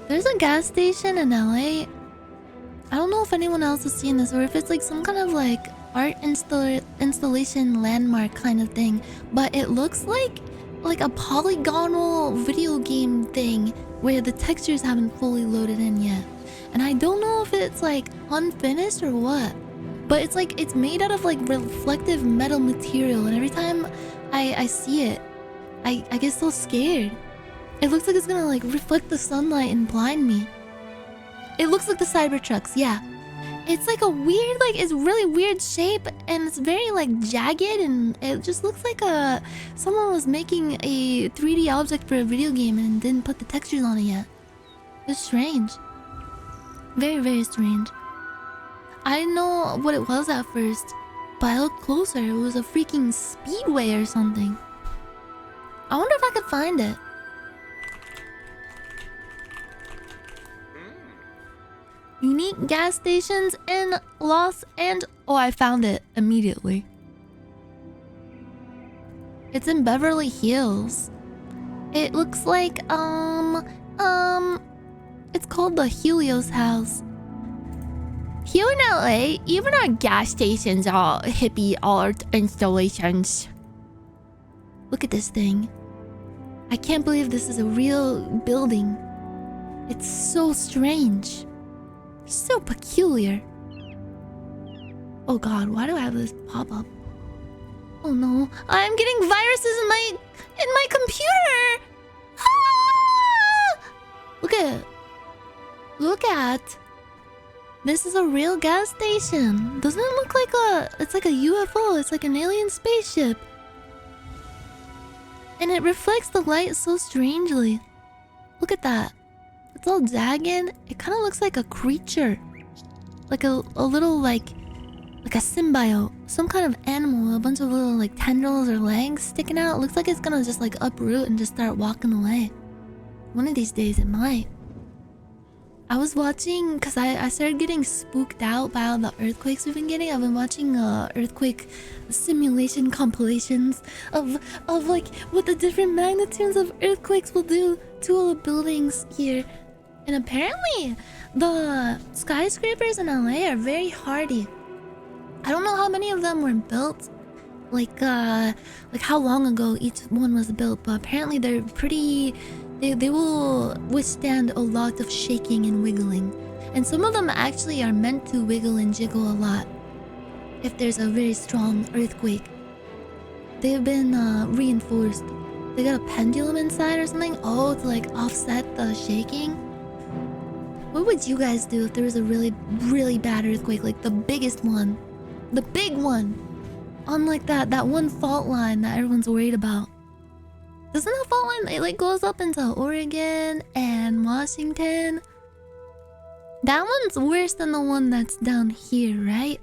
There's a gas station in LA. I don't know if anyone else has seen this or if it's like some kind of like art installation landmark kind of thing, but it looks like a polygonal video game thing where the textures haven't fully loaded in yet. And I don't know if it's like unfinished or what, but it's like it's made out of like reflective metal material, and every time I see it, I get so scared. It looks like it's gonna like reflect the sunlight and blind me. It looks like the Cybertrucks, yeah. It's like a weird, like it's really weird shape, and it's very like jagged, and it just looks like someone was making a 3D object for a video game and didn't put the textures on it yet. It's strange. Very, very strange. I didn't know what it was at first, but I looked closer. It was a freaking speedway or something. I wonder if I could find it. Unique gas stations in Los Angeles. Oh, I found it immediately. It's in Beverly Hills. It looks like, it's called the Helios House. Here in LA, even our gas stations are hippie art installations. Look at this thing. I can't believe this is a real building. It's so strange. So peculiar. Oh god, why do I have this pop-up? Oh no, I'm getting viruses in my computer! Ah! Look at. This is a real gas station. Doesn't it look like it's like a UFO, it's like an alien spaceship. And it reflects the light so strangely. Look at that. It's all jagged. It kind of looks like a creature. Like a little like a symbiote. Some kind of animal. A bunch of little like tendrils or legs sticking out. It looks like it's gonna just like uproot and just start walking away. One of these days it might. I was watching, because I started getting spooked out by all the earthquakes we've been getting. I've been watching earthquake simulation compilations of like what the different magnitudes of earthquakes will do to all the buildings here. And apparently the skyscrapers in LA are very hardy. I don't know how many of them were built, like how long ago each one was built, but apparently they're pretty. They will withstand a lot of shaking and wiggling. And some of them actually are meant to wiggle and jiggle a lot if there's a very strong earthquake. They've been reinforced. They got a pendulum inside or something. Oh, to like offset the shaking. What would you guys do if there was a really, really bad earthquake? Like the biggest one. The big one. On like that one fault line that everyone's worried about. Doesn't that fault line, it like goes up into Oregon and Washington? That one's worse than the one that's down here, right?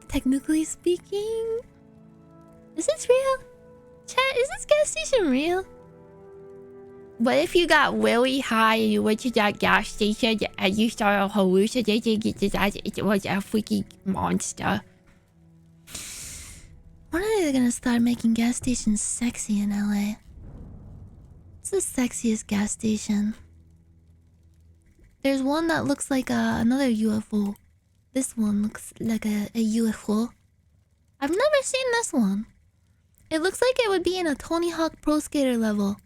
Technically speaking. Is this real? Chat, is this gas station real? What if you got really high and you went to that gas station and you started hallucinating that it was a freaking monster? When are they gonna start making gas stations sexy in LA? It's the sexiest gas station. There's one that looks like another UFO. This one looks like a UFO. I've never seen this one. It looks like it would be in a Tony Hawk Pro Skater level.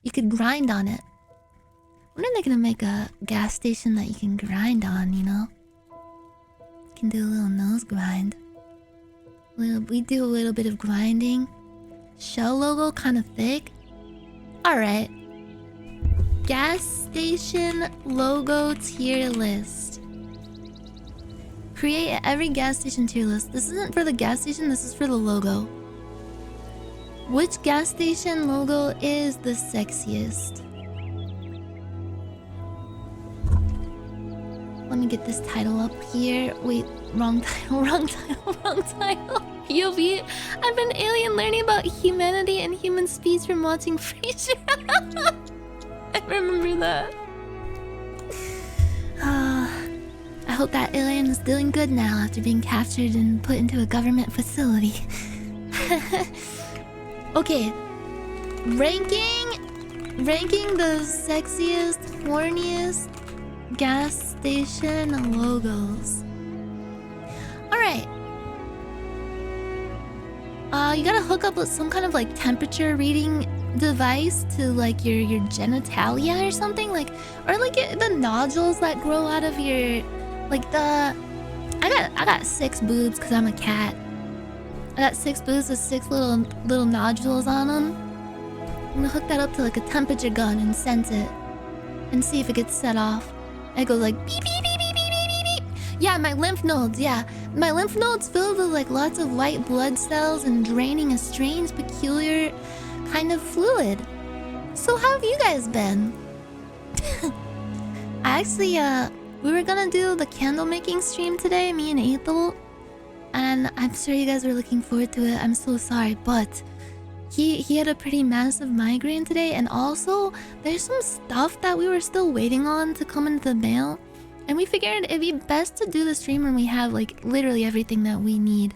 You could grind on it. When are they gonna make a gas station that you can grind on, you know? You can do a little nose grind. We do a little bit of grinding. Shell logo kind of thick. Alright. Gas station logo tier list. Create every gas station tier list. This isn't for the gas station, this is for the logo. Which gas station logo is the sexiest? Let me get this title up here. Wait, wrong title. POV. I've been alien learning about humanity and human speech from watching Frasier. I remember that. I hope that alien is doing good now after being captured and put into a government facility. Okay. Ranking Ranking the sexiest, horniest gas station logos. Alright. You gotta hook up with some kind of like temperature reading device to like your genitalia or something, like, or like the nodules that grow out of your, like the. I got 6 boobs because I'm a cat. I got 6 boobs with 6 little nodules on them. I'm gonna hook that up to like a temperature gun and sense it, and see if it gets set off. And it goes like beep beep beep beep beep beep beep. Yeah, my lymph nodes. Yeah, my lymph nodes filled with like lots of white blood cells and draining a strange, peculiar kind of fluid. So how have you guys been? I actually we were gonna do the candle making stream today, me and Ethel, and I'm sure you guys were looking forward to it. I'm so sorry, but he had a pretty massive migraine today, and also there's some stuff that we were still waiting on to come into the mail, and we figured it'd be best to do the stream when we have like literally everything that we need.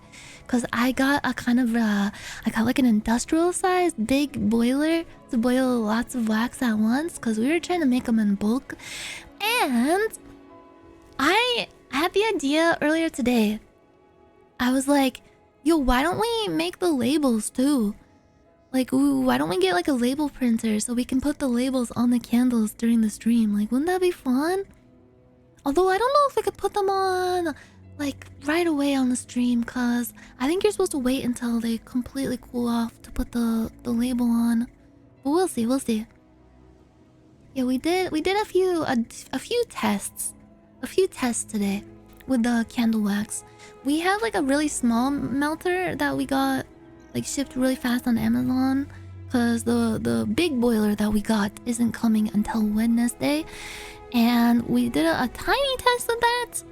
Cause I got a kind of I got like an industrial sized big boiler to boil lots of wax at once, cause we were trying to make them in bulk. And I had the idea earlier today. I was like, yo, why don't we make the labels too? Like, ooh, why don't we get like a label printer so we can put the labels on the candles during the stream? Like, wouldn't that be fun? Although I don't know if we could put them on like right away on the stream, cause I think you're supposed to wait until they completely cool off to put the label on. But we'll see. Yeah, we did a few tests today with the candle wax. We have like a really small melter that we got like shipped really fast on Amazon, cause the big boiler that we got isn't coming until Wednesday, and we did a tiny test of that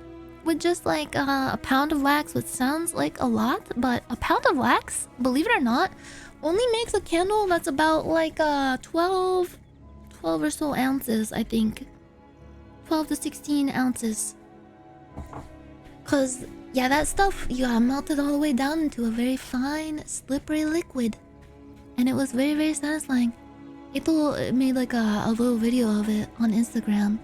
with just like a pound of wax, which sounds like a lot, but a pound of wax, believe it or not, only makes a candle that's about like 12 or so ounces, I think. 12 to 16 ounces. Cause yeah, that stuff you gotta melt it all the way down into a very fine, slippery liquid, and it was very, very satisfying. Ethel made like a little video of it on Instagram.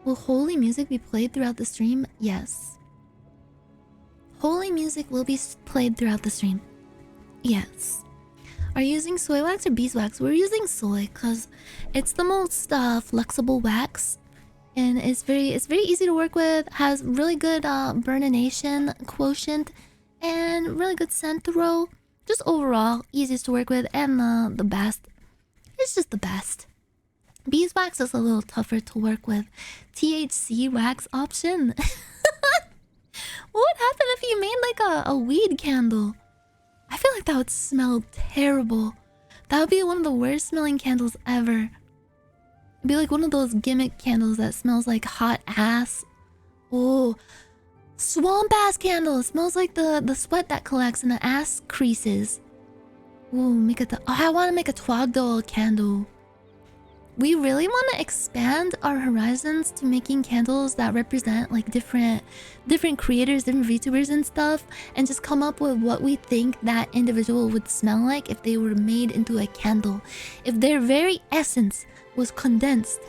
Will holy music be played throughout the stream? Yes. Holy music will be played throughout the stream. Yes. Are you using soy wax or beeswax? We're using soy because it's the most flexible wax, and it's very easy to work with. Has really good burnination quotient and really good scent throw. Just overall easiest to work with, and the best. It's just the best. Beeswax is a little tougher to work with. THC wax option. What would happen if you made like a weed candle? I feel like that would smell terrible. That would be one of the worst smelling candles ever. It'd be like one of those gimmick candles that smells like hot ass. Oh, swamp ass candle. It smells like the sweat that collects in the ass creases. Ooh, I want to make a twagdol candle. We really want to expand our horizons to making candles that represent like different creators, different VTubers and stuff, and just come up with what we think that individual would smell like if they were made into a candle. If their very essence was condensed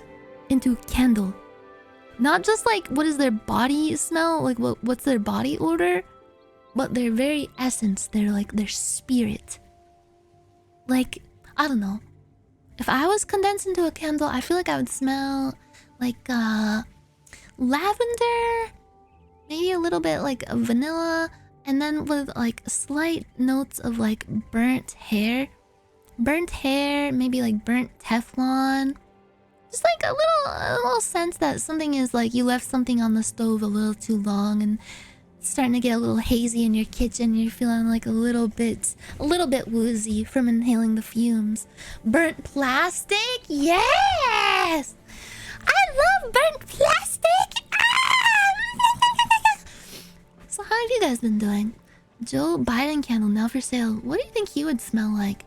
into candle. Not just like what is their body smell, like what's their body odor, but their very essence, their spirit. Like, I don't know. If I was condensed into a candle, I feel like I would smell like lavender, maybe a little bit like vanilla, and then with like slight notes of like burnt hair, maybe like burnt Teflon. Just like a little sense that something is like you left something on the stove a little too long and it's starting to get a little hazy in your kitchen. You're feeling like a little bit woozy from inhaling the fumes. Burnt plastic? Yes! I love burnt plastic! Ah! So how have you guys been doing? Joe Biden candle now for sale. What do you think he would smell like?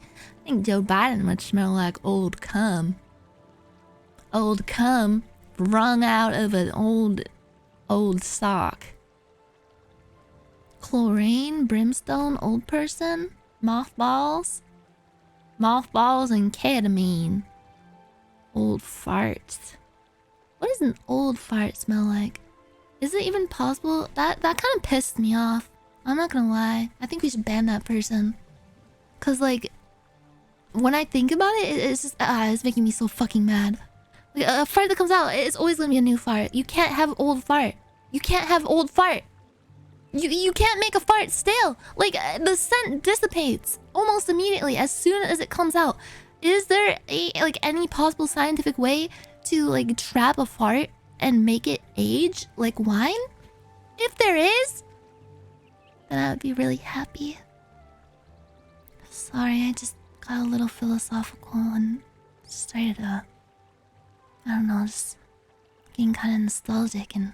I think Joe Biden would smell like old cum. Old cum wrung out of an old sock. Chlorine, brimstone, old person, mothballs. Mothballs and ketamine. Old farts. What does an old fart smell like? Is it even possible? That kind of pissed me off. I'm not gonna lie. I think we should ban that person. Cause like, when I think about it, it's just it's making me so fucking mad. Like, a fart that comes out, it's always gonna be a new fart. You can't have old fart. You can't have old fart. You can't make a fart stale. Like the scent dissipates almost immediately as soon as it comes out. Is there any possible scientific way to like trap a fart and make it age like wine? If there is, then I would be really happy. Sorry, I just got a little philosophical and started I don't know, just getting kind of nostalgic, and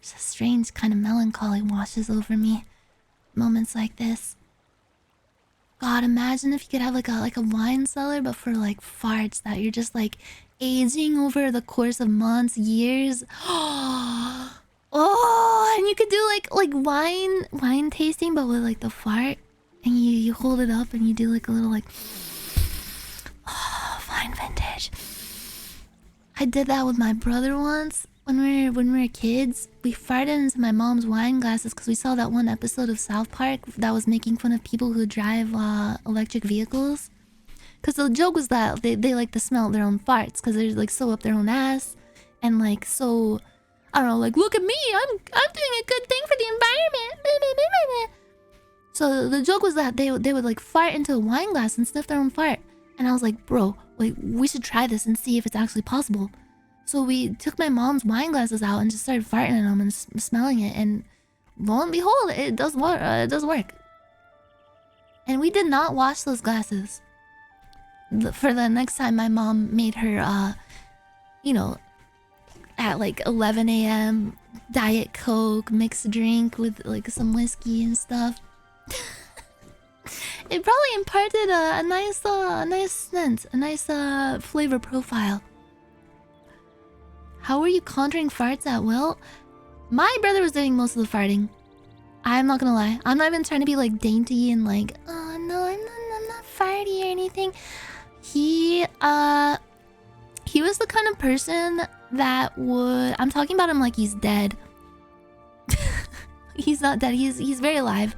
there's a strange kind of melancholy washes over me. Moments like this. God, imagine if you could have like a wine cellar, but for like farts that you're just like aging over the course of months, years. Oh, and you could do like wine tasting, but with like the fart, and you hold it up and you do like a little like fine vintage. I did that with my brother once when we were kids. We farted into my mom's wine glasses because we saw that one episode of South Park that was making fun of people who drive electric vehicles. Because the joke was that they like to smell their own farts because they're like so up their own ass and like so, I don't know, like look at me, I'm doing a good thing for the environment. So the joke was that they would like fart into a wine glass and sniff their own fart. And I was like, bro, like we should try this and see if it's actually possible. So we took my mom's wine glasses out and just started farting in them and smelling it, and lo and behold, it does work. It does work. And we did not wash those glasses. For the next time my mom made her, you know, at like 11 a.m. Diet Coke mixed drink with like some whiskey and stuff. It probably imparted a nice scent, a nice flavor profile. How were you conjuring farts at will? My brother was doing most of the farting. I'm not gonna lie. I'm not even trying to be like dainty and like, oh no, I'm not farty or anything. He was the kind of person that would, I'm talking about him like he's dead. He's not dead. He's very alive.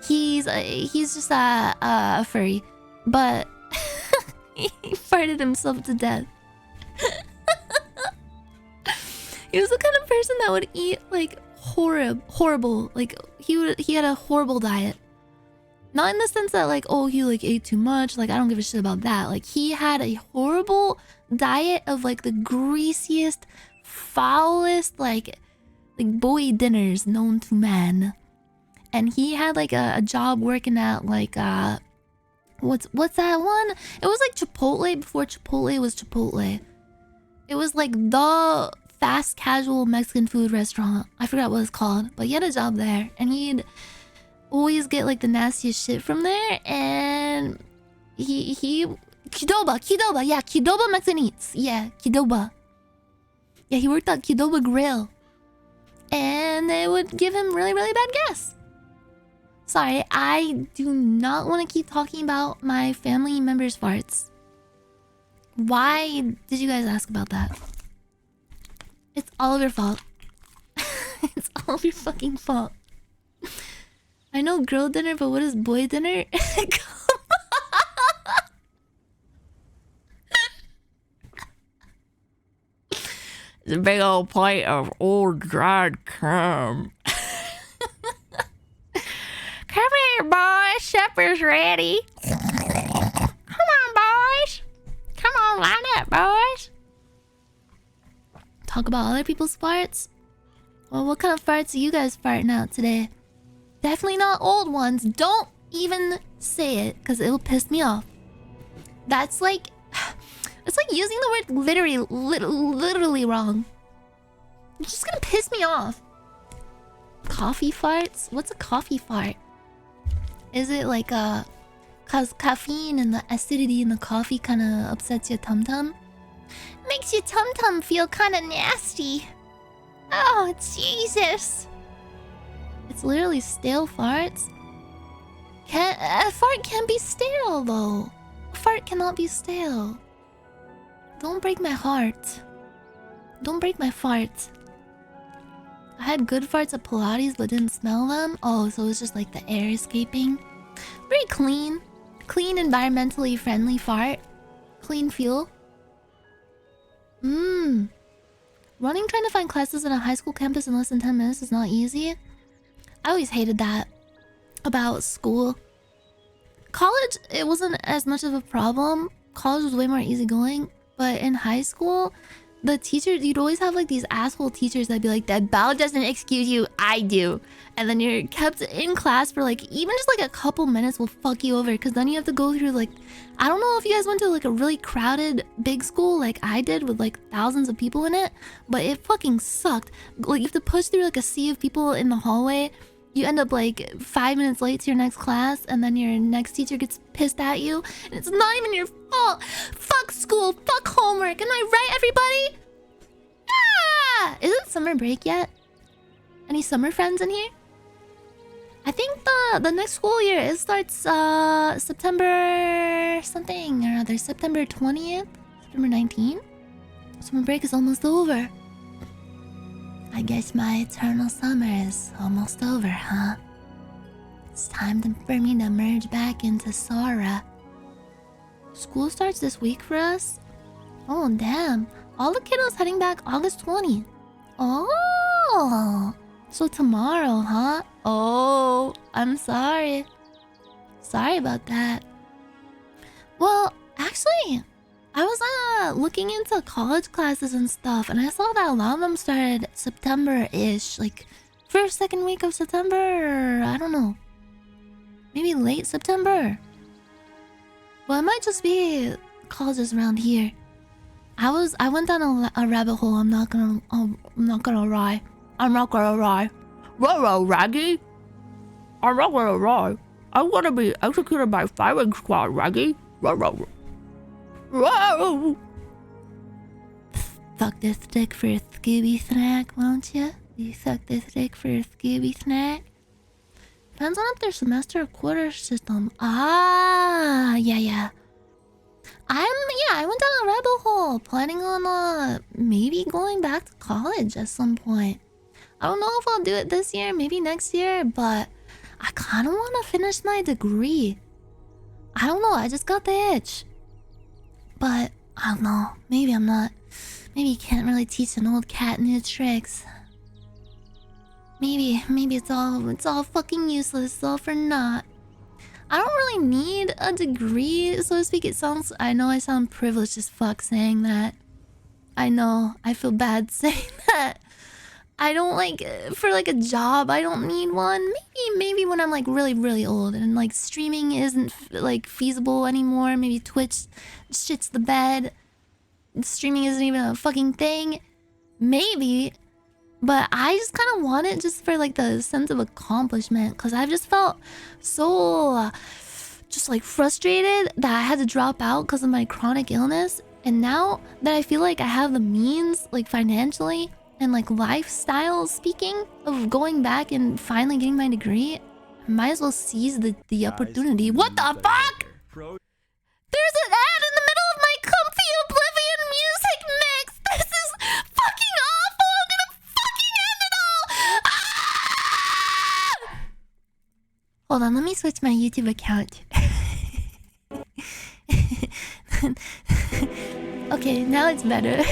He's just a furry, but he farted himself to death. He was the kind of person that would eat like horrible. Like he had a horrible diet. Not in the sense that like, oh, he like ate too much. Like I don't give a shit about that. Like he had a horrible diet of like the greasiest, foulest like boy dinners known to man. And he had like a job working at like what's that one? It was like Chipotle before Chipotle was Chipotle. It was like the fast casual Mexican food restaurant. I forgot what it's called, but he had a job there, and he'd always get like the nastiest shit from there. And he Qdoba, yeah, Qdoba Mexican Eats, yeah, Qdoba. Yeah, he worked at Qdoba Grill, and they would give him really bad gas. Sorry, I do not want to keep talking about my family members' farts. Why did you guys ask about that? It's all of your fault. It's all of your fucking fault. I know girl dinner, but what is boy dinner? It's a big old plate of old dried cum. Come here, boys. Supper's ready. Come on, boys. Come on, line up, boys. Talk about other people's farts? Well, what kind of farts are you guys farting out today? Definitely not old ones. Don't even say it, because it'll piss me off. That's like... It's like using the word literally wrong. It's just gonna piss me off. Coffee farts? What's a coffee fart? Is it like cause caffeine and the acidity in the coffee kind of upsets your tum-tum? Makes your tum-tum feel kind of nasty. Oh, Jesus. It's literally stale farts. A fart can't be stale, though. fart cannot be stale. Don't break my heart. Don't break my fart. I had good farts at Pilates but didn't smell them. Oh, so it was just like the air escaping. Very clean. Clean, environmentally friendly fart. Clean fuel. Running trying to find classes in a high school campus in less than 10 minutes is not easy. I always hated that about school. College, it wasn't as much of a problem. College was way more easygoing. But in high school, the teachers, you'd always have like these asshole teachers that'd be like, that bell doesn't excuse you, I do. And then you're kept in class for like, even just like a couple minutes will fuck you over. Because then you have to go through like, I don't know if you guys went to like a really crowded big school like I did with like thousands of people in it. But it fucking sucked. Like you have to push through like a sea of people in the hallway. You end up like 5 minutes late to your next class, and then your next teacher gets pissed at you, and it's not even your fault. Fuck school, fuck homework, am I right, everybody? Ah! Isn't summer break yet? Any summer friends in here? I think the next school year, it starts September something or other, September 20th, September 19th. Summer break is almost over. I guess my eternal summer is almost over, huh? It's time for me to merge back into Sora. School starts this week for us? Oh, damn. All the kiddos heading back August 20th. Oh, so tomorrow, huh? Oh, I'm sorry. Sorry about that. Well, actually, I was looking into college classes and stuff, and I saw that a lot of them started September-ish, like first, second week of September, or I don't know, maybe late September. Well, it might just be colleges around here. I went down a rabbit hole. I'm not gonna lie. Ruh-roh, Raggy. I'm not gonna lie. I wanna be executed by firing squad, Raggy. Ruh-roh. Whoa! Fuck this dick for a Scooby snack, won't ya? You suck this dick for a Scooby snack? Depends on if their semester or quarter system. Ah, yeah. I went down a rabbit hole, planning on maybe going back to college at some point. I don't know if I'll do it this year, maybe next year, but I kind of want to finish my degree. I don't know, I just got the itch. But I don't know, maybe I'm not. Maybe you can't really teach an old cat new tricks. Maybe it's all fucking useless. It's all for naught. I don't really need a degree, so to speak. I know I sound privileged as fuck saying that. I know, I feel bad saying that. I don't for a job, I don't need one. Maybe when I'm really, really old and streaming isn't feasible anymore. Maybe Twitch shits the bed. Streaming isn't even a fucking thing. Maybe. But I just kind of want it just for the sense of accomplishment, because I've just felt so just frustrated that I had to drop out because of my chronic illness. And now that I feel like I have the means, financially and lifestyle speaking, of going back and finally getting my degree, I might as well seize the opportunity. What the fuck? There's an ad in the middle of my comfy Oblivion music mix. This is fucking awful. I'm gonna fucking end it all. Ah! Hold on, let me switch my YouTube account. Okay, now it's better.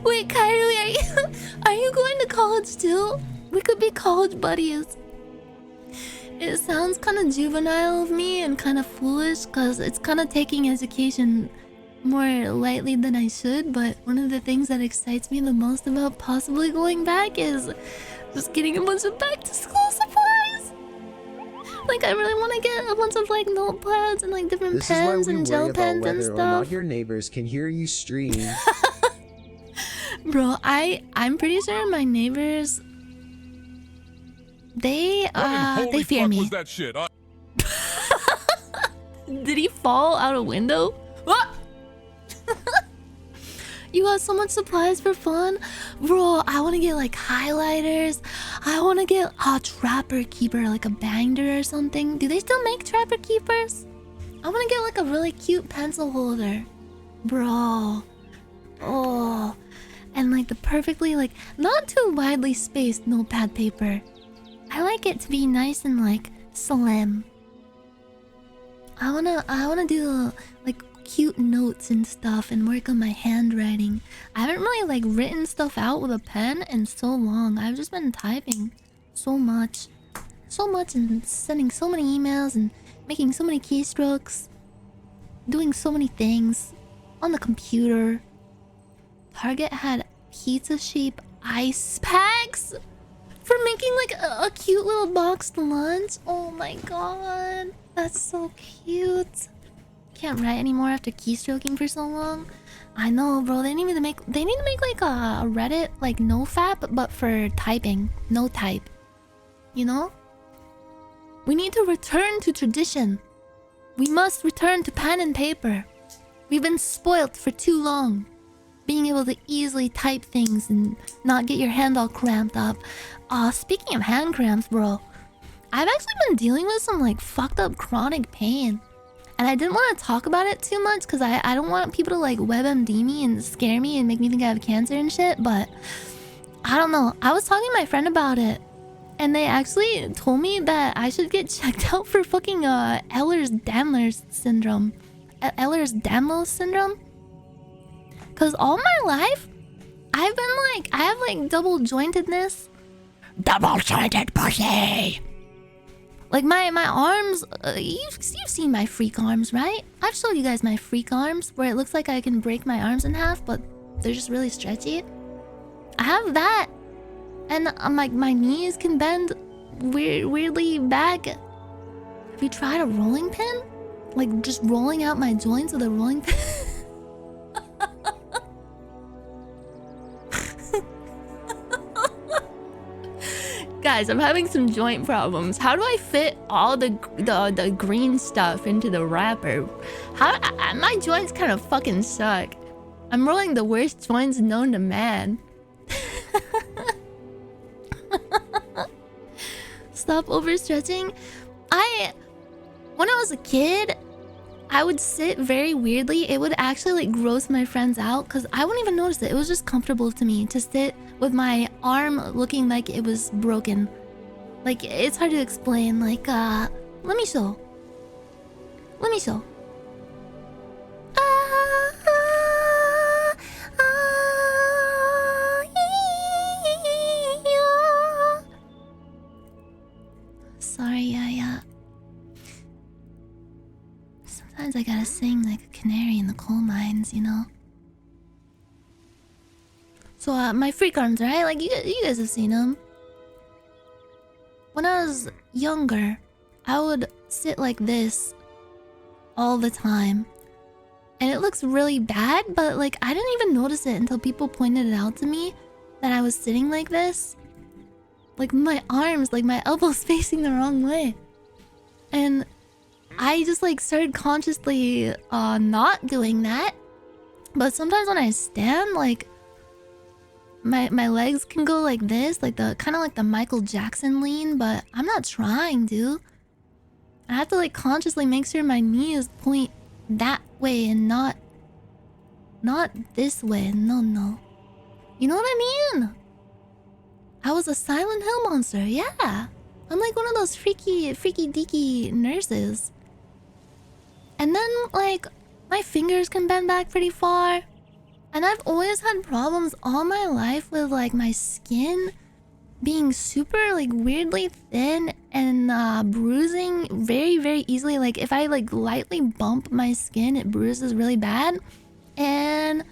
Wait, Kyrie, are you going to college too? We could be college buddies. It sounds kind of juvenile of me and kind of foolish, because it's kind of taking education more lightly than I should, but one of the things that excites me the most about possibly going back is just getting a bunch of back to school supplies. I really want to get a bunch of notepads and different pens and gel pens and stuff. Not your neighbors can hear you stream. Bro, I'm pretty sure my neighbors, they fear me. Was that shit? Did he fall out a window? Ah! You got so much supplies for fun? Bro, I want to get highlighters. I want to get a Trapper Keeper, a Bangder or something. Do they still make Trapper Keepers? I want to get like a really cute pencil holder. Bro. Oh. And like the perfectly like not too widely spaced notepad paper. I like it to be nice and like slim. I wanna do like cute notes and stuff and work on my handwriting. I haven't really like written stuff out with a pen in so long. I've just been typing so much and sending so many emails and making so many keystrokes, doing so many things on the computer. Target had pizza shape ice packs for making like a cute little boxed lunch. Oh my god, that's so cute. Can't write anymore after keystroking for so long. I know, bro. They need to make like a Reddit like nofap, but for typing, no type. You know? We need to return to tradition. We must return to pen and paper. We've been spoilt for too long. Being able to easily type things and not get your hand all cramped up. Speaking of hand cramps, bro, I've actually been dealing with some like fucked up chronic pain. And I didn't want to talk about it too much because I don't want people to like WebMD me and scare me and make me think I have cancer and shit. But I don't know. I was talking to my friend about it. And they actually told me that I should get checked out for fucking Ehlers-Danlos syndrome. Ehlers-Danlos syndrome? Because all my life, I've been like, I have like double jointedness. Double jointed pussy. Like my arms, you've seen my freak arms, right? I've showed you guys my freak arms where it looks like I can break my arms in half, but they're just really stretchy. I have that. And like my knees can bend weirdly back. Have you tried a rolling pin? Like just rolling out my joints with a rolling pin? Guys, I'm having some joint problems. How do I fit all the green stuff into the wrapper? My joints kind of fucking suck. I'm rolling the worst joints known to man. Stop overstretching. When I was a kid, I would sit very weirdly. It would actually like gross my friends out because I wouldn't even notice it. It was just comfortable to me to sit with my arm looking like it was broken. Like it's hard to explain. Like let me show. Sorry, yeah. Sometimes I gotta sing like a canary in the coal mines, you know? So, my freak arms, right? Like, you guys have seen them. When I was younger, I would sit like this all the time. And it looks really bad, but like, I didn't even notice it until people pointed it out to me that I was sitting like this. Like my arms, like my elbows facing the wrong way. And I just like started consciously not doing that. But sometimes when I stand, like my legs can go like this, like the kind of like the Michael Jackson lean, but I'm not trying, dude. I have to like consciously make sure my knees point that way and not this way. No. You know what I mean? I was a Silent Hill monster, yeah. I'm like one of those freaky deaky nurses. And then like my fingers can bend back pretty far. And I've always had problems all my life with like my skin being super like weirdly thin and bruising very, very easily. Like if I like lightly bump my skin, it bruises really bad. And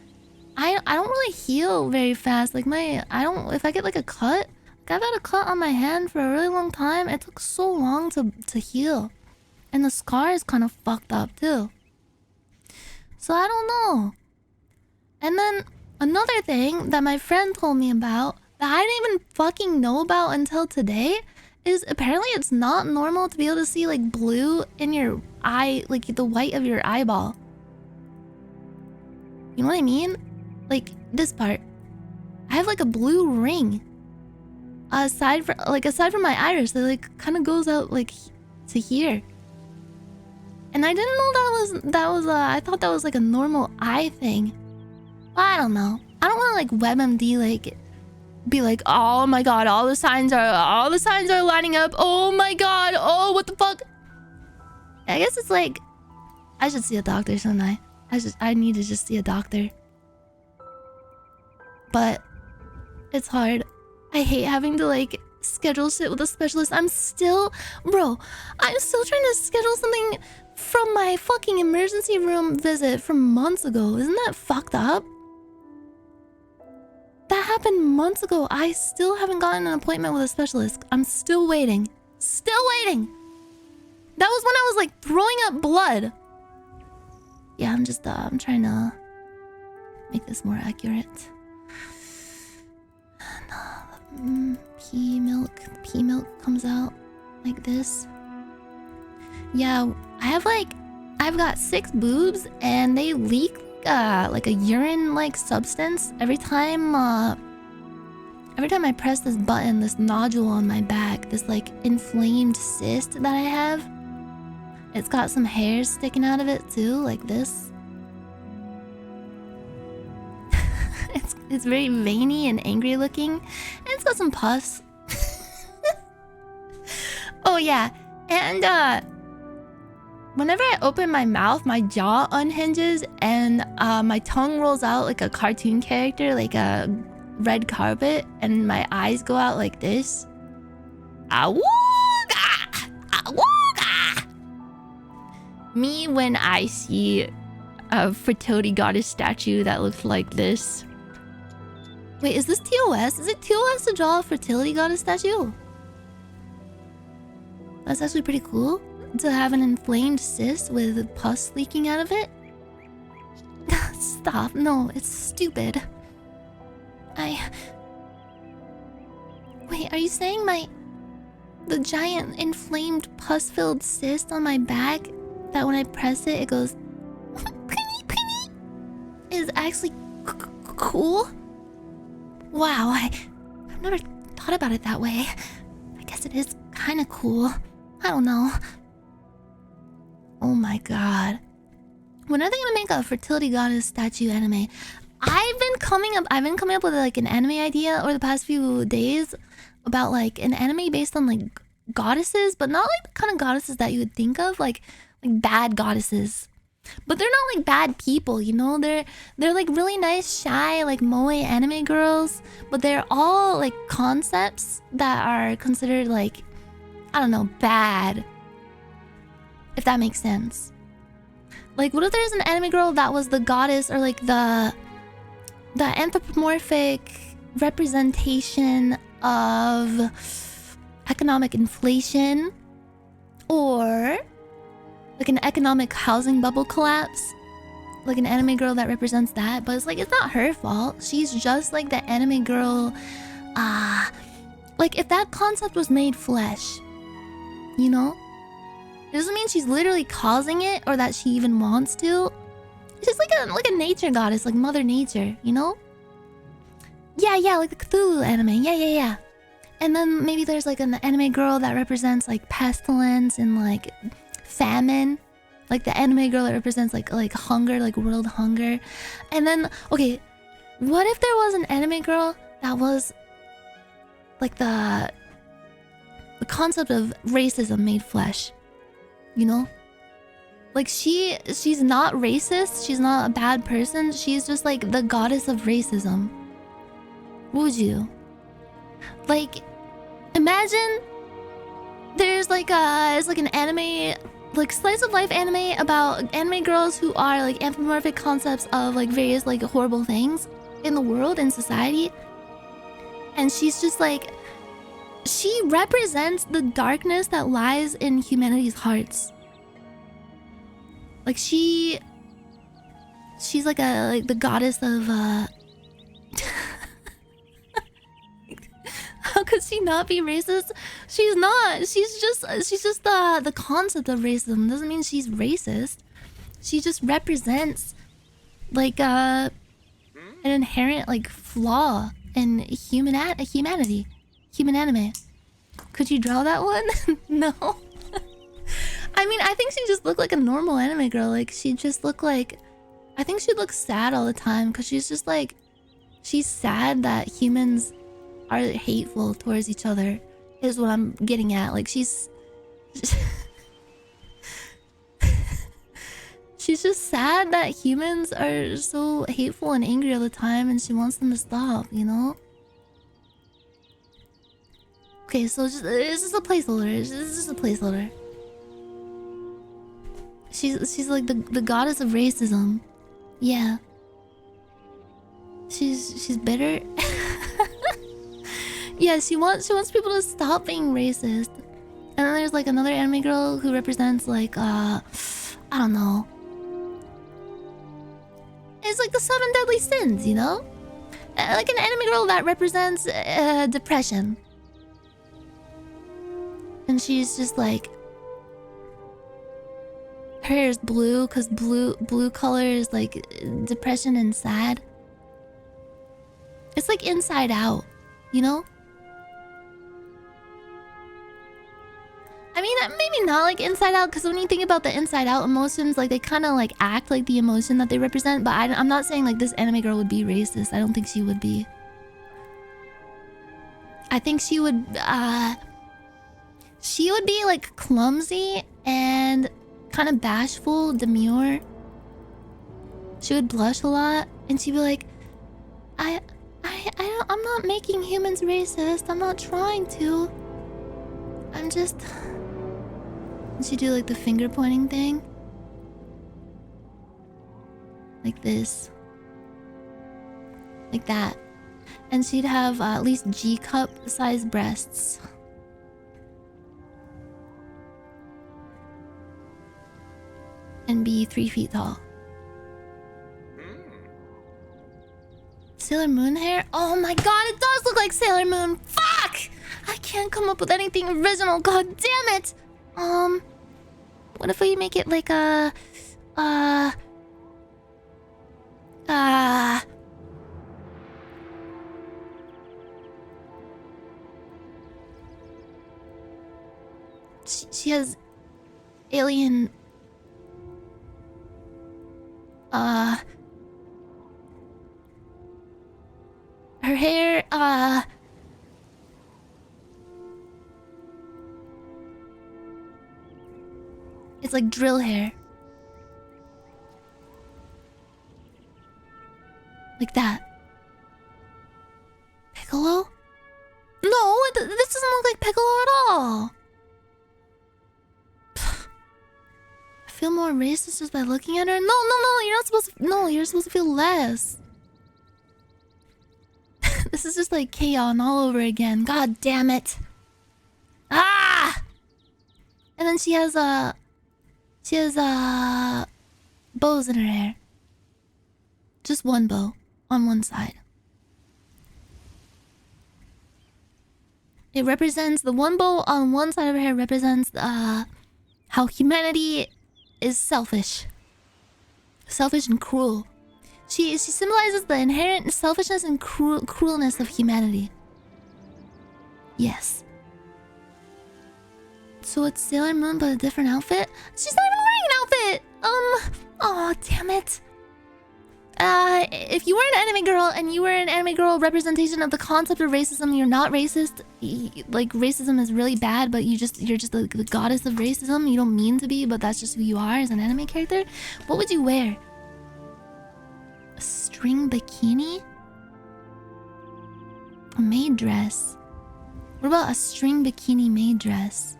I don't really heal very fast. Like if I get like a cut, like I've had a cut on my hand for a really long time. It took so long to heal. And the scar is kind of fucked up too. So I don't know. And then another thing that my friend told me about that I didn't even fucking know about until today is apparently it's not normal to be able to see like blue in your eye, like the white of your eyeball. You know what I mean? Like this part. I have like a blue ring. Aside from my iris, that like kind of goes out like to here. And I didn't know that was I thought that was like a normal eye thing. Well, I don't know. I don't want to like WebMD like be like, oh my god, all the signs are lining up. Oh my god, oh what the fuck? I guess it's like I should see a doctor, shouldn't I? I need to just see a doctor. But it's hard. I hate having to like schedule shit with a specialist. I'm still trying to schedule something from my fucking emergency room visit from months ago. Isn't that fucked up? That happened months ago. I still haven't gotten an appointment with a specialist. I'm still waiting. Still waiting. That was when I was like throwing up blood. Yeah, I'm trying to make this more accurate. Pea milk comes out like this. Yeah, I've got 6 boobs and they leak like a urine like substance every time I press this button. This nodule on my back, this like inflamed cyst that I have, it's got some hairs sticking out of it too, like this. It's very veiny and angry looking, and it's got some pus. Oh yeah, and whenever I open my mouth, my jaw unhinges and my tongue rolls out like a cartoon character, like a red carpet, and my eyes go out like this. Awooga! Awooga! Me when I see a fertility goddess statue that looks like this. Wait, is this TOS? Is it TOS to draw a fertility goddess statue? That's actually pretty cool. To have an inflamed cyst with pus leaking out of it? Stop. No, it's stupid. Wait, are you saying the giant inflamed pus-filled cyst on my back, that when I press it, it goes is actually cool? Wow, I've never thought about it that way. I guess it is kind of cool. I don't know. Oh my god. When are they gonna make a fertility goddess statue anime? I've been coming up with like an anime idea over the past few days about like an anime based on like goddesses, but not like the kind of goddesses that you would think of, like bad goddesses. But they're not like bad people, you know? They're like really nice, shy, like moe anime girls, but they're all like concepts that are considered like, I don't know, bad. If that makes sense. Like, what if there's an anime girl that was the goddess, or like the anthropomorphic representation of economic inflation, or like an economic housing bubble collapse? Like an anime girl that represents that, but it's like, it's not her fault. She's just like the anime girl. Like if that concept was made flesh, you know? It doesn't mean she's literally causing it or that she even wants to. It's just like a nature goddess, like Mother Nature, you know? Yeah, like the Cthulhu anime. Yeah. And then maybe there's like an anime girl that represents like pestilence and like famine. Like the anime girl that represents like hunger, like world hunger. And then, okay, what if there was an anime girl that was like the concept of racism made flesh? You know? Like she's not racist, she's not a bad person, she's just like the goddess of racism. Would you? Like, imagine there's like it's like an anime, like slice of life anime about anime girls who are like anthropomorphic concepts of like various like horrible things in the world and society. And she's just like, she represents the darkness that lies in humanity's hearts. Like she's like the goddess of how could she not be racist? She's not. She's just the concept of racism. Doesn't mean she's racist. She just represents like an inherent like flaw in humanity. Human anime. Could you draw that one? No. I mean, I think she just looked like a normal anime girl. Like, she just looked like... I think she looks sad all the time because she's just like... She's sad that humans are hateful towards each other, is what I'm getting at. Like, she's... She's just sad that humans are so hateful and angry all the time, and she wants them to stop, you know? Okay, so just, it's just a placeholder. It's just a placeholder. She's like the goddess of racism. Yeah. She's bitter. Yeah, she wants people to stop being racist. And then there's like another anime girl who represents like I don't know. It's like the 7 deadly sins, you know? Like an anime girl that represents depression. And she's just like, her hair is blue because blue color is like depression and sad. It's like Inside Out, you know? I mean, maybe not like Inside Out, because when you think about the Inside Out emotions, like they kind of like act like the emotion that they represent. But I'm not saying like this anime girl would be racist. I don't think she would be. I think she would be like clumsy and kind of bashful, demure. She would blush a lot, and she'd be like, I'm not making humans racist. I'm not trying to. I'm just... And she'd do like the finger pointing thing. Like this. Like that. And she'd have at least G-cup sized breasts. And be 3 feet tall. Sailor Moon hair? Oh my god, it does look like Sailor Moon! Fuck! I can't come up with anything original, god damn it! What if we make it like a... She has... alien... Her hair, it's like drill hair. Like that. Piccolo? No, this doesn't look like Piccolo at all. I feel more racist just by looking at her. No, you're not supposed to... No, you're supposed to feel less. This is just like chaos all over again. God damn it. Ah! And then she has bows in her hair. Just one bow on one side. It represents... The one bow on one side of her hair represents how humanity is selfish. Selfish and cruel. She symbolizes the inherent selfishness and cruelness of humanity. Yes. So it's Sailor Moon but a different outfit? She's not even wearing an outfit! Oh, damn it. If you were an anime girl and you were an anime girl representation of the concept of racism, you're not racist. Like, racism is really bad, but you're just the goddess of racism. You don't mean to be, but that's just who you are as an anime character. What would you wear? A string bikini? A maid dress? What about a string bikini maid dress?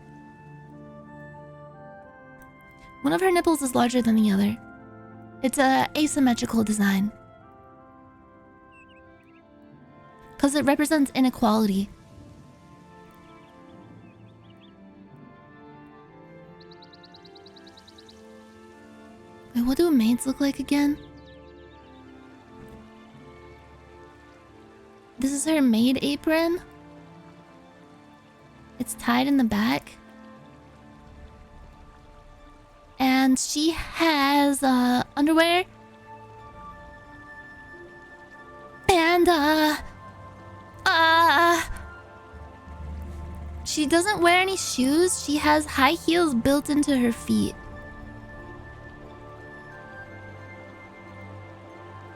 One of her nipples is larger than the other. It's a asymmetrical design. Because it represents inequality. Wait, what do maids look like again? This is her maid apron. It's tied in the back. And she has underwear. And She doesn't wear any shoes. She has high heels built into her feet.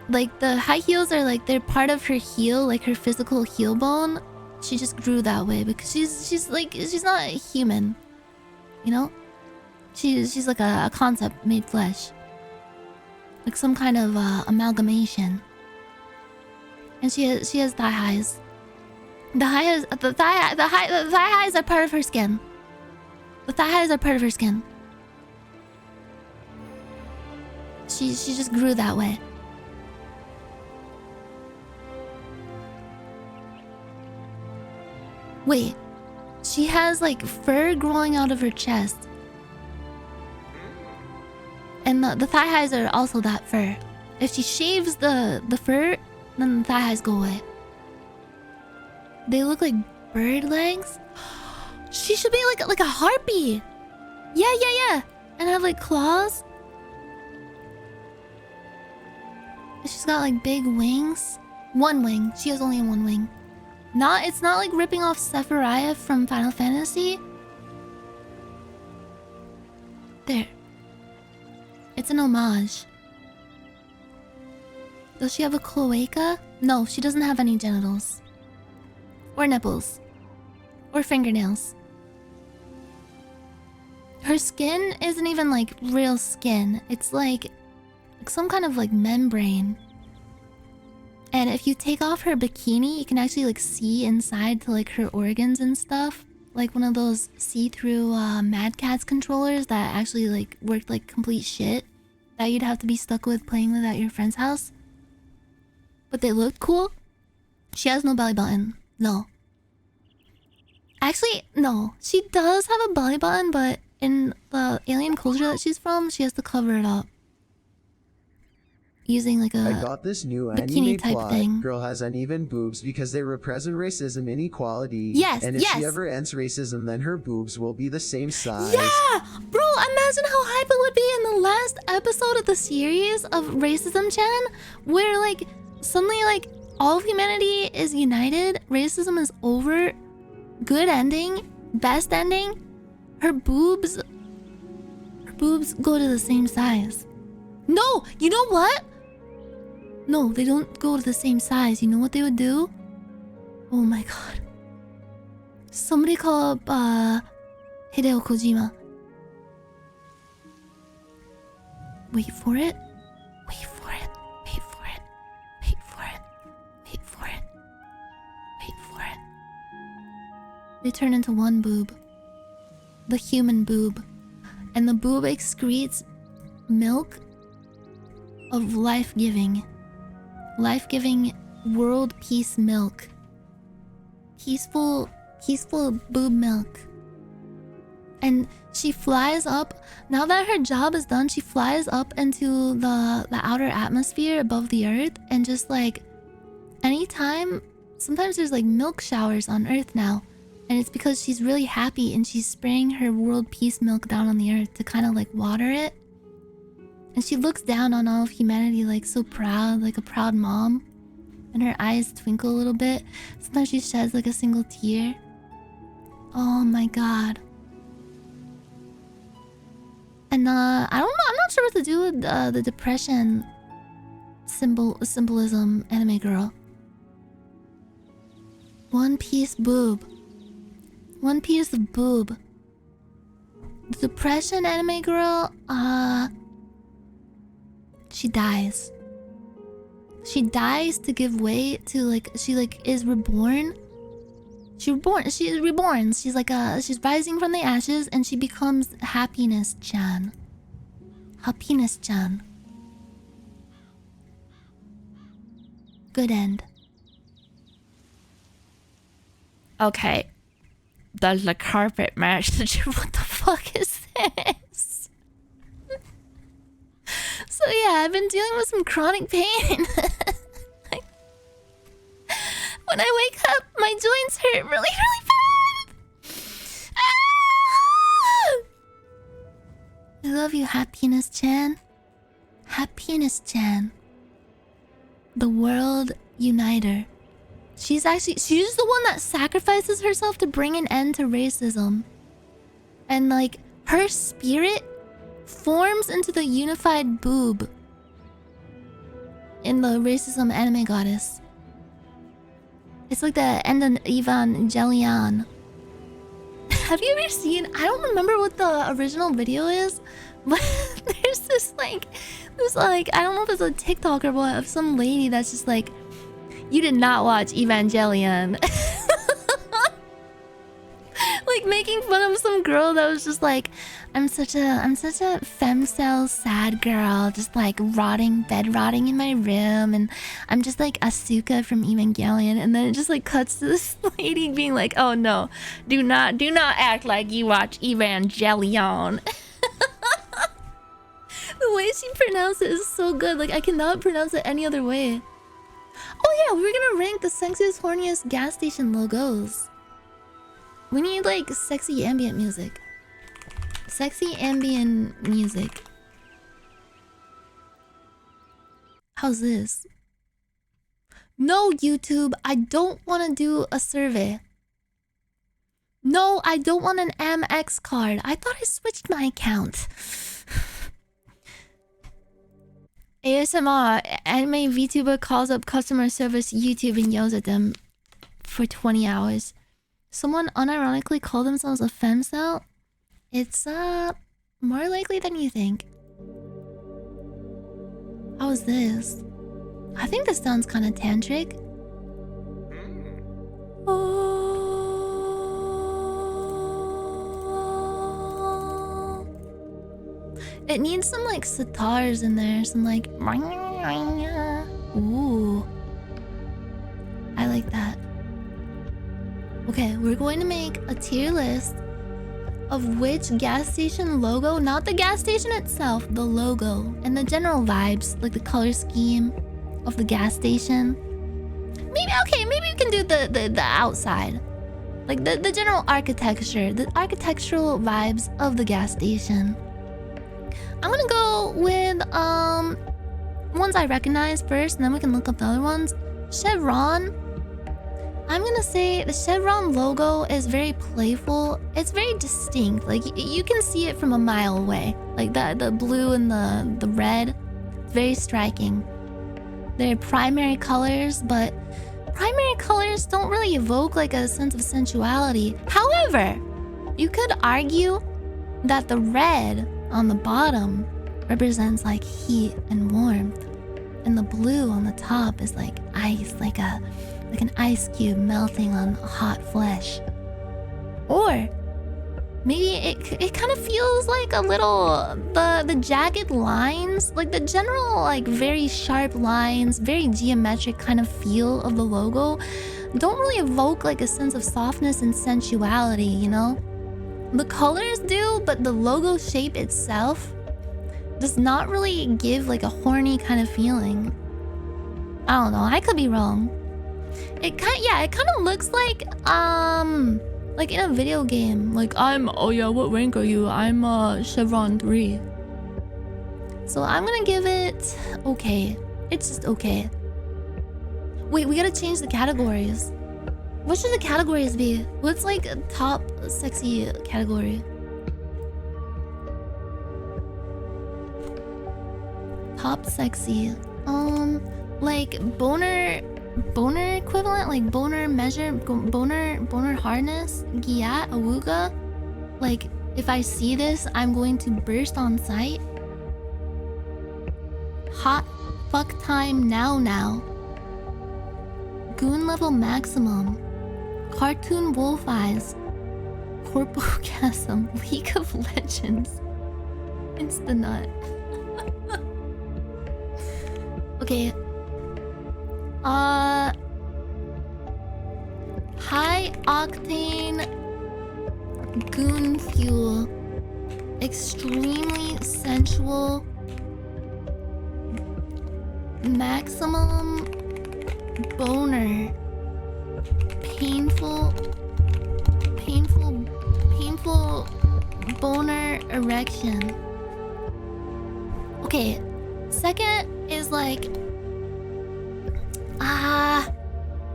Like the high heels are like they're part of her heel, like her physical heel bone. She just grew that way because she's not a human, you know. She's like a concept made flesh, like some kind of amalgamation. And she has thigh highs. The thigh highs are part of her skin. The thigh highs are part of her skin. She just grew that way. Wait, she has like fur growing out of her chest. And the thigh highs are also that fur. If she shaves the fur, then the thigh highs go away. They look like bird legs. She should be like a harpy. Yeah. And have like claws. She's got like big wings. One wing. She has only one wing. It's not like ripping off Sephiroth from Final Fantasy. There. It's an homage. Does she have a cloaca? No, she doesn't have any genitals. Or nipples. Or fingernails. Her skin isn't even like real skin. It's like some kind of like membrane. And if you take off her bikini, you can actually like see inside to like her organs and stuff. Like one of those see-through Mad Catz controllers that actually like worked like complete shit. That you'd have to be stuck with playing with at your friend's house. But they look cool. She has no belly button. No. Actually, no. She does have a belly button, but in the alien culture that she's from, she has to cover it up. Using like I got this new bikini anime type plot. thing. Girl has uneven boobs because they represent racism inequality. Yes, and if yes. she ever ends racism, then her boobs will be the same size. Yeah! Bro, imagine how hype it would be in the last episode of the series of Racism Chan, where like suddenly like all of humanity is united, racism is over, good ending, best ending. Her boobs go to the same size. No, you know what? No, they don't go to the same size. You know what they would do? Oh my god. Somebody call up Hideo Kojima. Wait for it. Wait for it. Wait for it. Wait for it. Wait for it. Wait for it. They turn into one boob. The human boob. And the boob excretes milk of life-giving world peace milk. Peaceful boob milk. And she flies up. Now that her job is done, she flies up into the outer atmosphere above the earth. And just like anytime, sometimes there's like milk showers on Earth now. And it's because she's really happy and she's spraying her world peace milk down on the earth to kind of like water it. And she looks down on all of humanity like so proud, like a proud mom. And her eyes twinkle a little bit. Sometimes she sheds like a single tear. Oh my god. And I don't know, I'm not sure what to do with the depression symbolism anime girl. One piece boob. One piece of boob. The depression anime girl, she dies. She dies to give way to like she like is reborn. She's reborn. She's like she's rising from the ashes and she becomes Happiness-chan. Happiness-chan. Good end. Okay. There's a carpet message. What the fuck is this? So yeah, I've been dealing with some chronic pain. Like, when I wake up, my joints hurt really, really bad. Ah! I love you, Happiness-chan. Happiness-chan. The world uniter. She's the one that sacrifices herself to bring an end to racism. And like her spirit forms into the unified boob in the racism anime goddess. It's like the end of Evangelion. Have you ever seen? I don't remember what the original video is, but there's this like I don't know if it's a TikTok or what, of some lady that's just like, you did not watch Evangelion. Like making fun of some girl that was just like, I'm such a femcel sad girl, just like bed rotting in my room, and I'm just like Asuka from Evangelion. And then it just like cuts to this lady being like, oh no, do not act like you watch Evangelion. The way she pronounced it is so good. Like I cannot pronounce it any other way. Oh yeah, we're gonna rank the sexiest, horniest gas station logos. We need like sexy ambient music. Sexy ambient music. How's this? No, YouTube, I don't want to do a survey. No, I don't want an Amex card. I thought I switched my account. ASMR, anime VTuber calls up customer service YouTube and yells at them for 20 hours. Someone unironically called themselves a femcel? It's more likely than you think. How is this? I think this sounds kind of tantric. It needs some like sitars in there, some like ooh. I like that. Okay, we're going to make a tier list of which gas station logo, not the gas station itself, the logo and the general vibes, like the color scheme of the gas station. Maybe we can do the outside. Like the general architecture, the architectural vibes of the gas station. I'm gonna go with ones I recognize first, and then we can look up the other ones. Chevron. I'm gonna say the Chevron logo is very playful. It's very distinct. Like you can see it from a mile away. Like the blue and the red. It's very striking. They're primary colors, but primary colors don't really evoke like a sense of sensuality. However, you could argue that the red on the bottom represents like heat and warmth, and the blue on the top is like ice, like an ice cube melting on hot flesh. Or maybe it kind of feels like a little the jagged lines, like the general like very sharp lines, very geometric kind of feel of the logo don't really evoke like a sense of softness and sensuality, you know? The colors do, but the logo shape itself does not really give like a horny kind of feeling. I don't know, I could be wrong. It kind of looks like in a video game. Like oh yeah, what rank are you? I'm Chevron 3. So I'm gonna give it okay. It's just okay. Wait, we gotta change the categories. What should the categories be? What's like a top sexy category? Top sexy. Like boner equivalent, like boner measure, boner hardness, Gyat, Awuga. Like if I see this, I'm going to burst on sight. Hot fuck time now. Goon level maximum. Cartoon wolf eyes. Corpogasm. League of Legends. Insta-nut. Okay. High octane goon fuel. Extremely sensual. Maximum boner. Painful boner erection. Okay, second is like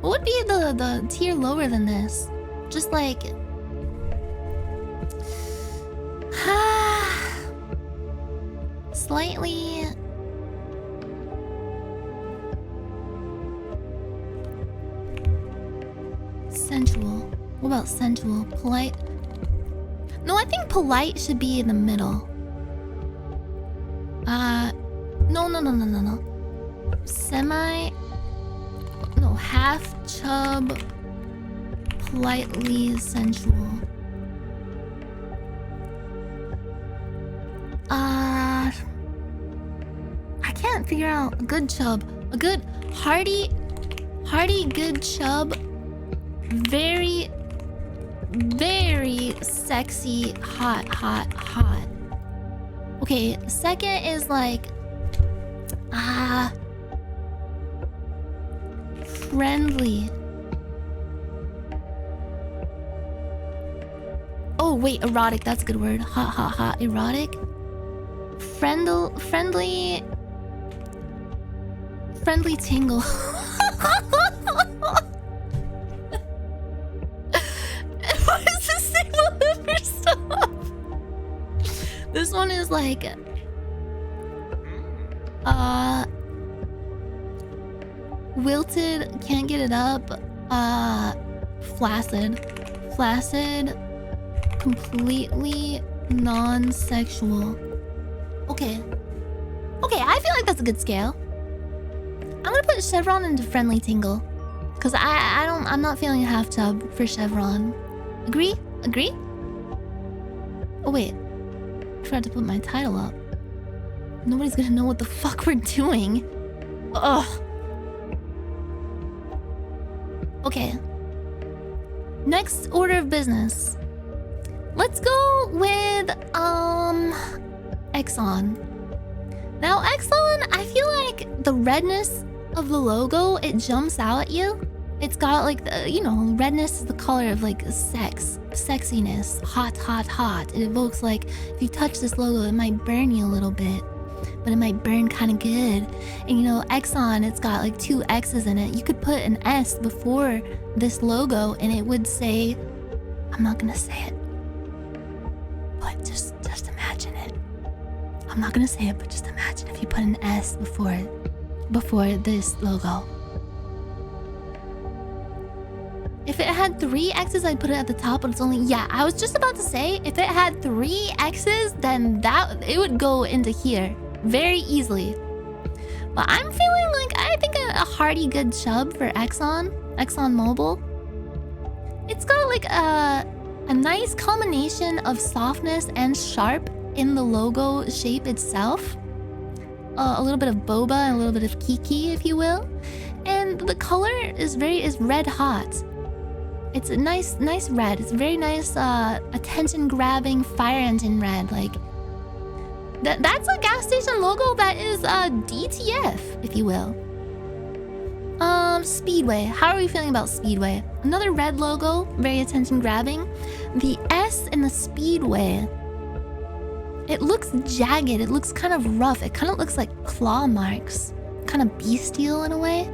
what would be the the tier lower than this. Just like slightly sensual. What about sensual? Polite? No, I think polite should be in the middle. No. Semi... No, half chub, politely sensual. I can't figure out a good chub. A good hearty good chub. Very sexy, hot. Okay, second is like friendly. Oh wait, erotic, that's a good word. Hot, erotic. Friendly tingle. Why is this single never stop? This one is like wilted, can't get it up. Flaccid, completely non-sexual. Okay, I feel like that's a good scale. I'm gonna put chevron into friendly tingle, cause I'm not feeling a half tub for chevron. Agree? Oh wait, I forgot to put my title up. Nobody's gonna know what the fuck we're doing. Ugh. Okay. Next order of business. Let's go with Exxon. Now Exxon, I feel like the redness of the logo, it jumps out at you. It's got like the, redness is the color of like sexiness, hot. It evokes like if you touch this logo, it might burn you a little bit, but it might burn kind of good. And Exxon, it's got like 2 X's in it. You could put an S before this logo and it would say, I'm not gonna say it, but just imagine it. I'm not gonna say it, but just imagine if you put an S before this logo. If it had 3 X's, I'd put it at the top, but it's only... Yeah, I was just about to say, if it had 3 X's, then it would go into here very easily. But I'm feeling like, I think a hearty good chub for Exxon Mobil. It's got like a nice combination of softness and sharp in the logo shape itself. A little bit of boba and a little bit of kiki, if you will. And the color is red hot. It's a nice red. It's a very nice attention-grabbing fire engine red. Like that's a gas station logo that is DTF, if you will. Speedway. How are we feeling about Speedway? Another red logo, very attention-grabbing. The S in the Speedway. It looks jagged. It looks kind of rough. It kind of looks like claw marks. Kind of bestial in a way.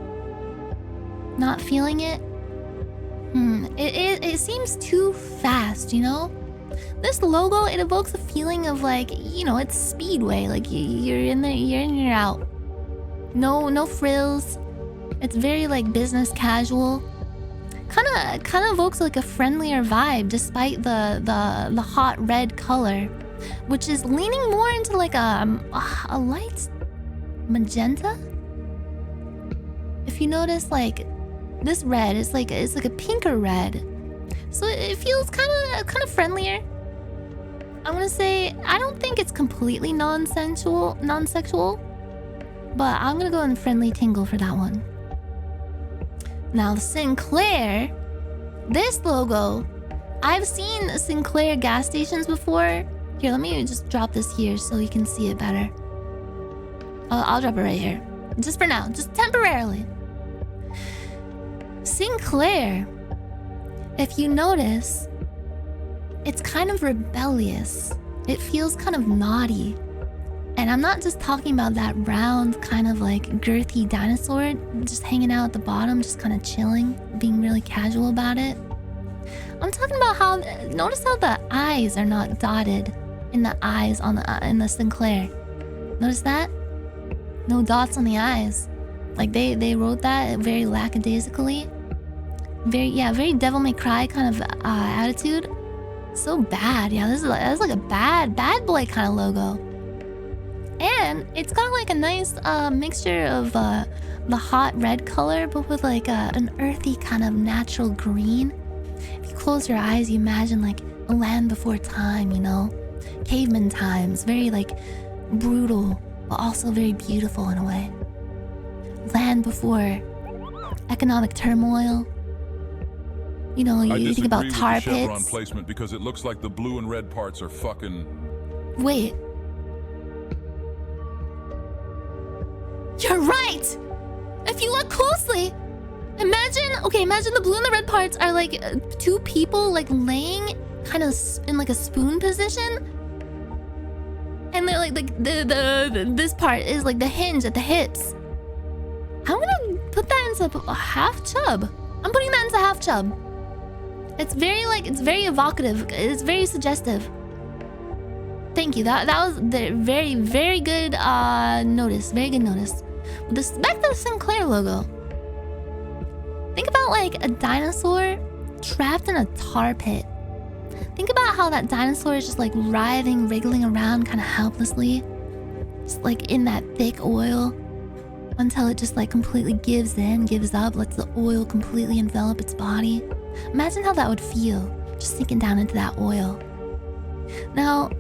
Not feeling it. It seems too fast, This logo, it evokes a feeling of like, it's Speedway. Like you're in there, you're in, you're out. No frills. It's very like business casual. Kind of evokes like a friendlier vibe, despite the hot red color, which is leaning more into like a light magenta. If you notice, like this red is like it's like a pinker red, so it feels kind of friendlier. I'm gonna say I don't think it's completely non-sexual, but I'm gonna go in friendly tingle for that one. Now the Sinclair, this logo, I've seen Sinclair gas stations before. Here, let me just drop this here so you can see it better. I'll drop it right here, just for now, just temporarily. Sinclair, if you notice, it's kind of rebellious. It feels kind of naughty. And I'm not just talking about that round, kind of like girthy dinosaur just hanging out at the bottom, just kind of chilling. being really casual about it. I'm talking about how, notice how the eyes are not dotted in the eyes on the in the Sinclair. Notice that? No dots on the eyes. Like they wrote that very lackadaisically. Very Devil May Cry kind of attitude. So bad. Yeah, that's like a bad boy kind of logo. And it's got like a nice mixture of the hot red color, but with like an earthy kind of natural green. If you close your eyes, you imagine like a land before time, you know? Caveman times. Very like brutal, but also very beautiful in a way. Land before economic turmoil. You know, you think about tar pits. I disagree with the chevron placement because it looks like the blue and red parts are fucking... Wait. You're right! If you look closely, imagine the blue and the red parts are like two people like laying kind of in like a spoon position. And they're like this part is like the hinge at the hips. I'm gonna put that into a half chub. I'm putting that into half chub. It's very evocative. It's very suggestive. Thank you. That was the very good notice. Very good notice. Back to the Sinclair logo. Think about like a dinosaur trapped in a tar pit. Think about how that dinosaur is just like writhing, wriggling around kind of helplessly. Just like in that thick oil. Until it just like completely gives in, gives up, lets the oil completely envelop its body. Imagine how that would feel, just sinking down into that oil. Now,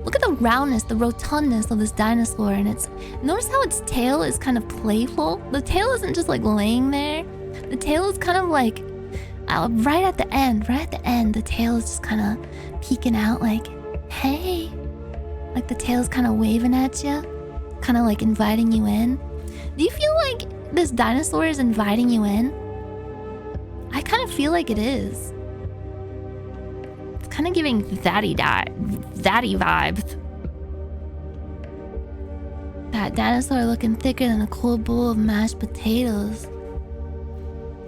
look at the roundness, the rotundness of this dinosaur, and notice how its tail is kind of playful. The tail isn't just like laying there. The tail is kind of like right at the end, the tail is just kind of peeking out like, hey. Like the tail's kind of waving at you, kind of like inviting you in. Do you feel like this dinosaur is inviting you in? I kind of feel like it is. It's kind of giving zaddy vibes. That dinosaur looking thicker than a cold bowl of mashed potatoes.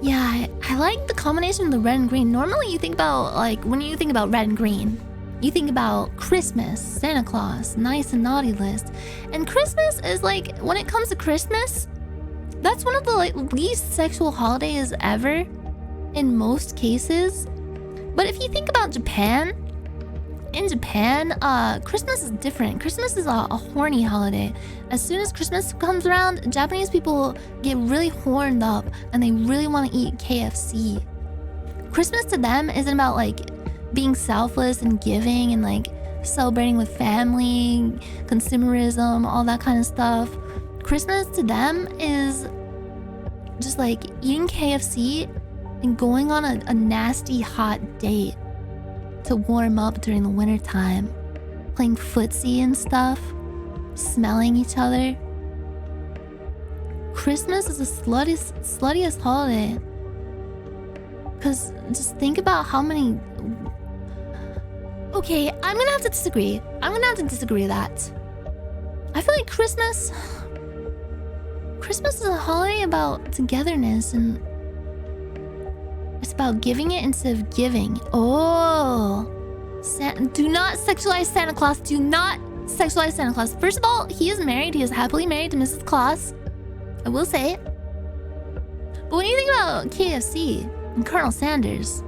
Yeah, I like the combination of the red and green. Normally you think about, like, when you think about red and green, you think about Christmas, Santa Claus, nice and naughty list. And Christmas is like, when it comes to Christmas, that's one of the like least sexual holidays ever in most cases. But if you think about Japan, in Japan, Christmas is different. Christmas is a horny holiday. As soon as Christmas comes around, Japanese people get really horned up and they really want to eat KFC. Christmas to them isn't about like being selfless and giving and like celebrating with family, consumerism, all that kind of stuff. Christmas to them is just like eating KFC and going on a nasty hot date to warm up during the winter time, playing footsie and stuff, smelling each other. Christmas is the sluttiest holiday. Cause just think about how many... Okay, I'm gonna have to disagree. With that. I feel like Christmas is a holiday about togetherness, and it's about giving it instead of giving. Oh, do not sexualize Santa Claus. Do not sexualize Santa Claus. First of all, he is married. He is happily married to Mrs. Claus. I will say it. But when you think about KFC and Colonel Sanders,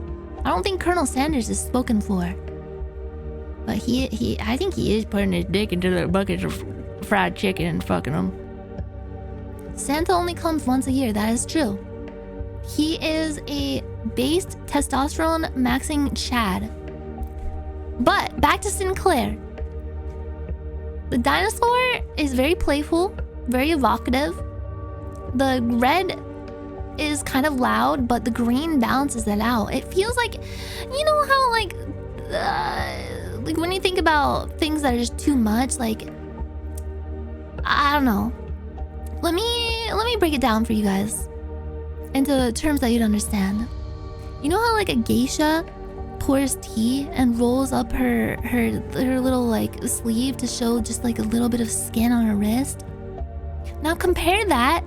I don't think Colonel Sanders is spoken for. But I think he is putting his dick into the buckets of fried chicken and fucking them. Santa only comes once a year, that is true. He is a based testosterone maxing Chad. But back to Sinclair. The dinosaur is very playful, very evocative. The red is kind of loud, but the green balances it out. It feels like, you know how like when you think about things that are just too much, like, I don't know. Let me break it down for you guys into terms that you'd understand. You know how like a geisha pours tea and rolls up her little like sleeve to show just like a little bit of skin on her wrist? Now compare that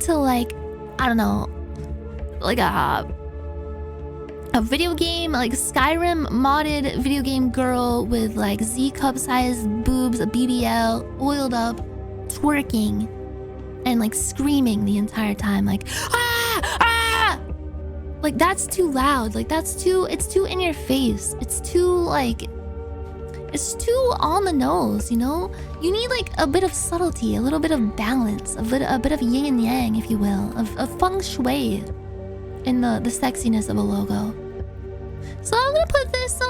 to like, I don't know, a video game, like Skyrim modded video game girl with like Z cup sized boobs, a BBL, oiled up, twerking, and like screaming the entire time, like ah! Like that's too loud. Like it's too in your face. It's too on the nose, you know? You need like a bit of subtlety, a little bit of balance, a bit of yin and yang, if you will, of feng shui in the sexiness of a logo. So I'm gonna put this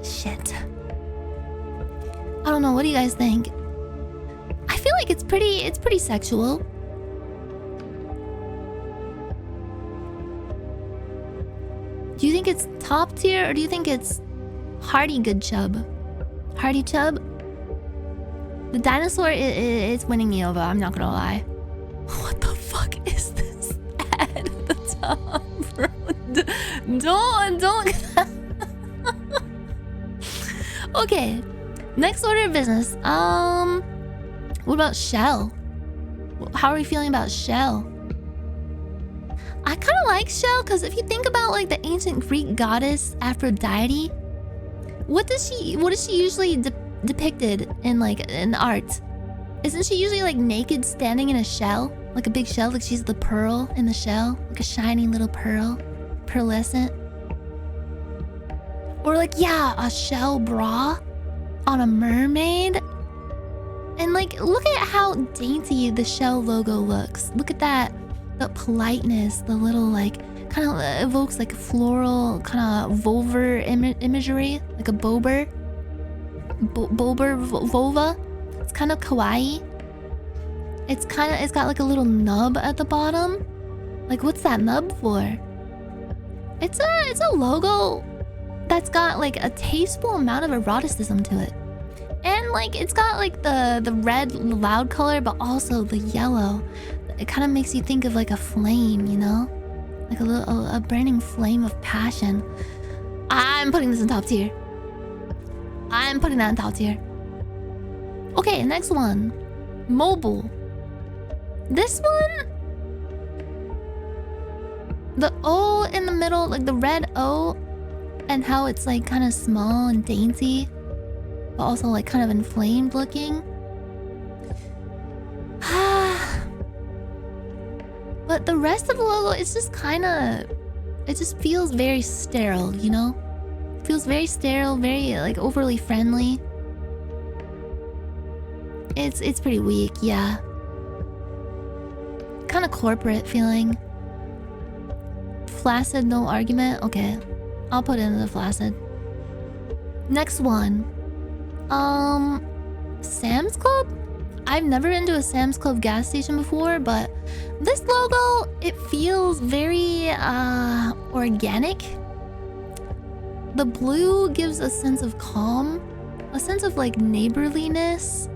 shit. I don't know, what do you guys think? I feel like it's pretty sexual. Do you think it's top tier or do you think it's Hardy good chub? Hardy chub? The dinosaur is winning me over, I'm not gonna lie. What the fuck is this ad at the top, bro? Don't. Okay, next order of business. What about Shell? How are we feeling about Shell? I kind of like Shell because if you think about like the ancient Greek goddess Aphrodite, what is she usually depicted in like in art? Isn't she usually like naked standing in a shell? Like a big shell, like she's the pearl in the shell, like a shiny little pearl, pearlescent. Or like, yeah, a shell bra on a mermaid. And like, look at how dainty the Shell logo looks. Look at that, the politeness, the little like, kind of evokes like floral, kind of vulvar imagery, like a bober. Vulva. It's kind of kawaii. It's got like a little nub at the bottom. Like, what's that nub for? It's a logo that's got like a tasteful amount of eroticism to it. And like it's got like the red loud color, but also the yellow. It kind of makes you think of like a flame, you know? Like a burning flame of passion. I'm putting this in top tier. I'm putting that in top tier. Okay, next one. Mobile. This one, the O in the middle, like the red O, and how it's like kind of small and dainty, but also like kind of inflamed looking. But the rest of the logo, it's just it just feels very sterile, you know? It feels very sterile, very like overly friendly. It's pretty weak, yeah. Kind of corporate feeling. Flaccid, no argument. Okay, I'll put it in the flaccid. Next one. Sam's Club? I've never been to a Sam's Club gas station before, but this logo, it feels very organic. The blue gives a sense of calm, a sense of like neighborliness.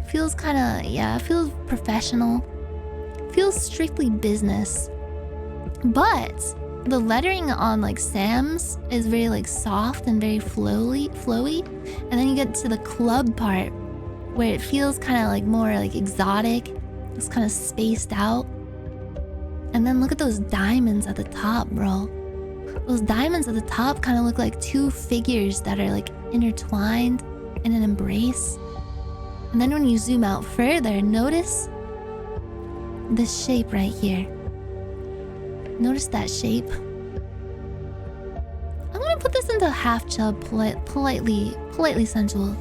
Feels kind of, yeah, feels professional. Feels strictly business. But the lettering on like Sam's is very like soft and very flowy. And then you get to the club part where it feels kind of like more like exotic. It's kind of spaced out. And then look at those diamonds at the top, bro. Those diamonds at the top kind of look like two figures that are like intertwined in an embrace. And then when you zoom out further, notice this shape right here. Notice that shape. I'm gonna put this into half chub, politely sensual.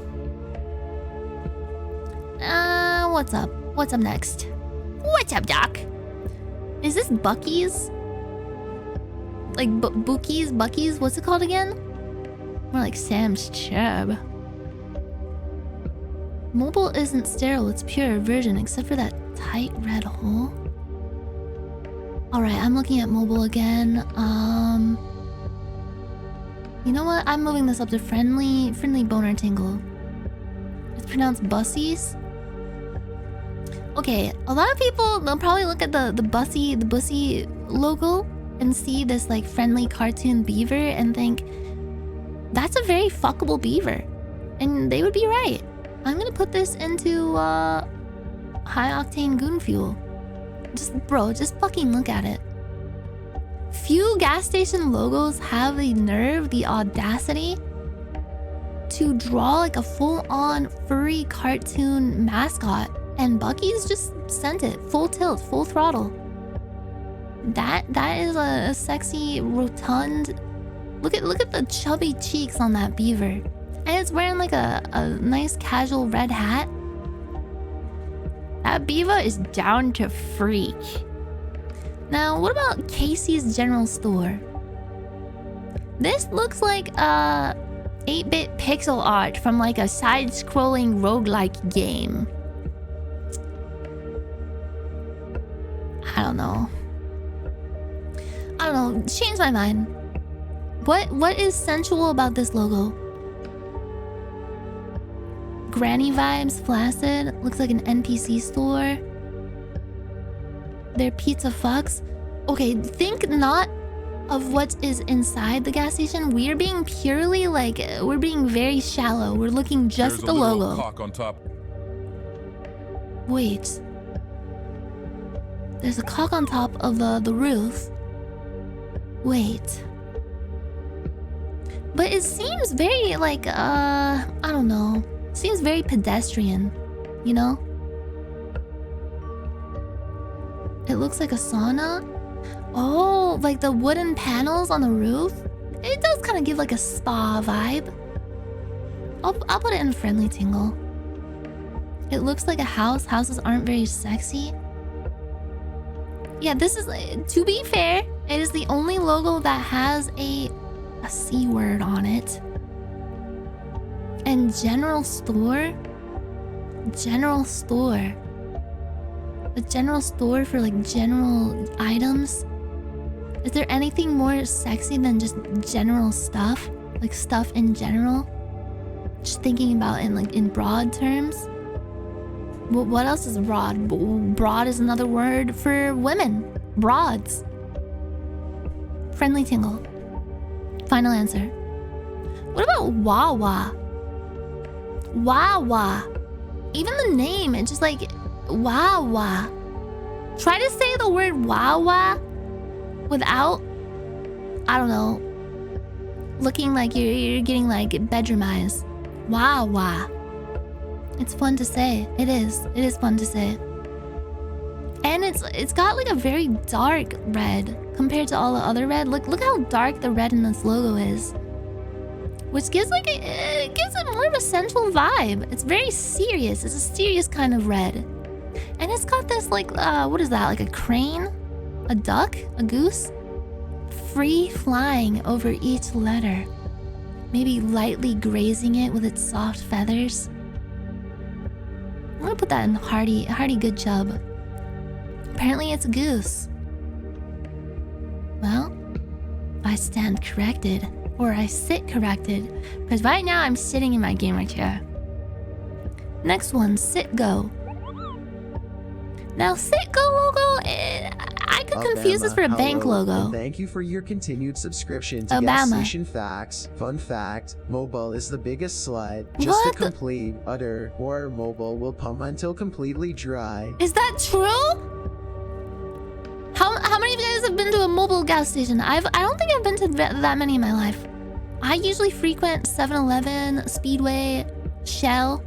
What's up? What's up next? What's up, Doc? Is this Bucky's? Like Bucky's? What's it called again? More like Sam's Chub. Mobile isn't sterile, it's pure virgin, except for that tight red hole. Alright, I'm looking at mobile again. You know what? I'm moving this up to friendly boner tingle. It's pronounced bussies. Okay, a lot of people, they'll probably look at the bussy logo and see this like friendly cartoon beaver and think, that's a very fuckable beaver. And they would be right. I'm gonna put this into high octane goon fuel. Just fucking look at it. Few gas station logos have the nerve, the audacity to draw like a full-on furry cartoon mascot, and Bucky's just sent it full tilt, full throttle. That is a sexy, rotund. Look at the chubby cheeks on that beaver, and it's wearing like a nice casual red hat. That beaver is down to freak. Now, what about Casey's General Store? This looks like 8-bit pixel art from like a side-scrolling roguelike game. I don't know. Change my mind. What is sensual about this logo? Granny vibes, flaccid. Looks like an NPC store. Their pizza fucks. Okay, think not of what is inside the gas station. We're being purely like, we're being very shallow. We're looking just There's at the a little logo. cock on top. Wait. There's a cock on top of the roof. Wait. But it seems very like, I don't know. Seems very pedestrian, you know? It looks like a sauna. Oh, like the wooden panels on the roof. It does kind of give like a spa vibe. I'll put it in friendly tingle. It looks like a house. Houses aren't very sexy. Yeah, this is, to be fair, it is the only logo that has a C word on it. And general store? General store. A general store for like general items? Is there anything more sexy than just general stuff? Like stuff in general? Just thinking about in broad terms? What else is broad? Broad is another word for women. Broads. Friendly tingle. Final answer. What about Wawa? Wawa. Even the name, it's just like Wawa. Try to say the word Wawa without, I don't know, looking like you're getting like bedroom eyes. Wawa. It's fun to say. It is fun to say. And it's got like a very dark red compared to all the other red. Look how dark the red in this logo is. Which gives like it gives it more of a sensual vibe. It's very serious. It's a serious kind of red. And it's got this like what is that? Like a crane? A duck? A goose? Free flying over each letter. Maybe lightly grazing it with its soft feathers. I'm gonna put that in hearty good chub. Apparently it's a goose. Well, I stand corrected. Or I sit corrected. Because right now I'm sitting in my gamer chair. Next one, Sit Go. Now Sit Go logo, I could confuse this for a bank logo. And thank you for your continued subscription to Gas Station Facts. Fun fact, mobile is the biggest slide. Just a complete, utter, or mobile will pump until completely dry. Is that true? How many of you guys have been to a mobile gas station? I don't think I've been to that many in my life. I usually frequent 7-Eleven, Speedway, Shell.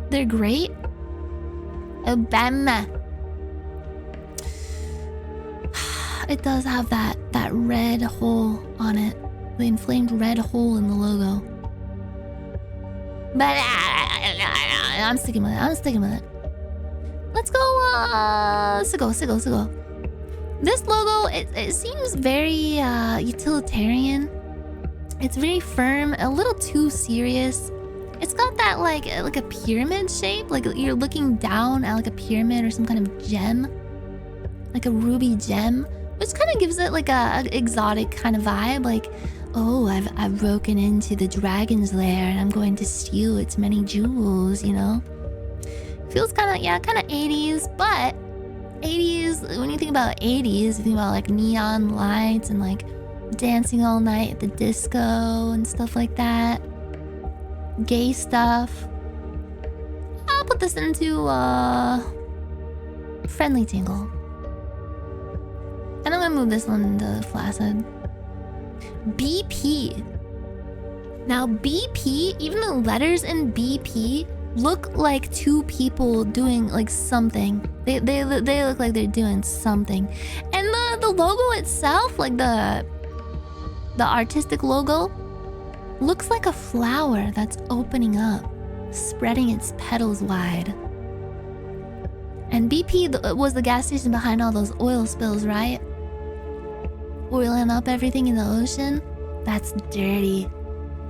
They're great. Obama. It does have that red hole on it. The inflamed red hole in the logo. But I'm sticking with it. Let's go, Siggo. This logo, it seems very utilitarian. It's very firm, a little too serious. It's got that like a pyramid shape, like you're looking down at like a pyramid or some kind of gem, like a ruby gem, which kind of gives it like a exotic kind of vibe. Like, oh, I've broken into the dragon's lair and I'm going to steal its many jewels. You know, feels kind of 80s, but 80s. When you think about 80s, you think about like neon lights and like dancing all night at the disco and stuff like that. Gay stuff. I'll put this into friendly tingle. And I'm gonna move this one to flaccid. BP. Now BP, even the letters in BP look like two people doing like something. They look like they're doing something. And the logo itself, like the artistic logo, looks like a flower that's opening up, spreading its petals wide. And BP was the gas station behind all those oil spills, right? Oiling up everything in the ocean. That's dirty.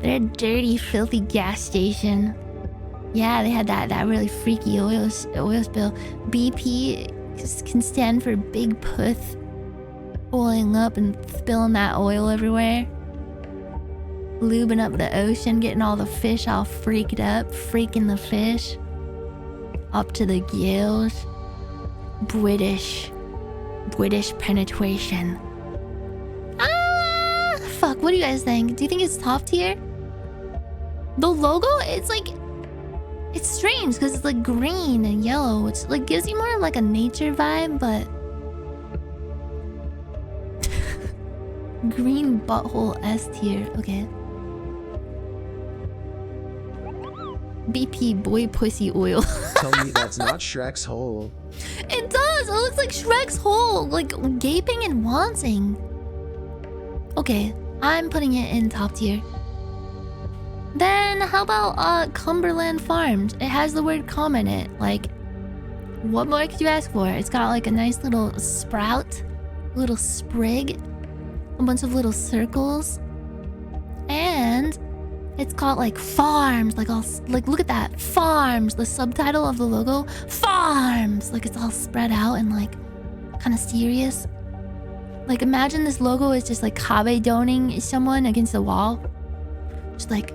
They're a dirty, filthy gas station. Yeah, they had that really freaky oil spill. BP can stand for big puth, oiling up and spilling that oil everywhere. Lubing up the ocean, getting all the fish all freaked up, freaking the fish up to the gills. British penetration. Fuck, what do you guys think? Do you think it's top tier? The logo, it's like, it's strange because it's like green and yellow, which like gives you more of like a nature vibe, but green butthole S tier. Okay. BP boy pussy oil. Tell me that's not Shrek's hole. It does. It looks like Shrek's hole, like gaping and wanting. Okay, I'm putting it in top tier. Then how about Cumberland Farms? It has the word "cum" in it. Like, what more could you ask for? It's got like a nice little sprout, little sprig, a bunch of little circles, and it's got like farms, like all like, look at that, farms. The subtitle of the logo, farms. Like it's all spread out and like kind of serious. Like imagine this logo is just like kabe-doning someone against the wall. Just like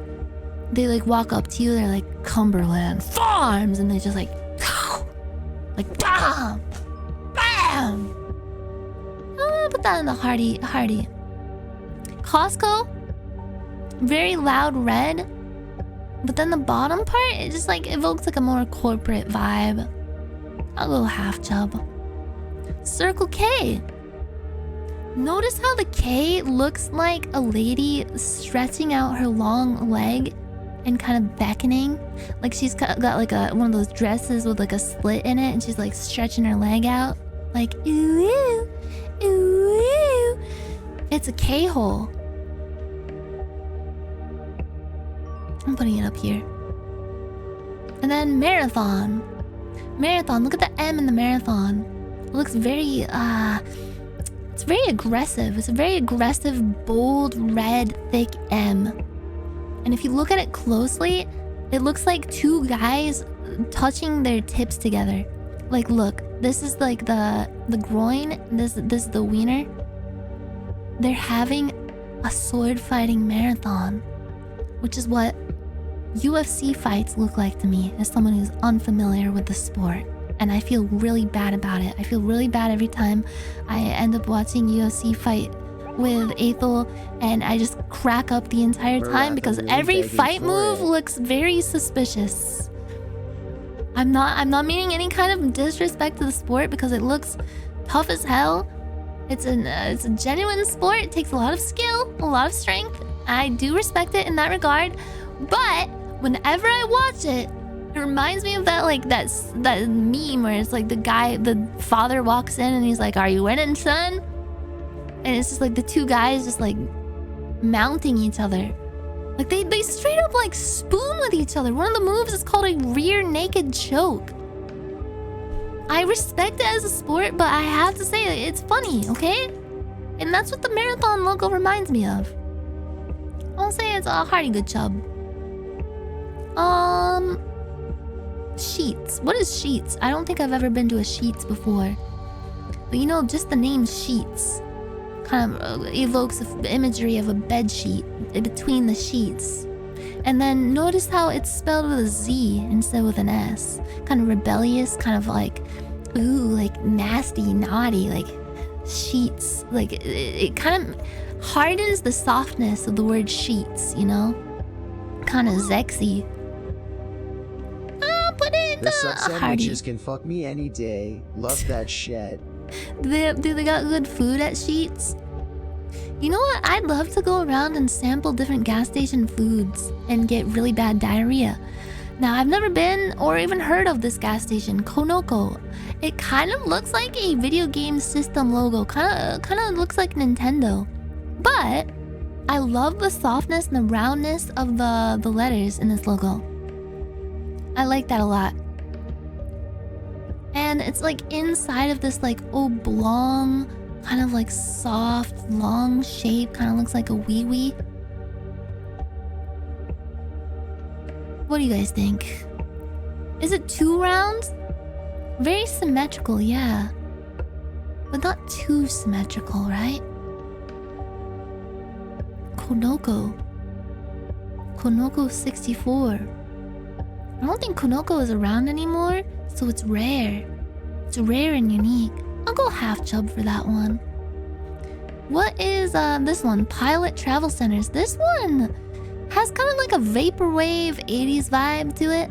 they like walk up to you, they're like Cumberland Farms, and they just like bam, bam. I'm gonna put that in the hardy. Costco, very loud red, but then the bottom part, it just like evokes like a more corporate vibe. I'll go half chub. Circle K. Notice how the K looks like a lady stretching out her long leg and kind of beckoning. Like she's got like one of those dresses with like a slit in it, and she's like stretching her leg out. Like, ooh, ooh, ooh, ooh. It's a K-hole. I'm putting it up here. And then Marathon. Marathon, look at the M in the Marathon. It looks very, it's very aggressive. It's a very aggressive, bold, red, thick M. And if you look at it closely, it looks like two guys touching their tips together. Like, look, this is like the groin, this is the wiener. They're having a sword fighting marathon, which is what UFC fights look like to me as someone who's unfamiliar with the sport. And I feel really bad about it. I feel really bad every time I end up watching UFC fight with Aethel, and I just crack up the entire time because every fight move looks very suspicious. I'm not meaning any kind of disrespect to the sport because it looks tough as hell. It's a genuine sport. It takes a lot of skill, a lot of strength. I do respect it in that regard. But whenever I watch it, it reminds me of that meme where it's like the father walks in and he's like, "Are you winning, son?" And it's just like the two guys just like mounting each other. Like they straight up like spoon with each other. One of the moves is called a rear naked choke. I respect it as a sport, but I have to say it's funny, okay? And that's what the marathon logo reminds me of. I'll say it's a hearty good chub. Sheets. What is Sheets? I don't think I've ever been to a Sheets before. But you know, just the name Sheets kind of evokes the imagery of a bed sheet between the sheets. And then notice how it's spelled with a Z instead of with an S. Kind of rebellious, kind of like, ooh, like nasty, naughty, like sheets. Like it kind of hardens the softness of the word sheets, you know? Kind of sexy. Put it in The sub a sandwiches Hardy. can fuck me any day. Love that shit. Do they got good food at Sheets? You know what? I'd love to go around and sample different gas station foods and get really bad diarrhea. Now, I've never been or even heard of this gas station, Konoko. It kind of looks like a video game system logo. Kind of looks like Nintendo. But I love the softness and the roundness of the letters in this logo. I like that a lot. And it's like inside of this like oblong, kind of like soft, long shape. Kind of looks like a wee-wee. What do you guys think? Is it 2 rounds? Very symmetrical, yeah. But not too symmetrical, right? Konoko. Konoko 64. I don't think Konoko is around anymore, so it's rare. It's rare and unique. I'll go half chub for that one. What is this one? Pilot Travel Centers. This one has kind of like a vaporwave 80s vibe to it.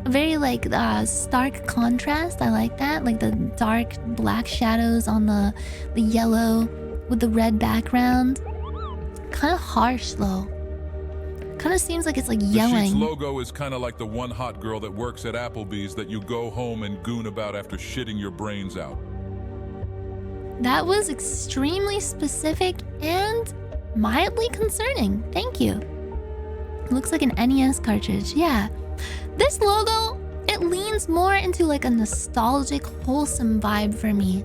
Very like stark contrast. I like that. Like the dark black shadows on the yellow with the red background. Kind of harsh though. Kind of seems like it's like yelling. The Sheets logo is kind of like the one hot girl that works at Applebee's that you go home and goon about after shitting your brains out. That was extremely specific and mildly concerning. Thank you. It looks like an NES cartridge. Yeah. This logo, it leans more into like a nostalgic, wholesome vibe for me.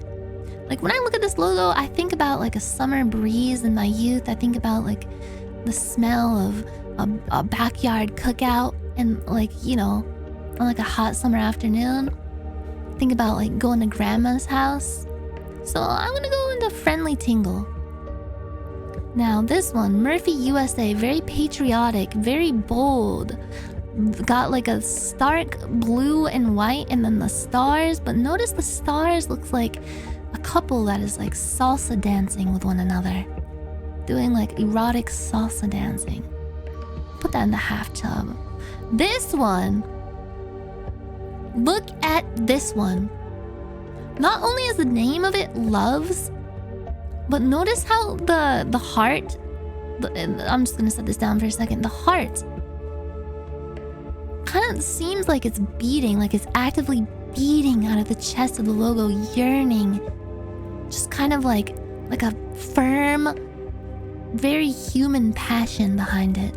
Like when I look at this logo, I think about like a summer breeze in my youth. I think about like the smell of a backyard cookout and like, you know, on like a hot summer afternoon. Think about like going to grandma's house. So I'm gonna go into friendly tingle. Now this one, Murphy USA, very patriotic, very bold. Got like a stark blue and white and then the stars, but notice the stars looks like a couple that is like salsa dancing with one another. Doing like erotic salsa dancing. Put that in the half chub. This one, look at this one. Not only is the name of it Loves, but notice how the heart, I'm just gonna set this down for a second. The heart kind of seems like it's beating, like it's actively beating out of the chest of the logo, yearning. Just kind of like a firm, very human passion behind it.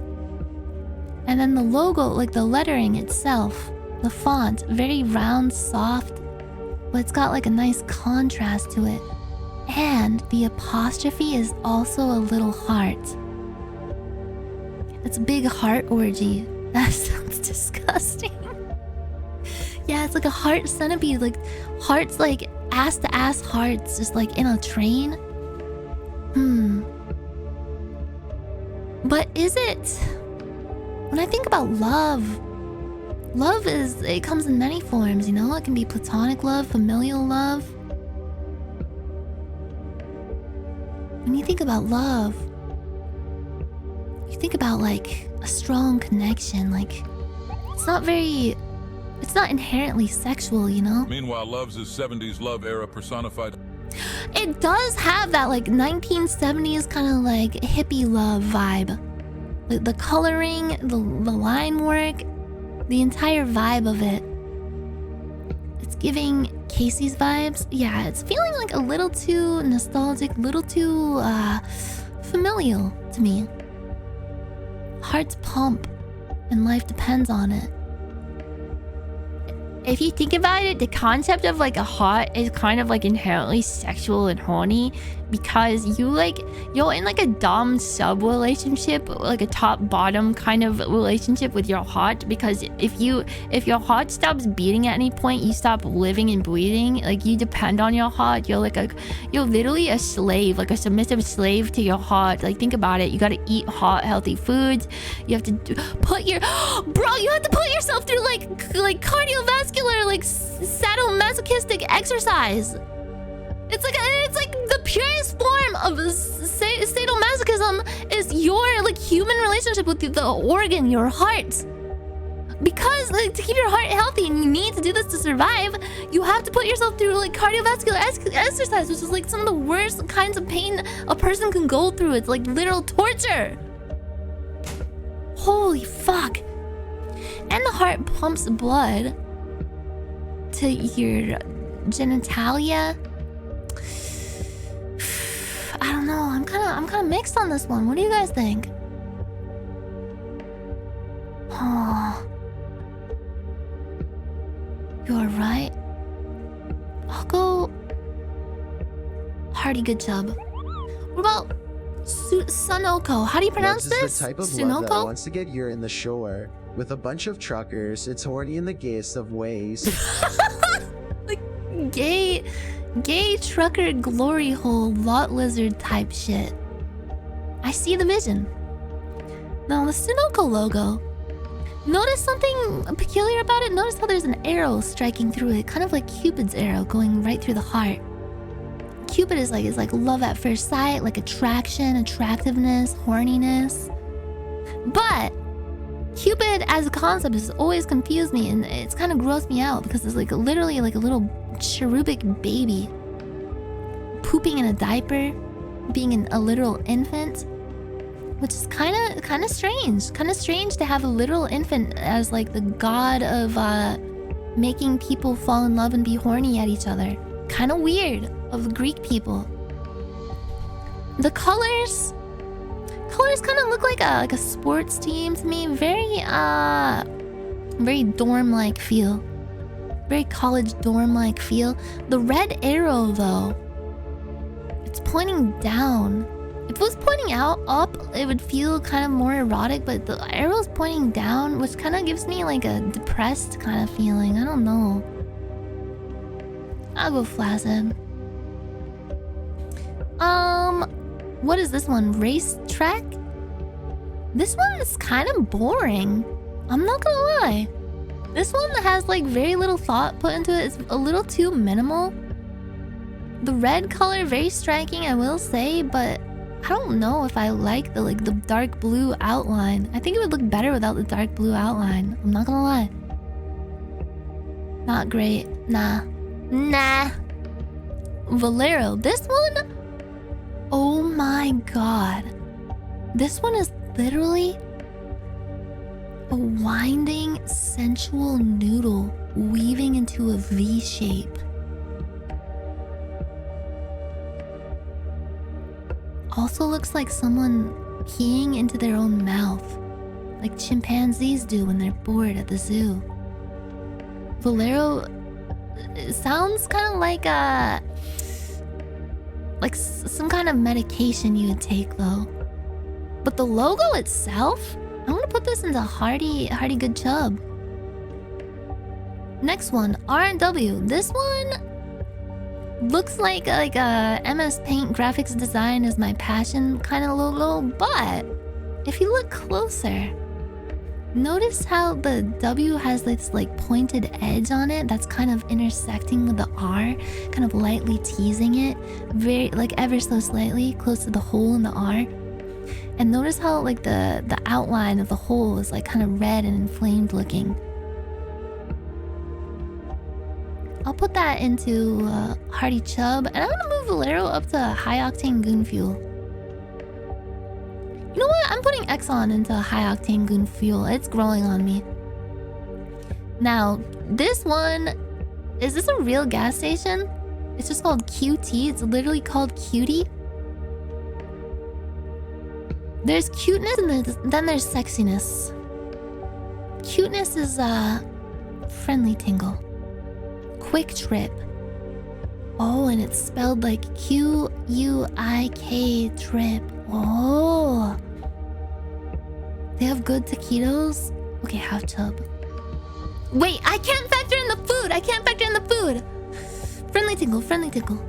And then the logo, like the lettering itself, the font, very round, soft, but it's got like a nice contrast to it. And the apostrophe is also a little heart. It's a big heart orgy. That sounds disgusting. Yeah, it's like a heart centipede, like hearts, like ass to ass hearts, just like in a train. But is it? When I think about love, love it comes in many forms, you know? It can be platonic love, familial love. When you think about love, you think about like a strong connection, like it's not inherently sexual, you know? Meanwhile, Love's is 70s love era personified. It does have that like 1970s kind of like hippie love vibe. The coloring, the line work, the entire vibe of it. It's giving Casey's vibes. Yeah, it's feeling like a little too nostalgic, little too familial to me. Hearts pump and life depends on it. If you think about it, the concept of like a heart is kind of like inherently sexual and horny because you're in like a dom sub relationship, like a top bottom kind of relationship with your heart, because if your heart stops beating at any point, you stop living and breathing. Like you depend on your heart. You're literally a slave, like a submissive slave to your heart. Like think about it. You got to eat hot, healthy foods. You have to you have to put yourself through like cardiovascular, like sadomasochistic exercise. It's like the purest form of sadomasochism is your like human relationship with the organ, your heart. Because like, to keep your heart healthy, and you need to do this to survive, you have to put yourself through like cardiovascular exercise, which is like some of the worst kinds of pain a person can go through. It's like literal torture. Holy fuck. And the heart pumps blood to your genitalia. I don't know. I'm kind of mixed on this one. What do you guys think? Oh. You're right. I'll go Hearty Good Chub. What about Sunoko? How do you pronounce this? Is the type of love that wants to get urine in the shore. With a bunch of truckers, it's horny in the gayest of ways. Like gay trucker glory hole lot lizard type shit. I see the vision. Now the Sunoko logo. Notice something peculiar about it? Notice how there's an arrow striking through it, kind of like Cupid's arrow going right through the heart. Cupid is like love at first sight, like attraction, attractiveness, horniness. But Cupid as a concept has always confused me, and it's kind of grossed me out because it's like literally like a little cherubic baby pooping in a diaper, being a literal infant. Which is kind of strange. Kind of strange to have a literal infant as like the god of making people fall in love and be horny at each other. Kind of weird of the Greek people. The colors kind of look like a sports team to me. Very dorm-like feel. Very college dorm-like feel. The red arrow though, it's pointing down. If it was pointing up, it would feel kind of more erotic, but the arrow's pointing down, which kind of gives me like a depressed kind of feeling. I don't know. I'll go flaccid. What is this one? Racetrack? This one is kind of boring. I'm not gonna lie. This one has like very little thought put into it. It's a little too minimal. The red color, very striking, I will say, but I don't know if I like the dark blue outline. I think it would look better without the dark blue outline. I'm not gonna lie. Not great. Nah. Valero. This one? Oh my god. This one is literally a winding, sensual noodle weaving into a V shape. Also looks like someone peeing into their own mouth, like chimpanzees do when they're bored at the zoo. Valero sounds kind of like some kind of medication you would take though. But the logo itself, I'm gonna put this into Hearty Good Chub. Next one, R&W. This one looks like a MS Paint graphics design is my passion kind of logo, but if you look closer, notice how the W has this like pointed edge on it that's kind of intersecting with the R, kind of lightly teasing it, very like ever so slightly close to the hole in the R. And notice how like the outline of the hole is like kind of red and inflamed looking. I'll put that into Hearty Chub, and I'm gonna move Valero up to High Octane Goon Fuel. You know what? I'm putting Exxon into High Octane Goon Fuel. It's growing on me. Now, this one, is this a real gas station? It's just called QT. It's literally called Cutie. There's cuteness and then there's sexiness. Cuteness is friendly tingle. Quick Trip. Oh, and it's spelled like Q-U-I-K Trip. Oh. They have good taquitos? Okay, half chub. Wait, I can't factor in the food! Friendly tingle, friendly tingle.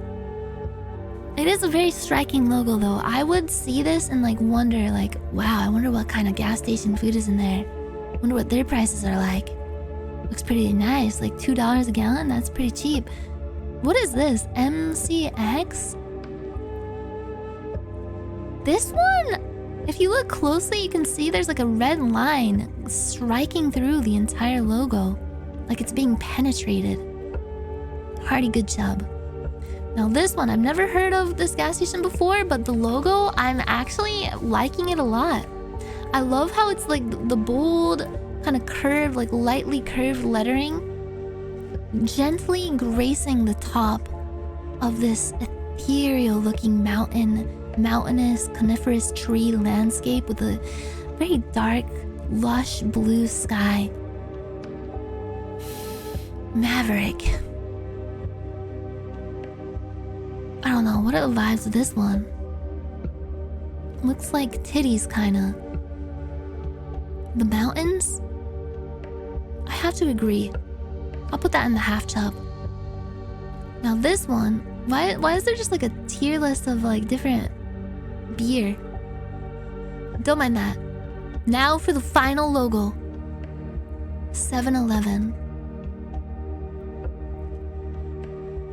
It is a very striking logo though. I would see this and like wonder like, wow, I wonder what kind of gas station food is in there. Wonder what their prices are like. Looks pretty nice, like $2 a gallon. That's pretty cheap. What is this? MCX? This one If you look closely, you can see there's like a red line striking through the entire logo, like it's being penetrated. Hearty good job. Now this one, I've never heard of this gas station before, but the logo, I'm actually liking it a lot. I love how it's like the bold, kind of curved, like lightly curved lettering, gently gracing the top of this ethereal looking mountainous coniferous tree landscape with a very dark, lush blue sky. Maverick. I don't know, what are the vibes of this one? Looks like titties, kinda. The mountains? I have to agree. I'll put that in the half chub. Now this one, why is there just like a tier list of like different beer? Don't mind that. Now for the final logo. 7-Eleven.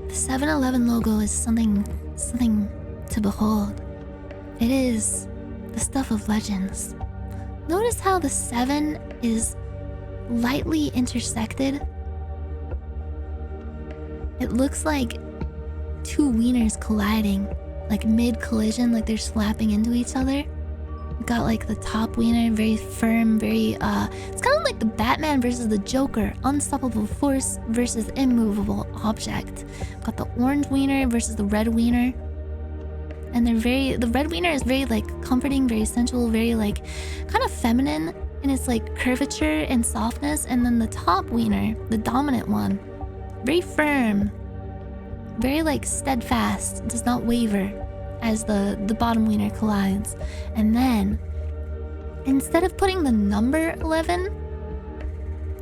The 7-Eleven logo is something to behold. It is the stuff of legends. Notice how the 7 is lightly intersected. It looks like two wieners colliding, like mid-collision, like they're slapping into each other. Got like the top wiener, very firm, very it's kind of like the Batman versus the Joker, unstoppable force versus immovable object. Got the orange wiener versus the red wiener. And the red wiener is very like comforting, very sensual, very like kind of feminine in its like curvature and softness. And then the top wiener, the dominant one, very firm, very like steadfast, does not waver as the bottom wiener collides. And then instead of putting the number 11,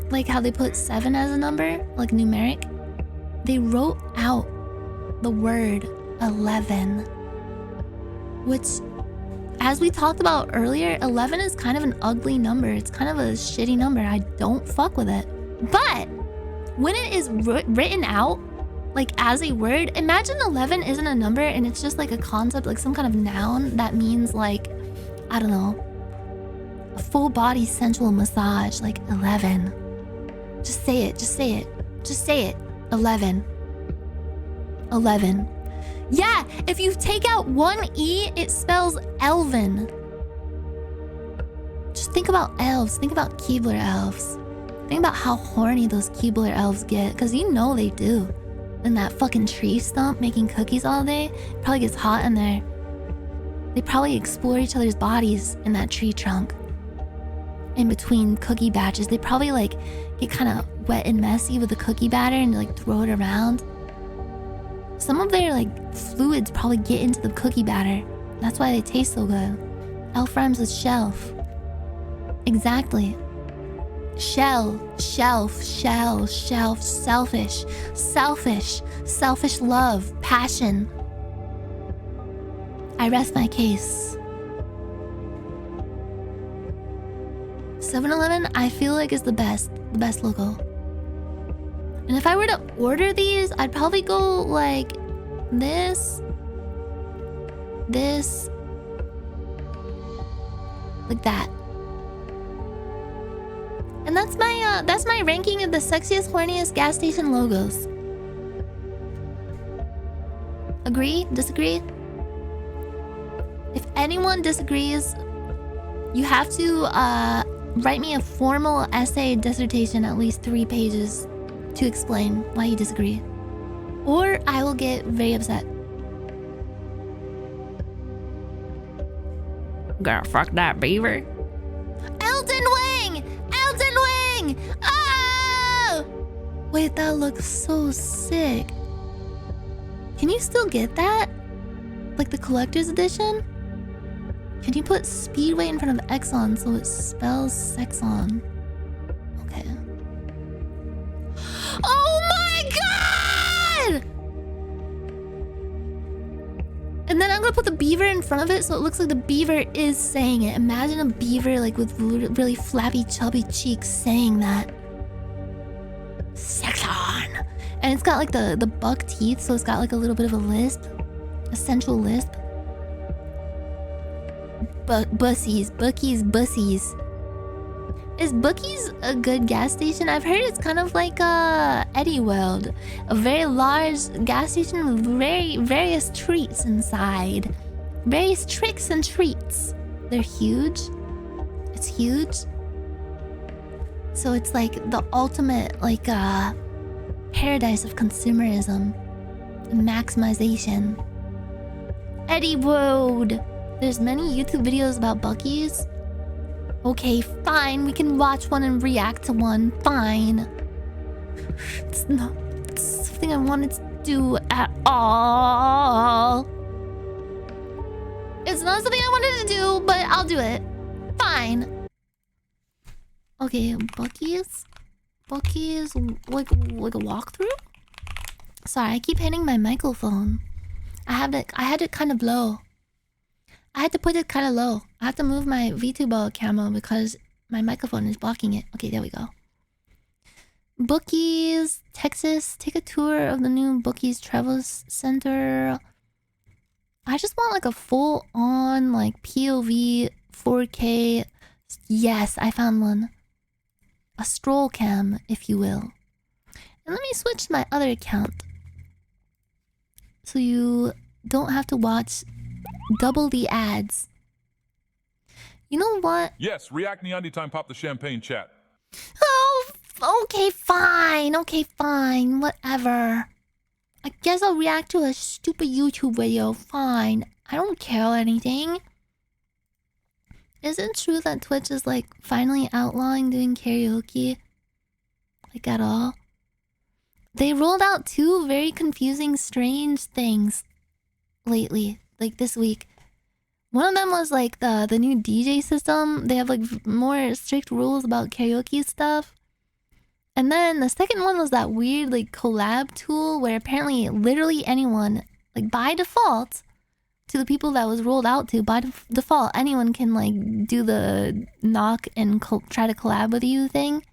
like how they put 7 as a number, like numeric, they wrote out the word 11. Which, as we talked about earlier, 11 is kind of an ugly number. It's kind of a shitty number. I don't fuck with it. But when it is written out, like as a word, imagine 11 isn't a number and it's just like a concept, like some kind of noun that means like, I don't know, a full body sensual massage, like 11. Just say it, just say it, just say it. 11. 11. Yeah, if you take out one E, it spells elven. Just think about elves. Think about Keebler elves. Think about how horny those Keebler elves get, because you know they do. In that fucking tree stump making cookies all day, it probably gets hot in there. They probably explore each other's bodies in that tree trunk. In between cookie batches, they probably like get kind of wet and messy with the cookie batter and like throw it around. Some of their like fluids probably get into the cookie batter. That's why they taste so good. Elf rhymes with shelf. Exactly. Shell, shelf, shell, shelf, selfish, selfish, selfish love, passion. I rest my case. 7-Eleven, I feel like is the best logo. And if I were to order these, I'd probably go like this, like that. And that's my ranking of the sexiest, horniest gas station logos. Agree? Disagree? If anyone disagrees, you have to write me a formal essay dissertation, at least 3 pages, to explain why you disagree. Or I will get very upset. Gonna fuck that beaver. Elden Wing! Elden Wing! Oh! Wait, that looks so sick. Can you still get that? Like the collector's edition? Can you put Speedway in front of Exxon so it spells Sexon? Okay. Oh my god! And then I'm gonna put the beaver in front of it so it looks like the beaver is saying it. Imagine a beaver like with really flappy, chubby cheeks saying that. Sexon! And it's got like the buck teeth, so it's got like a little bit of a lisp. A sensual lisp. Bussies. Is Bookie's a good gas station? I've heard it's kind of like Eddie World, a very large gas station with various treats inside, various tricks and treats. They're huge. It's huge. So it's like the ultimate like paradise of consumerism and maximization. Eddie World. There's many YouTube videos about Buc-ee's. Okay, fine. We can watch one and react to one. Fine. It's not something I wanted to do at all. It's not something I wanted to do, but I'll do it. Fine. Okay, Buc-ee's like a walkthrough? Sorry, I keep hitting my microphone. I had it kind of low. I had to put it kind of low. I have to move my Vtuber camera because my microphone is blocking it. Okay, there we go. Buc-ee's, Texas. Take a tour of the new Buc-ee's Travel Center. I just want like a full-on like POV 4K. Yes, I found one. A stroll cam, if you will. And let me switch to my other account, so you don't have to watch double the ads. You know what? Yes, react Nyandi time, pop the champagne chat. Oh, okay, fine. Okay, fine. Whatever. I guess I'll react to a stupid YouTube video. Fine. I don't care anything. Is it true that Twitch is like finally outlawing doing karaoke? Like at all? They rolled out two very confusing, strange things lately, like this week. One of them was like the new DJ system. They have like more strict rules about karaoke stuff. And then the second one was that weird like collab tool where apparently literally anyone, like by default, to the people that was rolled out to, by default, anyone can like do the knock and try to collab with you thing,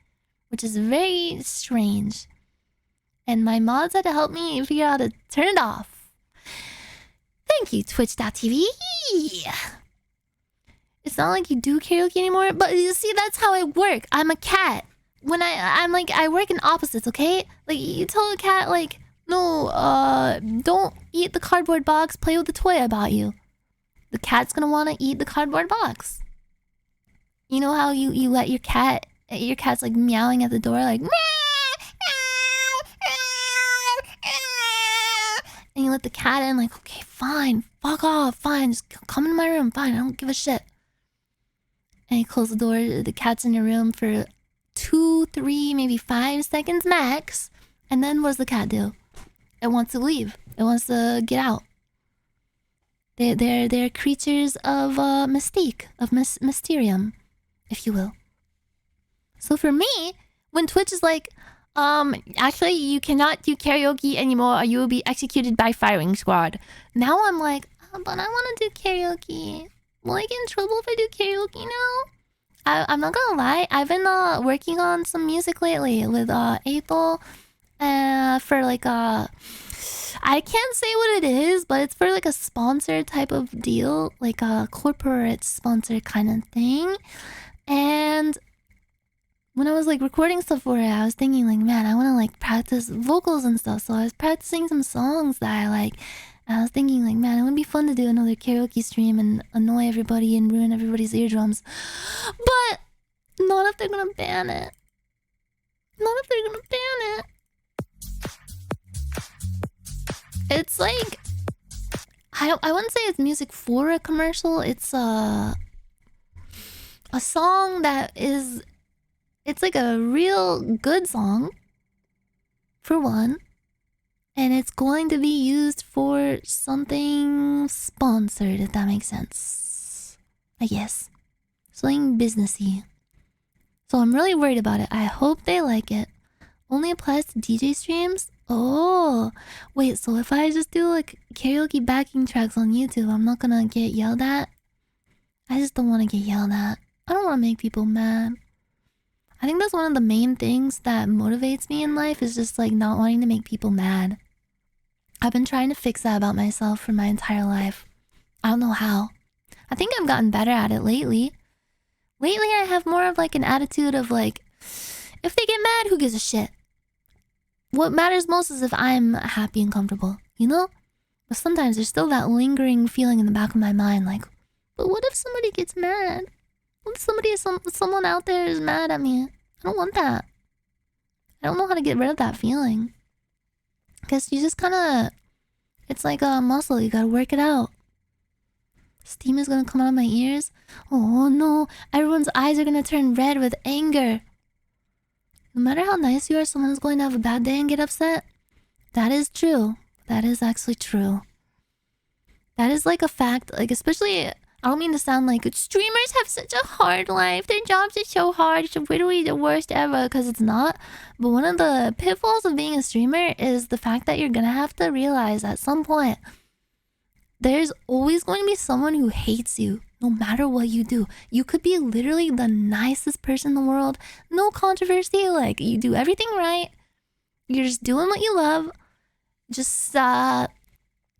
which is very strange. And my mods had to help me figure out how to turn it off. Thank you, Twitch.tv. It's not like you do karaoke anymore, but you see, that's how I work. I'm a cat. When I'm like, I work in opposites, okay? Like, you tell a cat, like, no, don't eat the cardboard box, play with the toy I bought you. The cat's gonna wanna eat the cardboard box. You know how you let your cat's like meowing at the door, like, meow, and you let the cat in, like, okay, fine, fuck off, fine, just come in my room, fine, I don't give a shit. And you close the door, the cat's in your room for 2, 3, maybe 5 seconds max. And then what does the cat do? It wants to leave. It wants to get out. They're creatures of mystique, of mysterium, if you will. So for me, when Twitch is like, actually you cannot do karaoke anymore or you will be executed by firing squad. Now I'm like, oh, but I want to do karaoke. Will I get in trouble if I do karaoke now? I'm not gonna lie, I've been working on some music lately with Ethel for like I can't say what it is, but it's for like a sponsor type of deal, like a corporate sponsor kind of thing. And when I was like recording stuff for it, I was thinking like, man, I want to like practice vocals and stuff. So I was practicing some songs that I like. And I was thinking like, man, it would be fun to do another karaoke stream and annoy everybody and ruin everybody's eardrums. But not if they're gonna ban it. Not if they're gonna ban it. It's like, I wouldn't say it's music for a commercial. It's a song that is, it's like a real good song, for one. And it's going to be used for something sponsored, if that makes sense. I guess. Something businessy. So I'm really worried about it. I hope they like it. Only applies to DJ streams? Oh, wait, so if I just do like karaoke backing tracks on YouTube, I'm not gonna get yelled at? I just don't want to get yelled at. I don't want to make people mad. I think that's one of the main things that motivates me in life, is just like not wanting to make people mad. I've been trying to fix that about myself for my entire life. I don't know how. I think I've gotten better at it lately. Lately, I have more of like an attitude of like, if they get mad, who gives a shit? What matters most is if I'm happy and comfortable, you know? But sometimes there's still that lingering feeling in the back of my mind, like, but what if somebody gets mad? What if someone out there is mad at me? I don't want that. I don't know how to get rid of that feeling. Because you just kind of... It's like a muscle. You gotta work it out. Steam is gonna come out of my ears. Oh no. Everyone's eyes are gonna turn red with anger. No matter how nice you are, someone's going to have a bad day and get upset. That is true. That is actually true. That is like a fact. Like, especially... I don't mean to sound like streamers have such a hard life. Their jobs are so hard. It's literally the worst ever, because it's not. But one of the pitfalls of being a streamer is the fact that you're gonna have to realize at some point there's always going to be someone who hates you, no matter what you do. You could be literally the nicest person in the world, no controversy. Like, you do everything right. You're just doing what you love. Just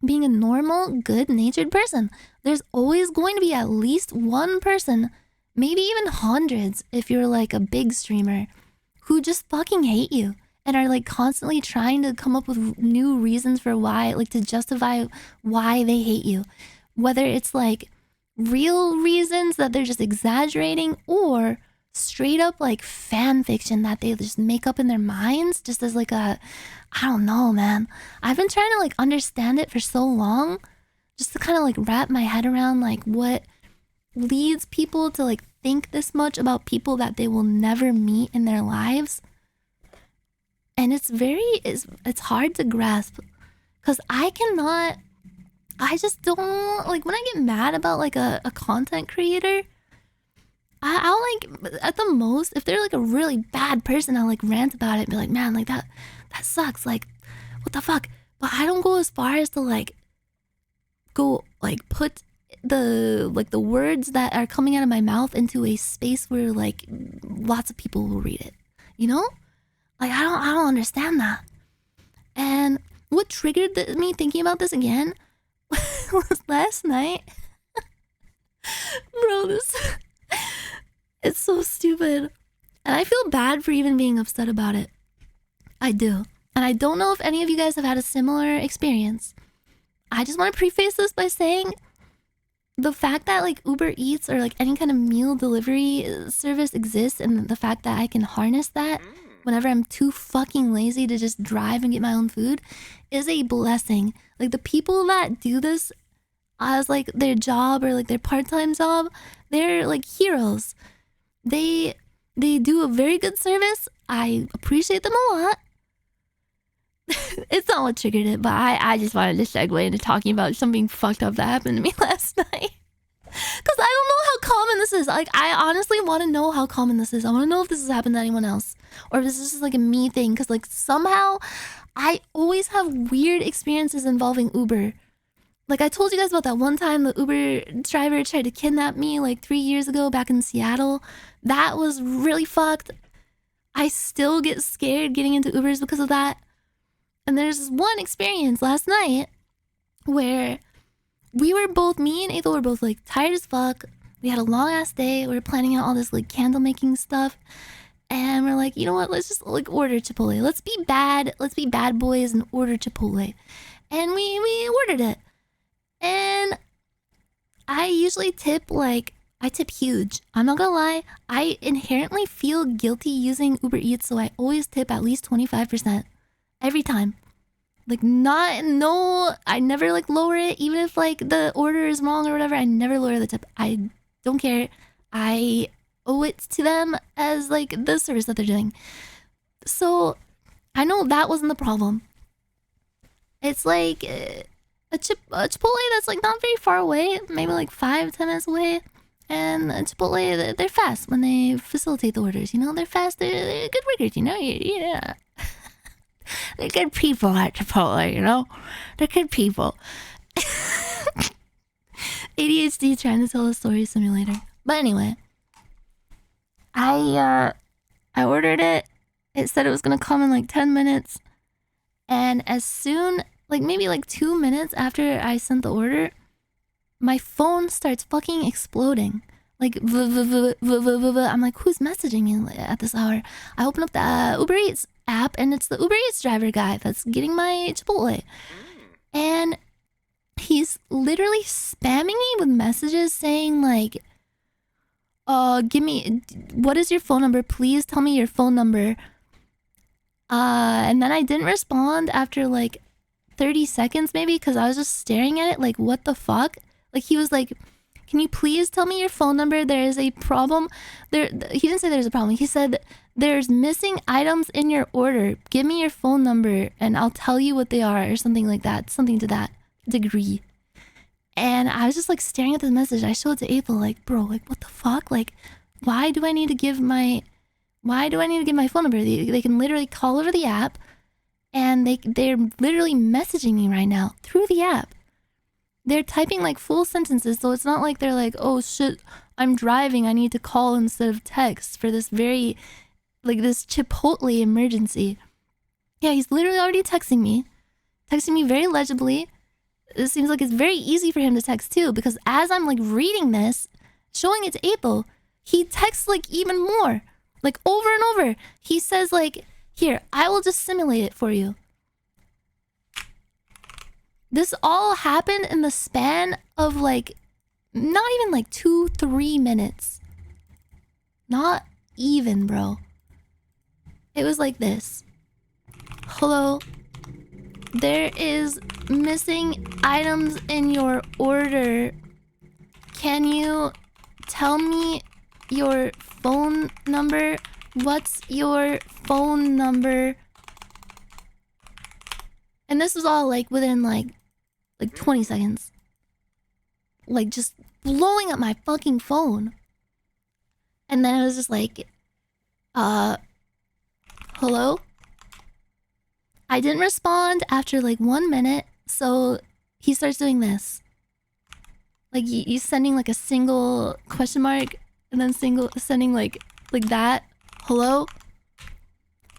being a normal, good-natured person. There's always going to be at least one person, maybe even hundreds if you're like a big streamer, who just fucking hate you and are like constantly trying to come up with new reasons for why, like to justify why they hate you. Whether it's like real reasons that they're just exaggerating, or straight up like fan fiction that they just make up in their minds just as like a... I don't know, man. I've been trying to like understand it for so long, just to kind of like wrap my head around like what leads people to like think this much about people that they will never meet in their lives. And it's hard to grasp, because I just don't like, when I get mad about like a content creator, I'll like, at the most, if they're like a really bad person, I'll like rant about it and be like, man, like that sucks, like what the fuck. But I don't go as far as to like go like put the words that are coming out of my mouth into a space where like lots of people will read it, you know? Like I don't understand that. And what triggered me thinking about this again was last night. Bro, this it's so stupid. And I feel bad for even being upset about it. I do. And I don't know if any of you guys have had a similar experience. I just want to preface this by saying the fact that like Uber Eats or like any kind of meal delivery service exists, and the fact that I can harness that whenever I'm too fucking lazy to just drive and get my own food is a blessing. Like the people that do this as like their job or like their part-time job, they're like heroes. They do a very good service. I appreciate them a lot. It's not what triggered it, but I just wanted to segue into talking about something fucked up that happened to me last night. Because I don't know how common this is. Like, I honestly want to know how common this is. I want to know if this has happened to anyone else, or if this is just like a me thing. Because like somehow I always have weird experiences involving Uber. Like I told you guys about that one time the Uber driver tried to kidnap me like 3 years ago back in Seattle. That was really fucked. I still get scared getting into Ubers because of that. And there's this one experience last night where me and Ethel were both like tired as fuck. We had a long ass day. We were planning out all this like candle making stuff. And we're like, you know what? Let's just like order Chipotle. Let's be bad boys and order Chipotle. And we ordered it. And I usually tip I tip huge. I'm not gonna lie. I inherently feel guilty using Uber Eats, so I always tip at least 25%. Every time. Like I never like lower it, even if like the order is wrong or whatever. I never lower the tip. I don't care. I owe it to them as like the service that they're doing. So I know that wasn't the problem. It's like a Chipotle that's like not very far away, maybe like 5-10 minutes away. And Chipotle, they're fast when they facilitate the orders, you know? They're fast, they're good workers, you know? Yeah. They're good people at Chipotle, you know? They're good people. ADHD trying to tell a story simulator. But anyway, I ordered it. It said it was gonna come in like 10 minutes. And as soon, like maybe like 2 minutes after I sent the order, my phone starts fucking exploding. Like, I'm like, who's messaging me at this hour? I open up the Uber Eats app, and it's the Uber Eats driver guy that's getting my Chipotle. And he's literally spamming me with messages saying like, give me, what is your phone number? Please tell me your phone number. And then I didn't respond after like 30 seconds maybe, because I was just staring at it like, what the fuck? Like, he was like, can you please tell me your phone number? There is a problem. He didn't say there's a problem. He said, there's missing items in your order. Give me your phone number and I'll tell you what they are, or something like that. Something to that degree. And I was just like staring at this message. I showed it to April, like, bro, like, what the fuck? Like, why do I need to give my phone number? They can literally call over the app, and they're literally messaging me right now through the app. They're typing like full sentences, so it's not like they're like, oh shit, I'm driving, I need to call instead of text for this very, like, this Chipotle emergency. Yeah, he's literally already texting me very legibly. It seems like it's very easy for him to text too, because as I'm like reading this, showing it to April, he texts like even more, like over and over. He says like, here, I will just simulate it for you. This all happened in the span of like, not even like 2-3 minutes. Not even, bro. It was like this. Hello. There is missing items in your order. Can you tell me your phone number? What's your phone number? And this was all like within like 20 seconds. Like just blowing up my fucking phone. And then it was just like, hello? I didn't respond after like 1 minute, so he starts doing this. Like he's sending like a single question mark, and then sending like that. Hello?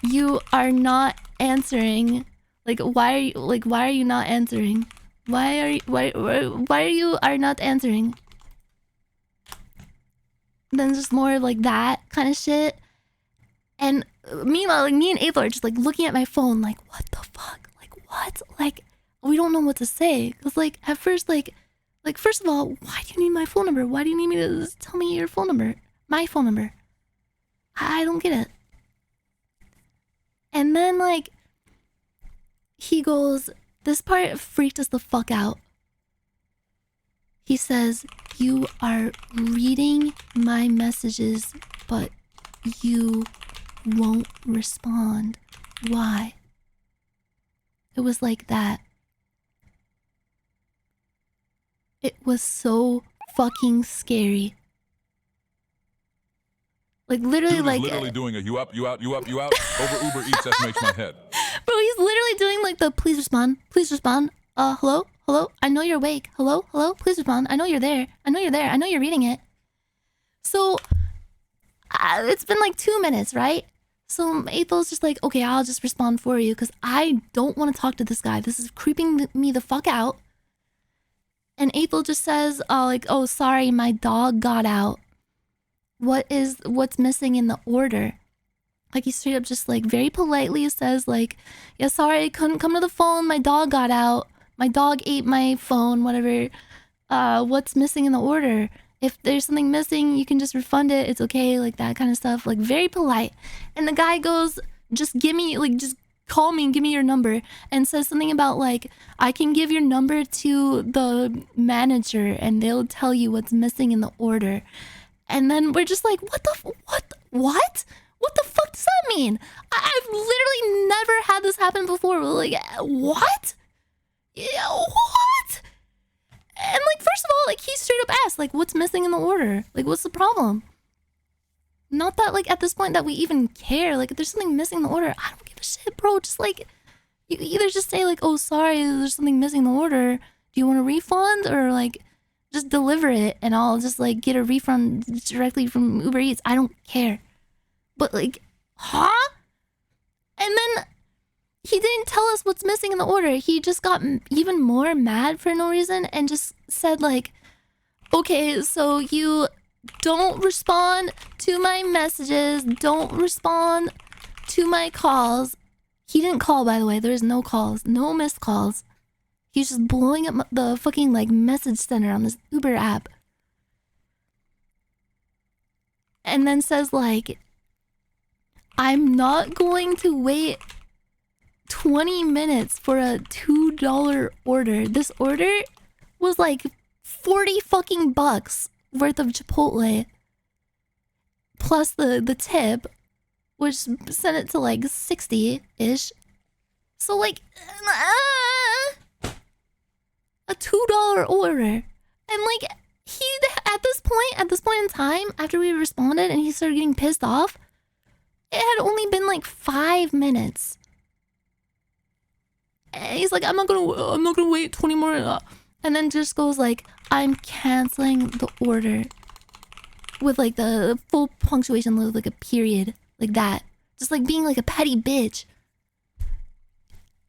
You are not answering. Like why are you not answering? Why are you not answering? Then just more of like that kind of shit. And meanwhile, like me and April are just like looking at my phone like, what the fuck? Like what? Like we don't know what to say. Cause like at first like first of all, why do you need my phone number? Why do you need me to just tell me your phone number? My phone number. I don't get it. And then like he goes, this part freaked us the fuck out. He says, you are reading my messages, but you won't respond. Why? It was like that. It was so fucking scary. Like literally, Dude like literally doing a you up over Uber Eats. That makes my head. Bro, he's literally doing like the please respond. Hello, I know you're awake. Hello, please respond. I know you're there. I know you're reading it. So it's been like 2 minutes, right? So April's just like, okay, I'll just respond for you because I don't want to talk to this guy. This is creeping me the fuck out. And April just says, oh, sorry, my dog got out. What's missing in the order? Like he straight up just like very politely says like, yeah, sorry, I couldn't come to the phone. My dog got out. My dog ate my phone, whatever. What's missing in the order? If there's something missing, you can just refund it. It's okay, like that kind of stuff. Like very polite. And the guy goes, just call me and give me your number, and says something about like, I can give your number to the manager and they'll tell you what's missing in the order. And then we're just like, what? What the fuck does that mean? I've literally never had this happen before. We're like, what? Yeah, what? And like, first of all, like he straight up asked, like, what's missing in the order? Like, what's the problem? Not that like at this point that we even care. Like, if there's something missing in the order, I don't give a shit, bro. Just like, you either just say like, oh, sorry, there's something missing in the order. Do you want a refund, or like just deliver it and I'll just like get a refund directly from Uber Eats? I don't care. But like, huh? And then he didn't tell us what's missing in the order. He just got even more mad for no reason and just said like, Okay, so you don't respond to my messages, don't respond to my calls. He didn't call, by the way. There's no calls, no missed calls. He's just blowing up the fucking like message center on this Uber app. And then says like, I'm not going to wait 20 minutes for a $2 order. This order was like 40 fucking bucks worth of Chipotle. Plus the tip, which sent it to like 60-ish. So like, a $2 order. And like, he, at this point in time, after we responded and he started getting pissed off, it had only been like 5 minutes. And he's like, I'm not gonna wait 20 more. And then just goes like, I'm canceling the order. With like the full punctuation with like a period. Like that. Just like being like a petty bitch.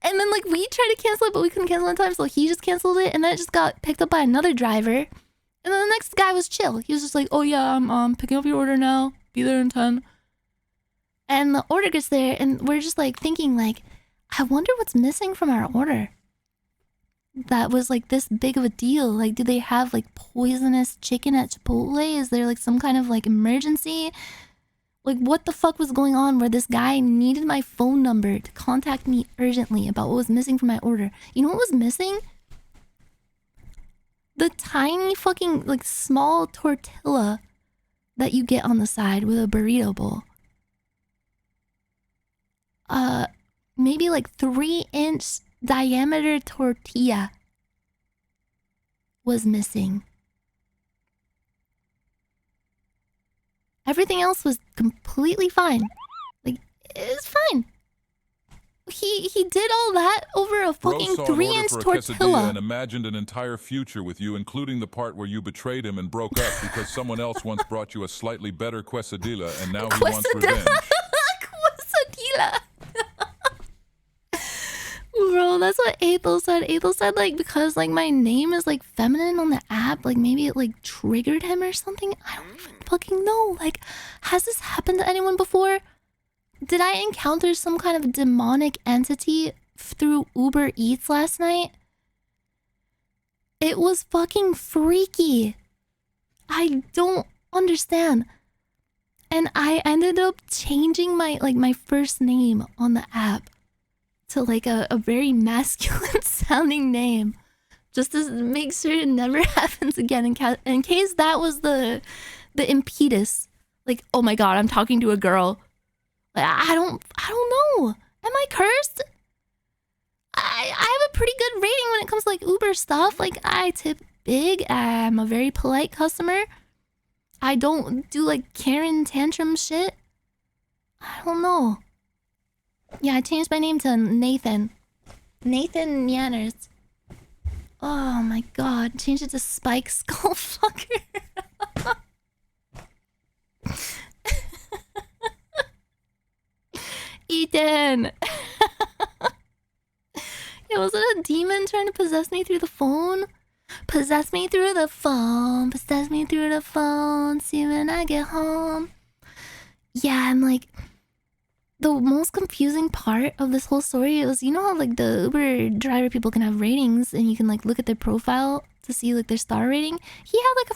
And then like we tried to cancel it, but we couldn't cancel on time, so he just canceled it, and then it just got picked up by another driver. And then the next guy was chill. He was just like, oh yeah, I'm picking up your order now. Be there in 10. And the order gets there, and we're just like thinking like, I wonder what's missing from our order. That was like this big of a deal. Like, do they have like poisonous chicken at Chipotle? Is there like some kind of like emergency? Like, what the fuck was going on where this guy needed my phone number to contact me urgently about what was missing from my order? You know what was missing? The tiny fucking, like, small tortilla that you get on the side with a burrito bowl. Maybe like 3-inch diameter tortilla was missing. Everything else was completely fine. Like, it was fine. He did all that over a fucking 3-inch tortilla. And imagined an entire future with you, including the part where you betrayed him and broke up because someone else once brought you a slightly better quesadilla and now he wants revenge. Quesadilla. Bro, that's what Athel said. Athel said, like, because, like, my name is, like, feminine on the app, like, maybe it, like, triggered him or something. I don't even fucking know. Like, has this happened to anyone before? Did I encounter some kind of demonic entity through Uber Eats last night? It was fucking freaky. I don't understand. And I ended up changing my, like, my first name on the app to like a very masculine sounding name, just to make sure it never happens again, in case that was the impetus. Like, oh my god, I'm talking to a girl. Like, I don't know. Am I cursed? I have a pretty good rating when it comes to like Uber stuff. Like, I tip big. I'm a very polite customer. I don't do like Karen tantrum shit. I don't know. Yeah, I changed my name to Nathan. Nathan Nyanners. Oh my god. Changed it to Spike Skullfucker. Ethan. Yeah, was it a demon trying to possess me through the phone? Possess me through the phone. Possess me through the phone. See when I get home. Yeah, I'm like... The most confusing part of this whole story was, you know how like the Uber driver people can have ratings and you can like look at their profile to see like their star rating? He had like a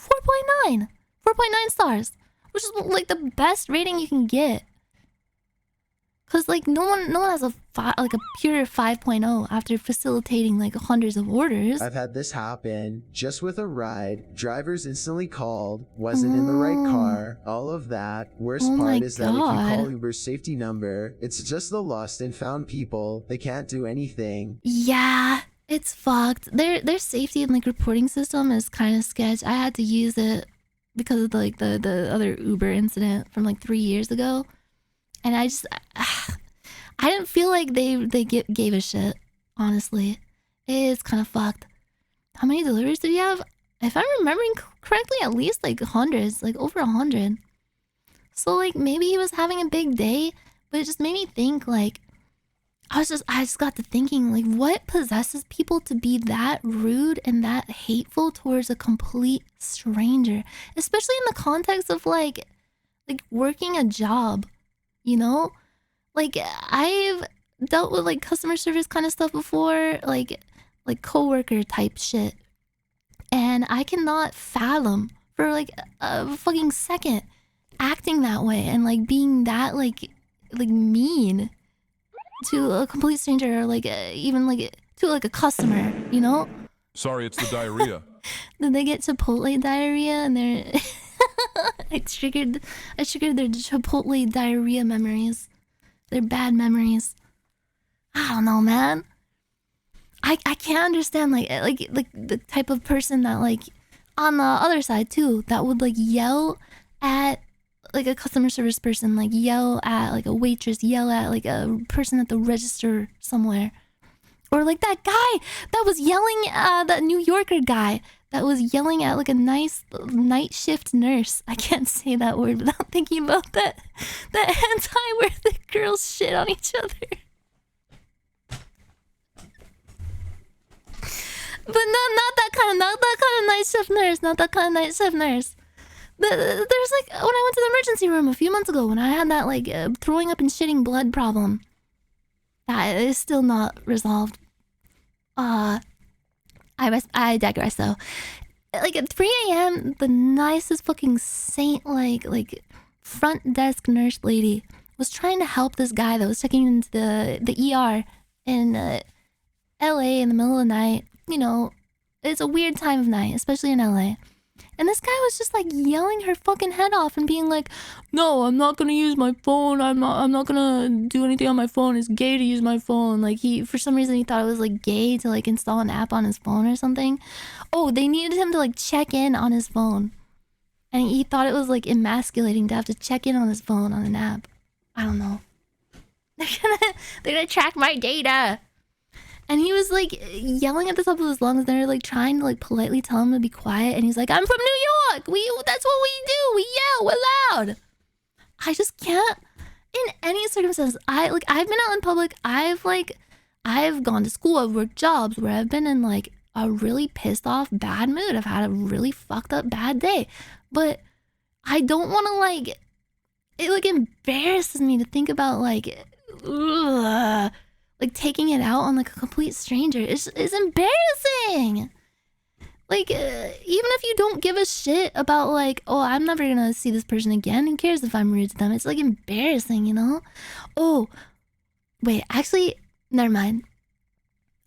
4.9. 4.9 stars, which is like the best rating you can get. Cause like no one has a pure 5.0 after facilitating like hundreds of orders. I've had this happen just with a ride. Drivers instantly called, wasn't in the right car, all of that. Worst part is that if you call Uber's safety number, it's just the lost and found people. They can't do anything. Yeah, it's fucked. Their safety and like reporting system is kind of sketch. I had to use it because of like the other Uber incident from like 3 years ago. And I didn't feel like they gave a shit, honestly. It's kind of fucked. How many deliveries did he have? If I'm remembering correctly, at least like hundreds, like over 100. So like maybe he was having a big day, but it just made me think like, I just got to thinking, like, what possesses people to be that rude and that hateful towards a complete stranger, especially in the context of like working a job, you know? Like, I've dealt with like customer service kind of stuff before, like coworker type shit, and I cannot fathom for like a fucking second acting that way and like being that like mean to a complete stranger, or like even like to like a customer, you know? Sorry, it's the diarrhea. Did they get Chipotle diarrhea and they're I triggered their Chipotle diarrhea memories. Their bad memories. I don't know, man. I can't understand like the type of person that like on the other side too, that would like yell at like a customer service person, like yell at like a waitress, yell at like a person at the register somewhere. Or like that guy that was yelling at that New Yorker guy that was yelling at like a nice night shift nurse. I can't say that word without thinking about that hentai where the girls shit on each other. But not that kind of night shift nurse, not that kind of night shift nurse. There's like when I went to the emergency room a few months ago when I had that like throwing up and shitting blood problem. That is still not resolved. I digress though. Like at 3 a.m., the nicest fucking saint like front desk nurse lady was trying to help this guy that was checking into the ER in LA in the middle of the night. You know, it's a weird time of night, especially in LA. And this guy was just like yelling her fucking head off and being like, "No, I'm not gonna use my phone. I'm not gonna do anything on my phone. It's gay to use my phone." Like for some reason he thought it was like gay to like install an app on his phone or something. Oh, they needed him to like check in on his phone. And he thought it was like emasculating to have to check in on his phone on an app. I don't know. They're gonna track my data. And he was like yelling at the top of his lungs. They're like trying to like politely tell him to be quiet. And he's like, "I'm from New York. That's what we do. We yell. We're loud." I just can't. In any circumstance, I've been out in public. I've gone to school. I've worked jobs where I've been in like a really pissed off bad mood. I've had a really fucked up bad day. But I don't want to like. It like embarrasses me to think about like. Ugh, like taking it out on like a complete stranger is embarrassing. Like even if you don't give a shit about like, oh, I'm never gonna see this person again, who cares if I'm rude to them? It's like embarrassing, you know? Oh wait, actually never mind,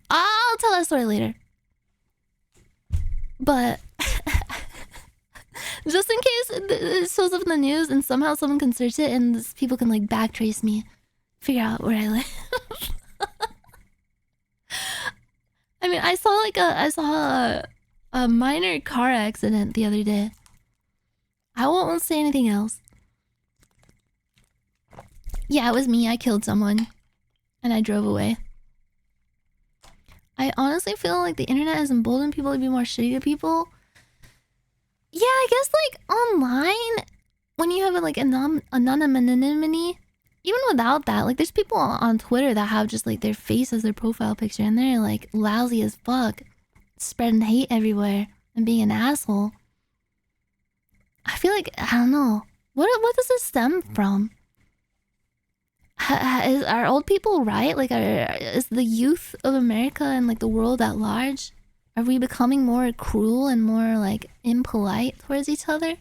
I'll tell that story later. But just in case it shows up in the news and somehow someone can search it and people can like backtrace me, figure out where I live. I mean, I saw a minor car accident the other day. I won't say anything else. Yeah, it was me. I killed someone. And I drove away. I honestly feel like the internet has emboldened people to be more shitty to people. Yeah, I guess like online, when you have like anonymity, even without that, like there's people on Twitter that have just like their face as their profile picture and they're like lousy as fuck, spreading hate everywhere and being an asshole. I feel like, I don't know, what does this stem from? Are old people right? Like is the youth of America and like the world at large, are we becoming more cruel and more like impolite towards each other?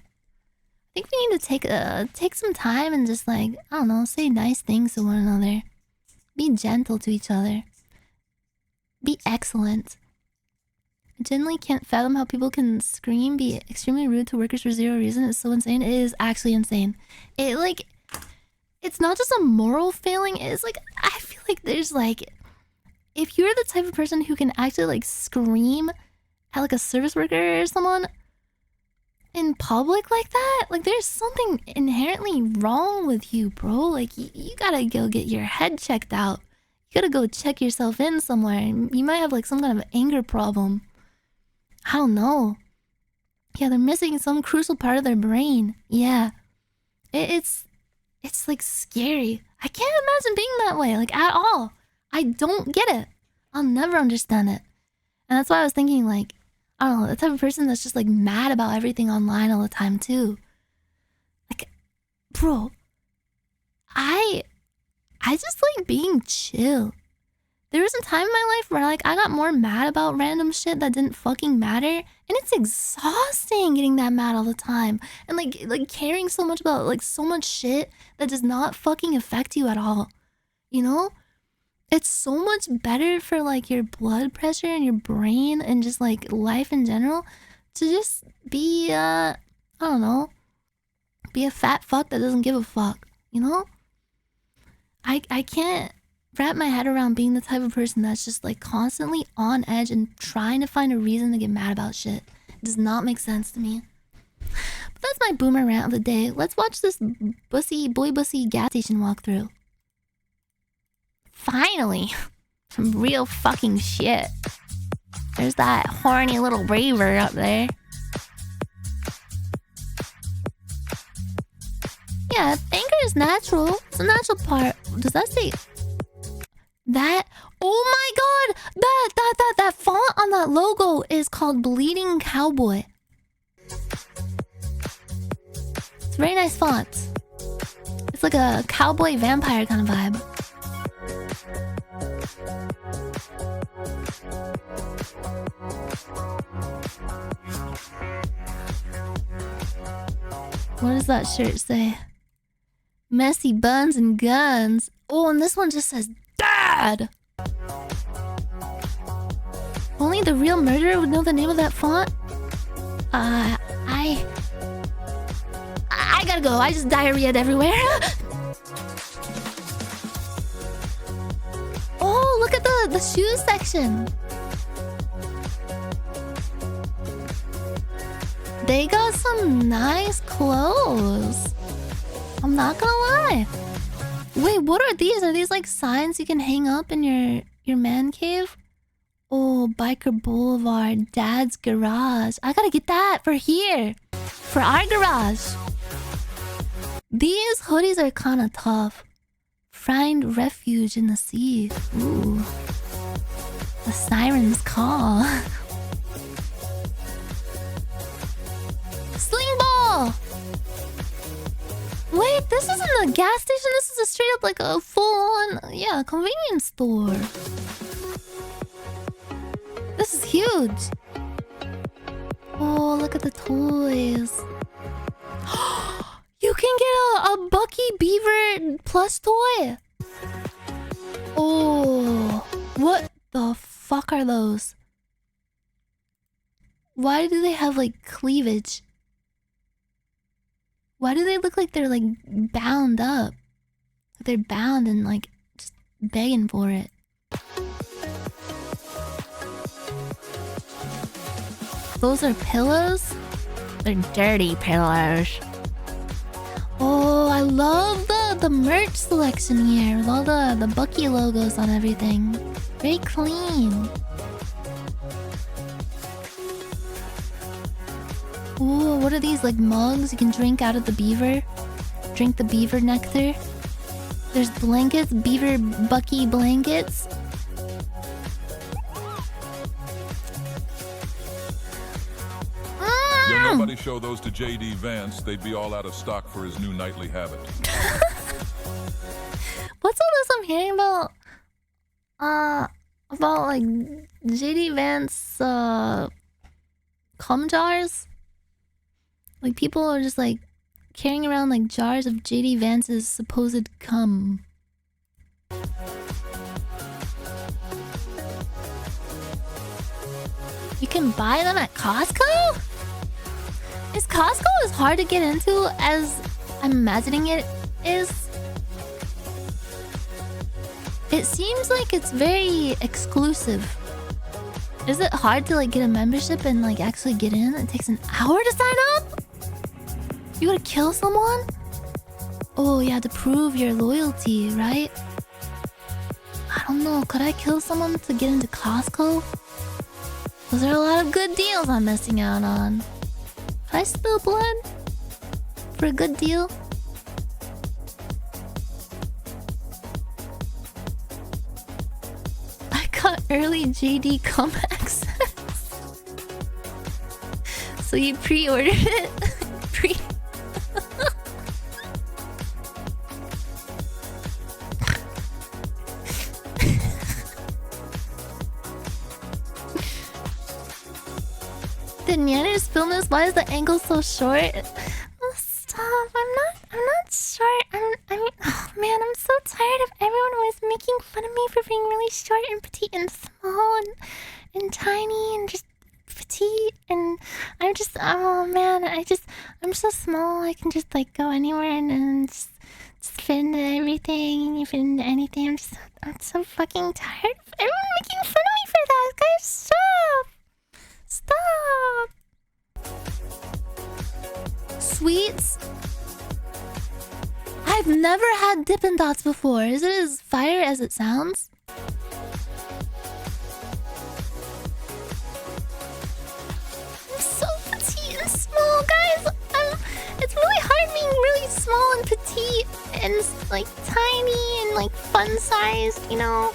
I think we need to take some time and just like, I don't know, say nice things to one another. Be gentle to each other. Be excellent. I genuinely can't fathom how people can scream, be extremely rude to workers for zero reason. It's so insane. It is actually insane. It's not just a moral failing. It's like, I feel like there's like, if you're the type of person who can actually like scream at like a service worker or someone in public like that, like there's something inherently wrong with you, bro. Like you gotta go get your head checked out. You gotta go check yourself in somewhere. You might have like some kind of anger problem. I don't know. Yeah, they're missing some crucial part of their brain. Yeah, it's like scary. I can't imagine being that way, like at all. I don't get it. I'll never understand it. And that's why I was thinking, like, I don't know, the type of person that's just like mad about everything online all the time too. Like, bro, I just like being chill. There was a time in my life where like I got more mad about random shit that didn't fucking matter, and it's exhausting getting that mad all the time and like caring so much about like so much shit that does not fucking affect you at all. You know? It's so much better for like your blood pressure and your brain and just like life in general to just be I don't know, be a fat fuck that doesn't give a fuck, you know? I can't wrap my head around being the type of person that's just like constantly on edge and trying to find a reason to get mad about shit. It does not make sense to me. But that's my boomer rant of the day. Let's watch this boy bussy gas station walkthrough. Finally, some real fucking shit. There's that horny little raver up there. Yeah, anger is natural. It's a natural part. Does that say that? Oh my god! That font on that logo is called Bleeding Cowboy. It's a very nice font. It's like a cowboy vampire kind of vibe. What does that shirt say? Messy buns and guns. Oh, and this one just says Dad! Only the real murderer would know the name of that font? I gotta go. I just diarrheaed everywhere. Oh, look at the shoe section. They got some nice clothes. I'm not gonna lie. Wait, what are these? Are these like signs you can hang up in your man cave? Oh, Biker Boulevard, Dad's Garage. I gotta get that for here. For our garage. These hoodies are kind of tough. Find refuge in the sea. Ooh. The siren's call. Sling ball! Wait, this isn't a gas station. This is a straight up like a full-on, yeah, convenience store. This is huge. Oh, look at the toys. You can get a Bucky Beaver plush toy. Oh, what the fuck are those? Why do they have like cleavage? Why do they look like they're like bound up? They're bound and like just begging for it. Those are pillows? They're dirty pillows. Oh, I love the merch selection here with all the Bucky logos on everything. Very clean. Ooh, what are these, like mugs you can drink out of the beaver? Drink the beaver nectar. There's blankets, beaver Bucky blankets. Yeah, nobody show those to JD Vance. They'd be all out of stock for his new nightly habit. What's all this I'm hearing about like JD Vance cum jars? Like people are just like carrying around like jars of JD Vance's supposed cum. You can buy them at Costco? Is Costco as hard to get into as I'm imagining it is? It seems like it's very exclusive. Is it hard to like get a membership and like actually get in? It takes an hour to sign up? You gotta kill someone? Oh, yeah, to prove your loyalty, right? I don't know. Could I kill someone to get into Costco? Those are a lot of good deals I'm missing out on. Could I spill blood? For a good deal? early JD com access. So you pre-ordered it? The Nyanners film this? Why is the angle so short? Oh, stop. I'm not short. I mean, oh man, I'm so tired of everyone always making fun of me for being really short and petite and small and tiny and just petite. And I'm just, oh man, I'm so small. I can just like go anywhere and just fit into everything, fit into anything. I'm so fucking tired of everyone making fun of me for that. Guys, stop. Stop! Sweets? I've never had Dippin' Dots before. Is it as fire as it sounds? I'm so petite and small, guys. It's really hard being really small and petite and like tiny and like fun-sized, you know?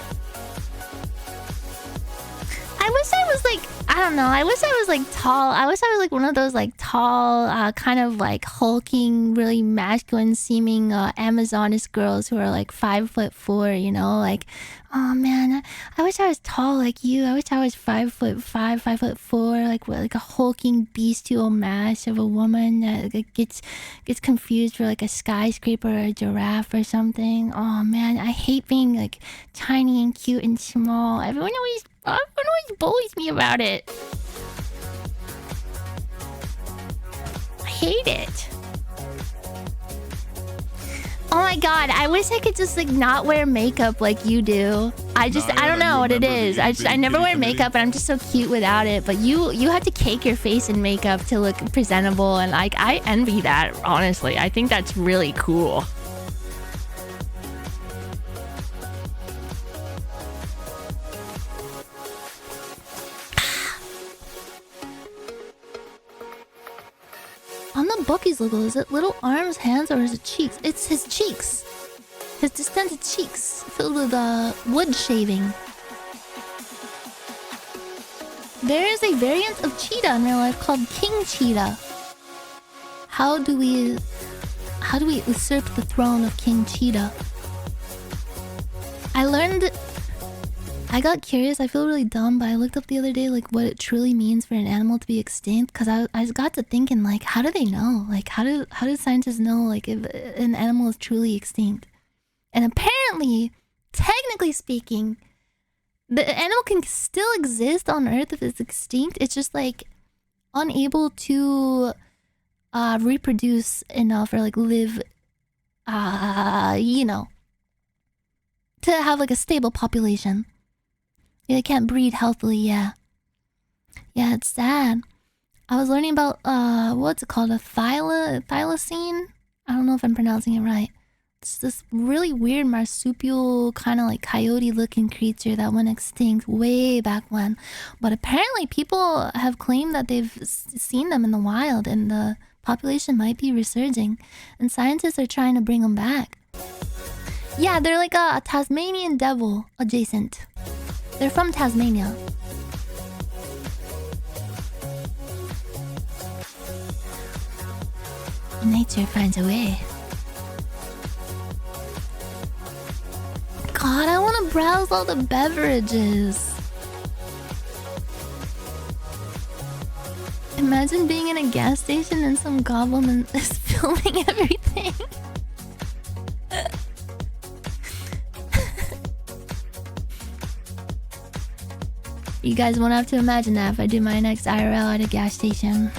I wish I was like, I don't know. I wish I was like tall. I wish I was like one of those like tall, kind of like hulking, really masculine seeming Amazoness girls who are like 5'4", you know? Like, oh man, I wish I was tall like you. I wish I was 5'5", 5'4", like a hulking bestial mass of a woman that gets confused for like a skyscraper or a giraffe or something. Oh man, I hate being like tiny and cute and small. Everyone always bullies me about it. I hate it. Oh my god, I wish I could just like not wear makeup like you do. I don't know what it is. I never wear makeup and I'm just so cute without it. But you have to cake your face in makeup to look presentable, and like I envy that, honestly. I think that's really cool. On the Bucky's logo, is it little arms, hands, or is it cheeks? It's his cheeks. His distended cheeks filled with wood shaving. There is a variant of cheetah in real life called King Cheetah. How do we usurp the throne of King Cheetah? I got curious. I feel really dumb, but I looked up the other day like what it truly means for an animal to be extinct, because I got to thinking like, how do they know? Like how do scientists know like if an animal is truly extinct? And apparently, technically speaking, the animal can still exist on Earth if it's extinct. It's just like unable to reproduce enough or like live, you know, to have like a stable population. They can't breed healthily, yeah. Yeah, it's sad. I was learning about, what's it called? A thylacine? I don't know if I'm pronouncing it right. It's this really weird marsupial, kind of like coyote-looking creature that went extinct way back when. But apparently people have claimed that they've seen them in the wild, and the population might be resurging. And scientists are trying to bring them back. Yeah, they're like a Tasmanian devil adjacent. They're from Tasmania. Nature finds a way. God, I want to browse all the beverages. Imagine being in a gas station and some goblin is filming everything. You guys won't have to imagine that if I do my next IRL at a gas station.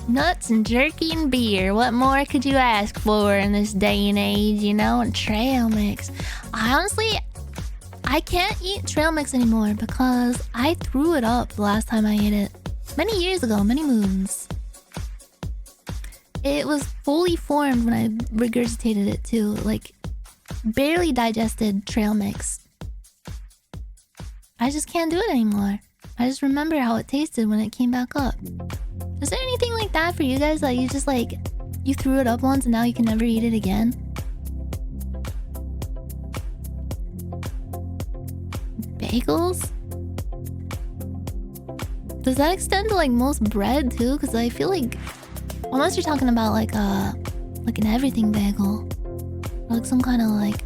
Nuts and jerky and beer. What more could you ask for in this day and age, you know? And trail mix. I can't eat trail mix anymore because I threw it up the last time I ate it. Many years ago, many moons. It was fully formed when I regurgitated it too. Like, barely digested trail mix. I just can't do it anymore. I just remember how it tasted when it came back up. Is there anything like that for you guys that you just like, you threw it up once and now you can never eat it again? bagels? Does that extend to like most bread too? Because I feel like unless you're talking about like an everything bagel, or like some kind of like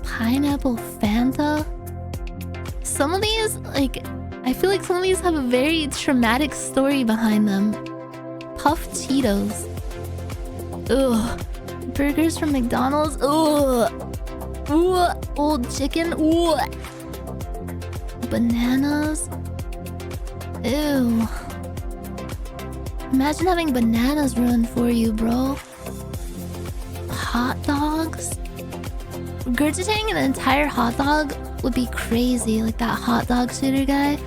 pineapple Fanta. Some of these, like, I feel like some of these have a very traumatic story behind them. Puffed Cheetos. Ugh. Burgers from McDonald's. Ugh. Ooh. Old chicken. Ooh. Bananas. Ew. Imagine having bananas ruined for you, bro. Hot dogs. Regurgitating an entire hot dog would be crazy, like that hot dog shooter guy.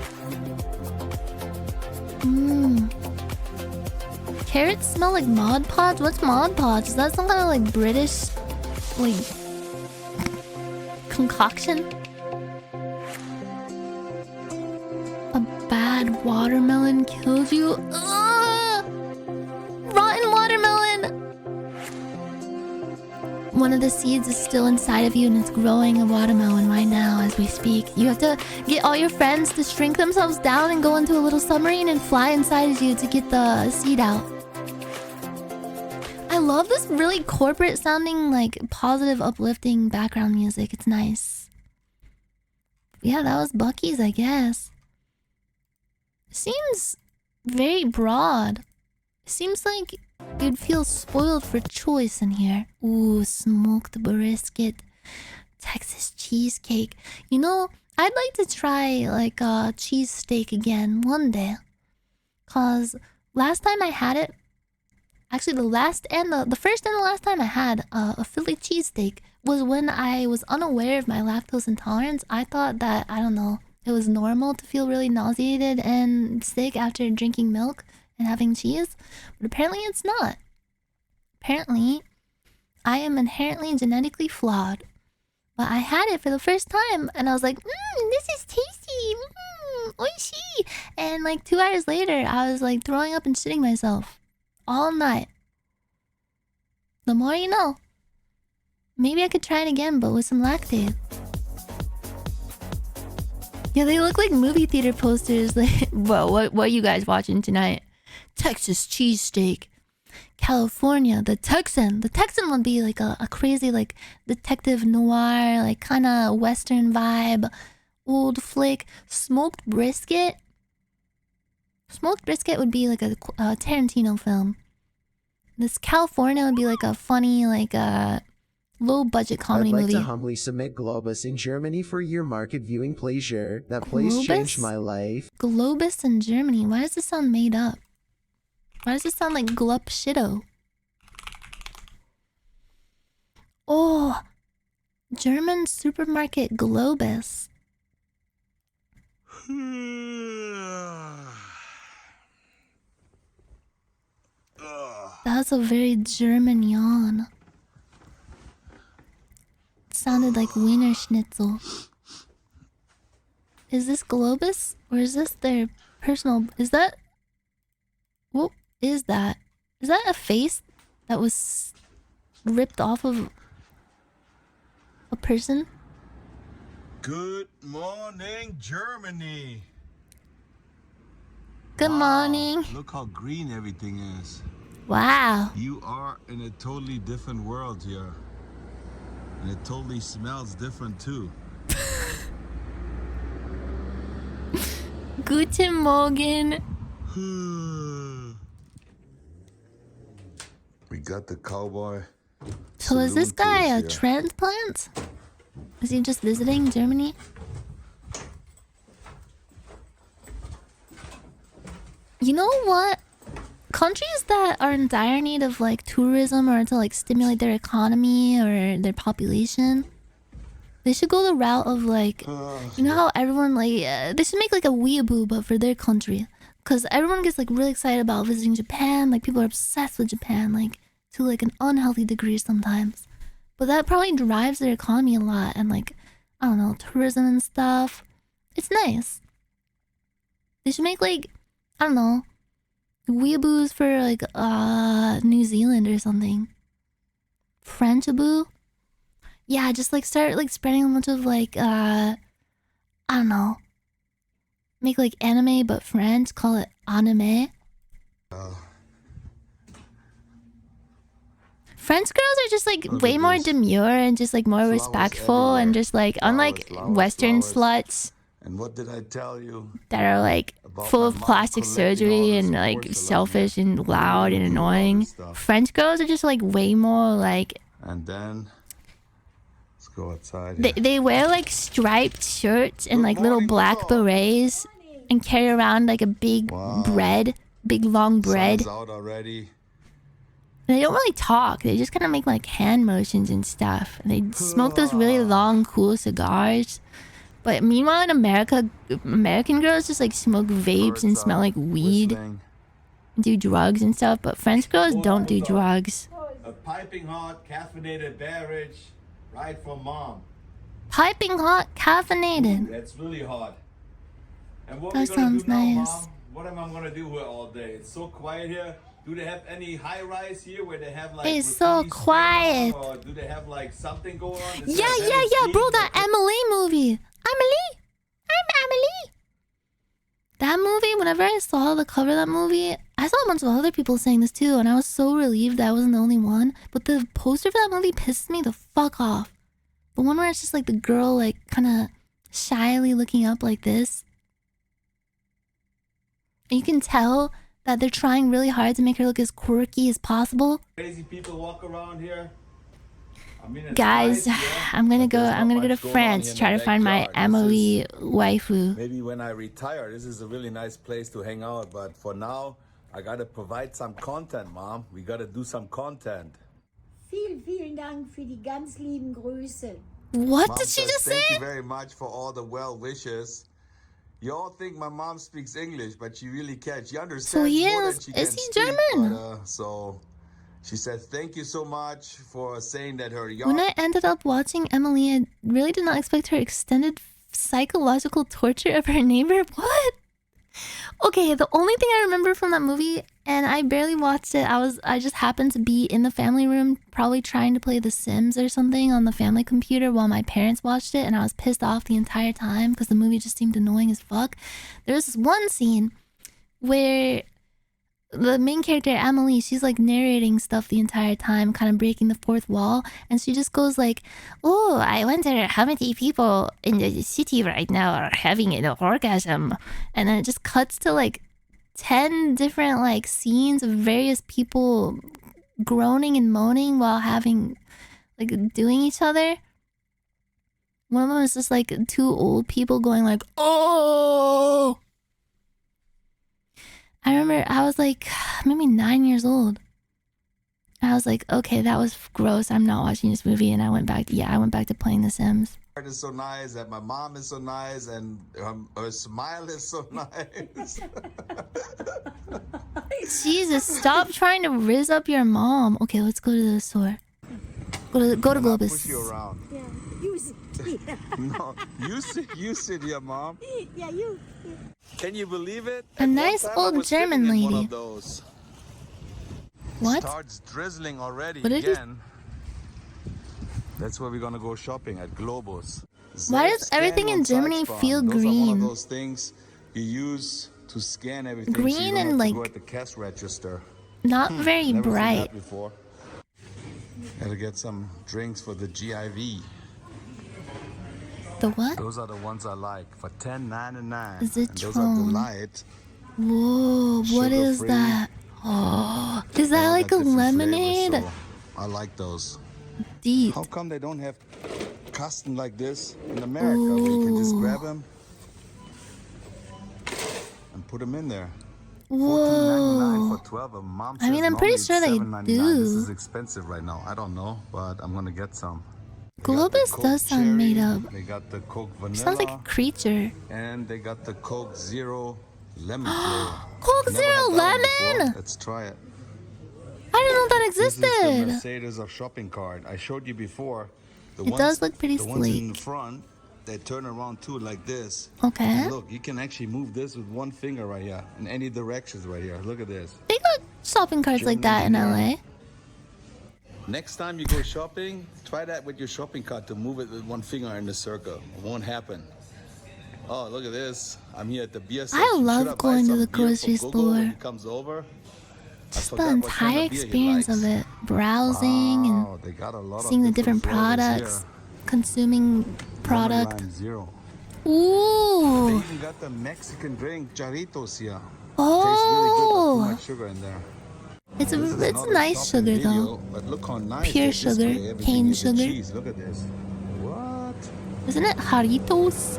Carrots smell like Mod Podge? What's Mod Podge? Is that some kind of like British, like, concoction? A bad watermelon kills you? Ugh! Rotten watermelon! One of the seeds is still inside of you and it's growing a watermelon right now as we speak. You have to get all your friends to shrink themselves down and go into a little submarine and fly inside of you to get the seed out. I love this really corporate sounding, like, positive, uplifting background music. It's nice. Yeah, that was Bucky's, I guess. Seems very broad. Seems like you'd feel spoiled for choice in here. Ooh, smoked brisket. Texas cheesecake. You know, I'd like to try, like, a cheesesteak again one day. Cause last time I had it, actually the first and the last time I had a Philly cheesesteak was when I was unaware of my lactose intolerance. I thought that, I don't know, it was normal to feel really nauseated and sick after drinking milk and having cheese, but apparently it's not. Apparently, I am inherently genetically flawed. But I had it for the first time, and I was like, this is tasty, oishi. And like 2 hours later, I was like throwing up and shitting myself all night. The more you know. Maybe I could try it again, but with some lactate. Yeah, they look like movie theater posters. Like, well, what are you guys watching tonight? Texas cheesesteak. California, the Texan. The Texan would be like a crazy, like, detective noir, like, kind of Western vibe. Old flick. Smoked brisket. Smoked brisket would be like a Tarantino film. This California would be like a funny, like, low-budget comedy movie. I'd like to humbly submit Globus in Germany for your market viewing pleasure. That place changed my life. Globus in Germany? Why does this sound made up? Why does it sound like glup shitto? Oh, German supermarket Globus. That's a very German yawn. It sounded like Wiener Schnitzel. Is this Globus? Or is this their personal... Is that... What is that? Is that a face that was ripped off of a person? Good morning, Germany. Good morning. Look how green everything is. Wow. You are in a totally different world here. And it totally smells different too. Guten Morgen. We got the cowboy. So is this guy a transplant? Is he just visiting Germany? You know what? Countries that are in dire need of like tourism or to like stimulate their economy or their population, they should go the route of like, you know how everyone like, they should make like a weeaboo but for their country. Cause everyone gets like really excited about visiting Japan. Like people are obsessed with Japan, like to like an unhealthy degree sometimes. But that probably drives their economy a lot and like, I don't know, tourism and stuff. It's nice. They should make like, I don't know, weeaboos for like New Zealand or something. Frenchaboo? Yeah, just like start like spreading a bunch of like I don't know. Make like anime but French, call it anime. French girls are just like way more demure and just like more respectful and just like unlike Western sluts. And what did I tell you? That are like full of plastic surgery and like selfish and loud and annoying. French girls are just like way more like. And then let's go outside. They wear like striped shirts and like little black berets and carry around like a big bread, big long bread. Sun's out already. And they don't really talk. They just kind of make like hand motions and stuff. And they smoke those really long, cool cigars. But meanwhile in America, American girls just like smoke vapes and smell like weed. And do drugs and stuff. But French girls don't do drugs. A piping hot, caffeinated beverage, right from mom. Piping hot, caffeinated. That's really hot. And what That we gonna sounds do now, nice. mom? What am I gonna do here all day? It's so quiet here. Do they have any high rise here where they have like It's so graffiti quiet. spraying on, or do they have like something going on? Yeah, bro, that Emily movie. I'm Emily. That movie, whenever I saw the cover of that movie, I saw a bunch of other people saying this too, and I was so relieved that I wasn't the only one. But the poster for that movie pissed me the fuck off. The one where it's just like the girl like kind of shyly looking up like this. And you can tell that they're trying really hard to make her look as quirky as possible. Crazy people walk around here. I mean, it's Guys, nice, yeah, I'm gonna but there's go not to much going on France here in try the to find my backyard. Emily waifu. Maybe when I retire, this is a really nice place to hang out. But for now, I gotta provide some content, Mom. We gotta do some content. Vielen Dank für die ganz lieben Grüße. What Mom did she says, just Thank say? you very much for all the well wishes. You all think my mom speaks English, but she really can't. She understands So he more is- than she is can he speak, German? But, so she said, thank you so much for saying that her When I ended up watching Emily, I really did not expect her extended psychological torture of her neighbor. What? Okay, the only thing I remember from that movie, and I barely watched it, I just happened to be in the family room, probably trying to play The Sims or something on the family computer while my parents watched it, and I was pissed off the entire time because the movie just seemed annoying as fuck. There was this one scene where the main character, Emily, she's like narrating stuff the entire time, kind of breaking the fourth wall, and she just goes like, oh, I wonder how many people in the city right now are having an orgasm. And then it just cuts to like 10 different like scenes of various people groaning and moaning while having like doing each other. One of them is just like two old people going like, oh. I remember I was like maybe 9 years old. I was like, okay, that was gross. I'm not watching this movie. And I went back to playing The Sims. is so nice, that my mom is so nice, and her smile is so nice. Jesus, stop trying to rizz up your mom. Okay, let's go to the store. Go to Globus. Push you around. Yeah, you sit. No, you sit here, Mom. Yeah, you. Can you believe it? A At one nice time, I old was sitting German in one lady. of those. What? Starts drizzling already What did he- again. That's where we're gonna go shopping at Globus. Why does Scan everything in on Germany Zeitsparen. feel Those are one green? of those things you use to scan everything. so Green you don't and, have to like, go at the cash register. Not very Never seen bright. that before. Gotta get some drinks for the GIV. The what? Those are the ones I like for $10.99. Is And it those are Tron? delight. Whoa, what is Sugar-free. that? Oh, is They that all like a got different lemonade? flavors, so I like those. Deep. How come they don't have custom like this in America where you can just grab them and put them in there? $14.99 Whoa. for 12 of them. Mom I mean, says I'm pretty normally it's sure they $7.99. do. This is expensive right now. I don't know, but I'm gonna get some. They got the Globus Coke does sound made cherry, up. They got the Coke vanilla. Sounds like a creature. And they got the Coke Zero lemon flavor. Coke Never Zero had that one before. lemon? Let's try it. I didn't know that This is the existed. Mercedes of shopping cart. I showed you before. The It does look pretty the ones in sleek. the front, they turn around too like this. Okay. And look, you can actually move this with one finger right here in any directions right here. Look at this. They got shopping carts like that in LA. Next time you go shopping, try that with your shopping cart to move it with one finger in the circle. It won't happen. Oh, look at this. I'm here at the beer section. I love going to the grocery store. When he comes over? Just the entire experience of it. Browsing and seeing the different products. Consuming product. Ooh. They even got the Mexican drink, Charitos here. Oh. Tastes really good, but too much sugar in there. It's nice sugar though. But look how nice pure sugar, cane sugar. Cheese. Look at this. What? Isn't it Jaritos?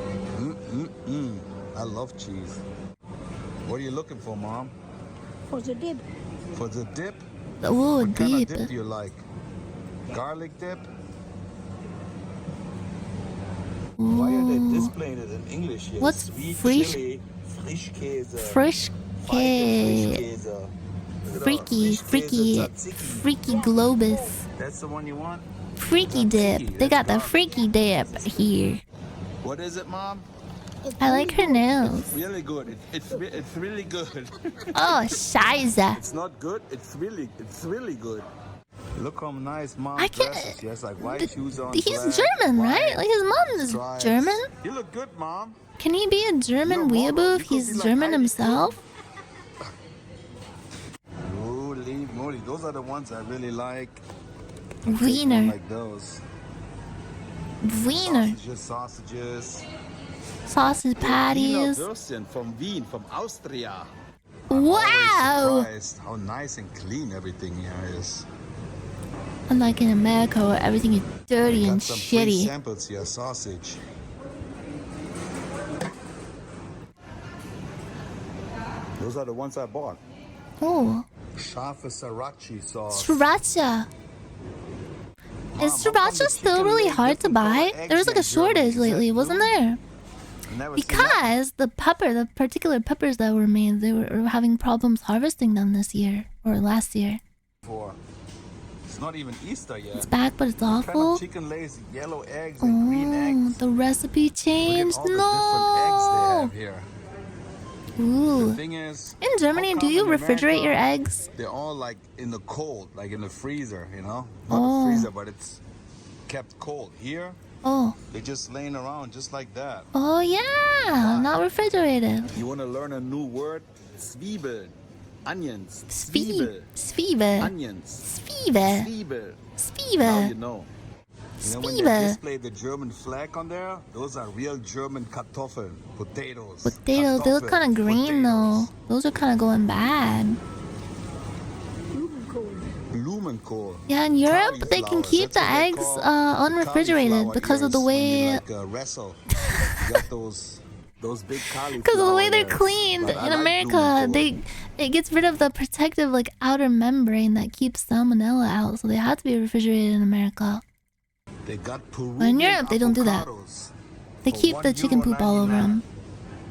I love cheese. What are you looking for, Mom? For the dip. For the dip? Oh, What kind deep. of dip do you like? Garlic dip? Why are they displaying it in English here? What's Sweet frisch- chili, Frischkäse. Frischkäse. Freaky Globus. That's the one you want? Freaky dip. They got the freaky dip here. What is it, Mom? I like her nails. Really good. It's really good. Oh, Scheiße. It's not good. It's really good. Look how nice Mom I can't. dresses. She has like white shoes on. He's black, German, white right? Like his mom is stripes. German. You look good, Mom. Can he be a German weeaboo if he's German himself? Holy moly, those are the ones I really like. Wiener. Like those. Wiener. Sausages. Sausage patties. Würstchen from Wien, from Austria. Wow! Surprised how nice and clean everything here is. Unlike in America where everything is dirty and Got some free shitty. samples here, sausage. Those are the ones I bought. Oh, Scharfe Sriracha sauce. sriracha. Is sriracha still really hard to buy? There was like a shortage lately, wasn't there? Because the particular peppers that were made, they were having problems harvesting them this year or last year. It's not even Easter yet. It's back, but it's What kind awful. of chicken lays yellow eggs and green Oh, eggs? the recipe Look at changed. all the different eggs they No. have here. The Ooh. thing is, In Germany, how do come you in refrigerate your America, eggs? They're all like in the cold, like in the freezer, you know? Not Oh. the freezer, but it's kept cold. Here, Oh. they're just laying around just like that. Oh yeah, not refrigerated. You want to learn a new word? Zwiebeln. Onions. Zwiebel. Zwiebel. Zwiebel. Onions. Zwiebel. Zwiebel. Now Zwiebel. you know. You know, when they Zwiebel. display the German flag on there, those are real German Kartoffeln, potatoes. Potatoes, they look kind of green though. Those are kind of going bad. Blumenkohl. Yeah, in Europe, they can Cauliflowers, keep that's the what they eggs call unrefrigerated cauliflower because of the ears when you, way. like, wrestle. You got those big cauliflower Because of the way they're ears. cleaned. But I In like America, Blumenkohl. it gets rid of the protective like outer membrane that keeps salmonella out, so they have to be refrigerated in America. They got But in Europe, they don't do that. avocados They for keep the chicken poop all over €1.99. them,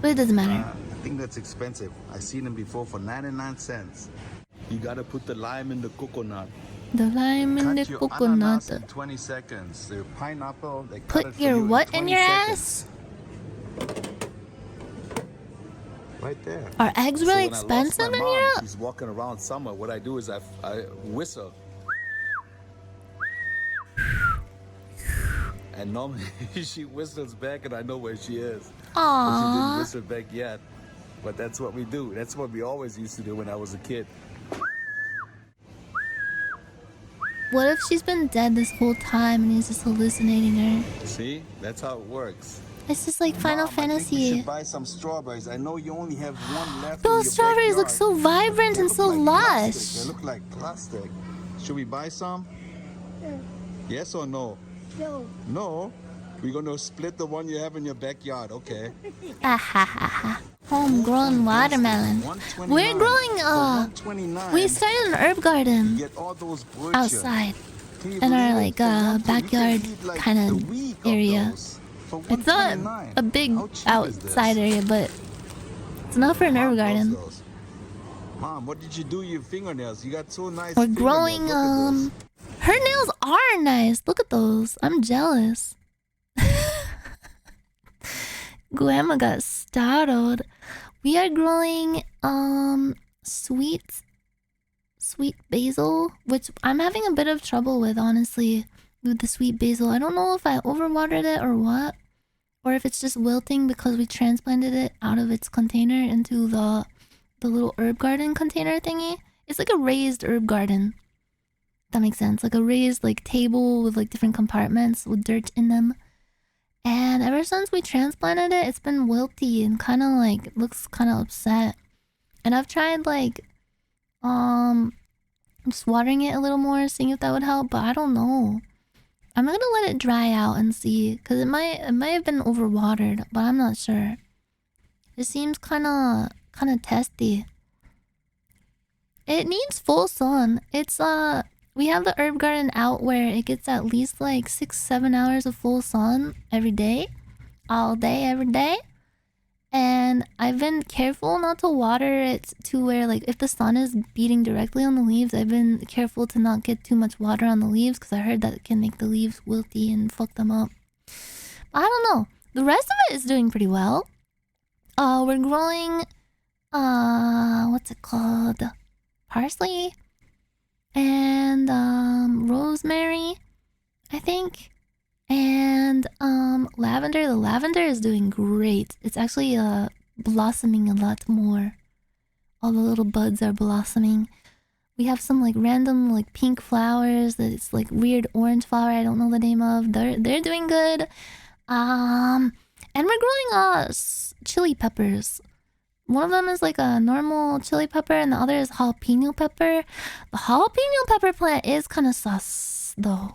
but it doesn't matter. I think that's expensive. I seen them before for 99 cents. You got to put the lime in the coconut. The lime in the Cut your coconut. ananas in 20 seconds. Your pineapple, they cut Put it for your you what in 20 your seconds. ass? Right there. Are eggs So really when I lost expensive my in mom, Europe? she's walking around summer. What I do is I whistle. And normally she whistles back and I know where she is. But she didn't Aww. whistle back yet. But that's what we do. That's what we always used to do when I was a kid. What if she's been dead this whole time and he's just hallucinating her? See? That's how it works. It's just like Final Mom, I think you Fantasy. should buy some strawberries. I know you only have one left. Those in your strawberries look backyard. so vibrant They and look so like lush. plastic. They look like plastic. Should we buy some? Yes or no? No. No. We're gonna split the one you have in your backyard. Okay. Ah ha ha ha. Homegrown watermelon. We're growing we started an herb garden Get all those outside Can you in our believe it? like For one, you can backyard eat, like, kind the of week of area. those for It's not $1.29. a big How cheap is outside this? area, but it's enough for an Mom herb loves garden. those. Mom, what did you do to your fingernails? You got so nice. We're fingernails. growing Look at this. her nails are nice. Look at those. I'm jealous. Grandma got startled. We are growing sweet sweet basil, which I'm having a bit of trouble with, honestly, with the sweet basil. I don't know if I overwatered it or what, or if it's just wilting because we transplanted it out of its container into the little herb garden container thingy. It's like a raised herb garden. That makes sense. Like a raised like table with like different compartments with dirt in them. And ever since we transplanted it, it's been wilty and kind of like looks kind of upset. And I've tried like just watering it a little more, seeing if that would help, but I don't know. I'm gonna let it dry out and see, cause it might have been overwatered, but I'm not sure. It seems kind of testy. It needs full sun. It's we have the herb garden out where it gets at least like 6-7 hours of full sun every day, all day, every day. And I've been careful not to water it to where like if the sun is beating directly on the leaves, I've been careful to not get too much water on the leaves because I heard that it can make the leaves wilty and fuck them up. But I don't know. The rest of it is doing pretty well. We're growing what's it called? Parsley and rosemary, I think. And lavender. The lavender is doing great. It's actually blossoming a lot more. All the little buds are blossoming. We have some like random like pink flowers that's like weird orange flower I don't know the name of. They're doing good. And we're growing chili peppers. One of them is like a normal chili pepper and the other is jalapeno pepper. The jalapeno pepper plant is kind of sus though.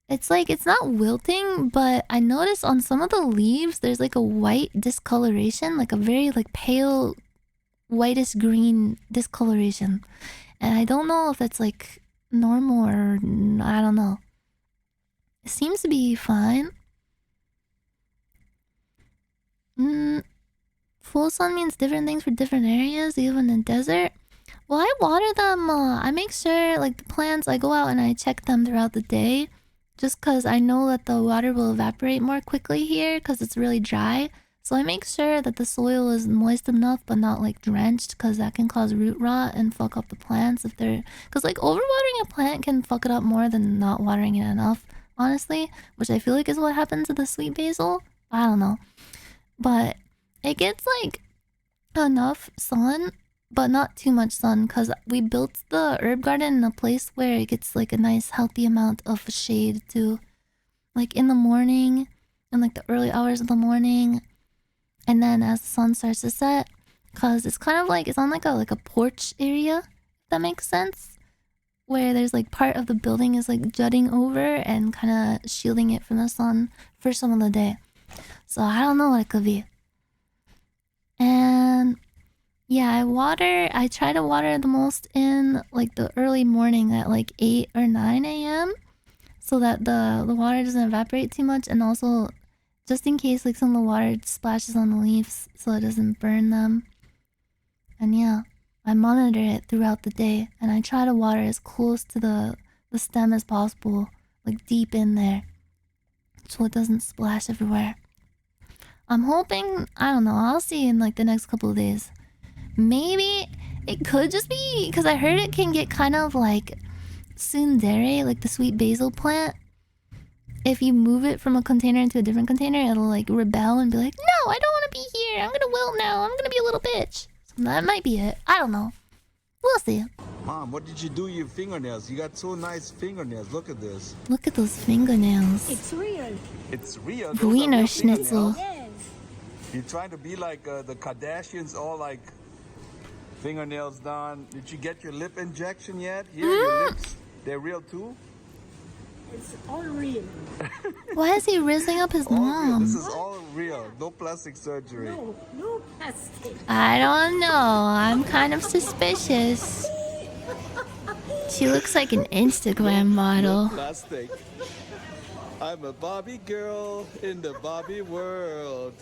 It's like, it's not wilting, but I noticed on some of the leaves, there's like a white discoloration, like a very like pale whitish green discoloration. And I don't know if that's like normal or I don't know. It seems to be fine. Full sun means different things for different areas, even in desert. Well, I water them, I make sure like the plants, I go out and I check them throughout the day. Just because I know that the water will evaporate more quickly here because it's really dry. So I make sure that the soil is moist enough but not like drenched because that can cause root rot and fuck up the plants if they're... Because like overwatering a plant can fuck it up more than not watering it enough, honestly. Which I feel like is what happens to the sweet basil. I don't know. But it gets like enough sun but not too much sun because we built the herb garden in a place where it gets like a nice healthy amount of shade too. Like in the morning and like the early hours of the morning and then as the sun starts to set, because it's kind of like it's on like a porch area, if that makes sense, where there's like part of the building is like jutting over and kind of shielding it from the sun for some of the day. So I don't know what it could be. And yeah, I try to water the most in like the early morning at like 8 or 9 a.m. so that the water doesn't evaporate too much, and also just in case like some of the water splashes on the leaves so it doesn't burn them. And yeah, I monitor it throughout the day and I try to water as close to the stem as possible, like deep in there, so it doesn't splash everywhere. I'm hoping, I don't know, I'll see in like the next couple of days. Maybe it could just be because I heard it can get kind of like tsundere, like the sweet basil plant. If you move it from a container into a different container, it'll like rebel and be like, no, I don't want to be here. I'm gonna wilt now. I'm gonna be a little bitch. So that might be it. I don't know. We'll see. Mom, what did you do to your fingernails? You got so nice fingernails. Look at this. Look at those fingernails. It's real. It's real. Wiener Schnitzel. Yes. You're trying to be like the Kardashians, all like fingernails done. Did you get your lip injection yet? Here, your lips, they're real too? It's all real. Why is he raising up his All real. mom? This is all real. No plastic surgery. No plastic. I don't know. I'm kind of suspicious. She looks like an Instagram model. Plastic. I'm a Barbie girl in the Barbie world.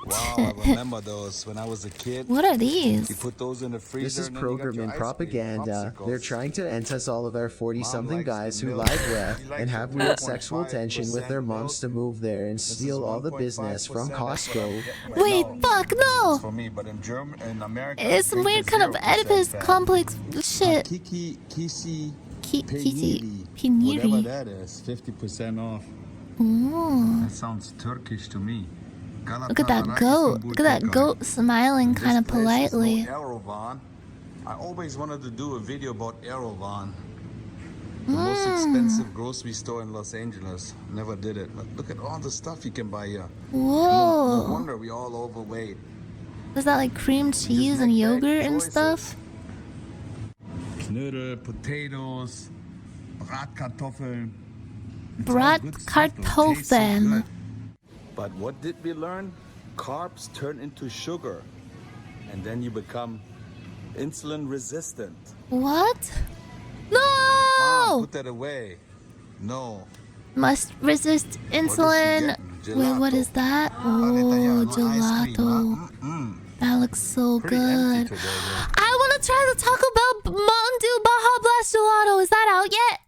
Wow, I remember those when I was a kid. What are these? You put those in the freezer. This is and then you got your programming ice cream, propaganda. popsicles. They're trying to entice all of our 40-something likes guys the who milk. live He with likes and have the weird sexual 1.5% tension with their moms to move there and This is steal all the 1.5%. business from That's what I'm Costco. getting right Wait, now. fuck, no! It's for me, but in German, in America, It's some drink weird the kind of 0% Oedipus fat. complex shit. Kiki, Kisi, Kisi, Peniri, whatever Peniri. that is, 50% off. Ooh. That sounds Turkish to me. Look at that goat. Look at that goat smiling kind of politely. I always wanted to do a video about Aerovan, the most expensive grocery store in Los Angeles. Never did it, but look at all the stuff you can buy here. No Whoa. wonder we all overweight. Was that like cream cheese and yogurt and stuff? Knödel, potatoes, Bratkartoffeln. Bratkartoffeln. But what did we learn? Carbs turn into sugar, and then you become insulin resistant. What? Mom, No! put that away. No. Must resist insulin. Wait, what is that? Oh, gelato. That looks so Pretty good. empty today, though. I want to try the Taco Bell Mountain Dew Baja Blast gelato. Is that out yet?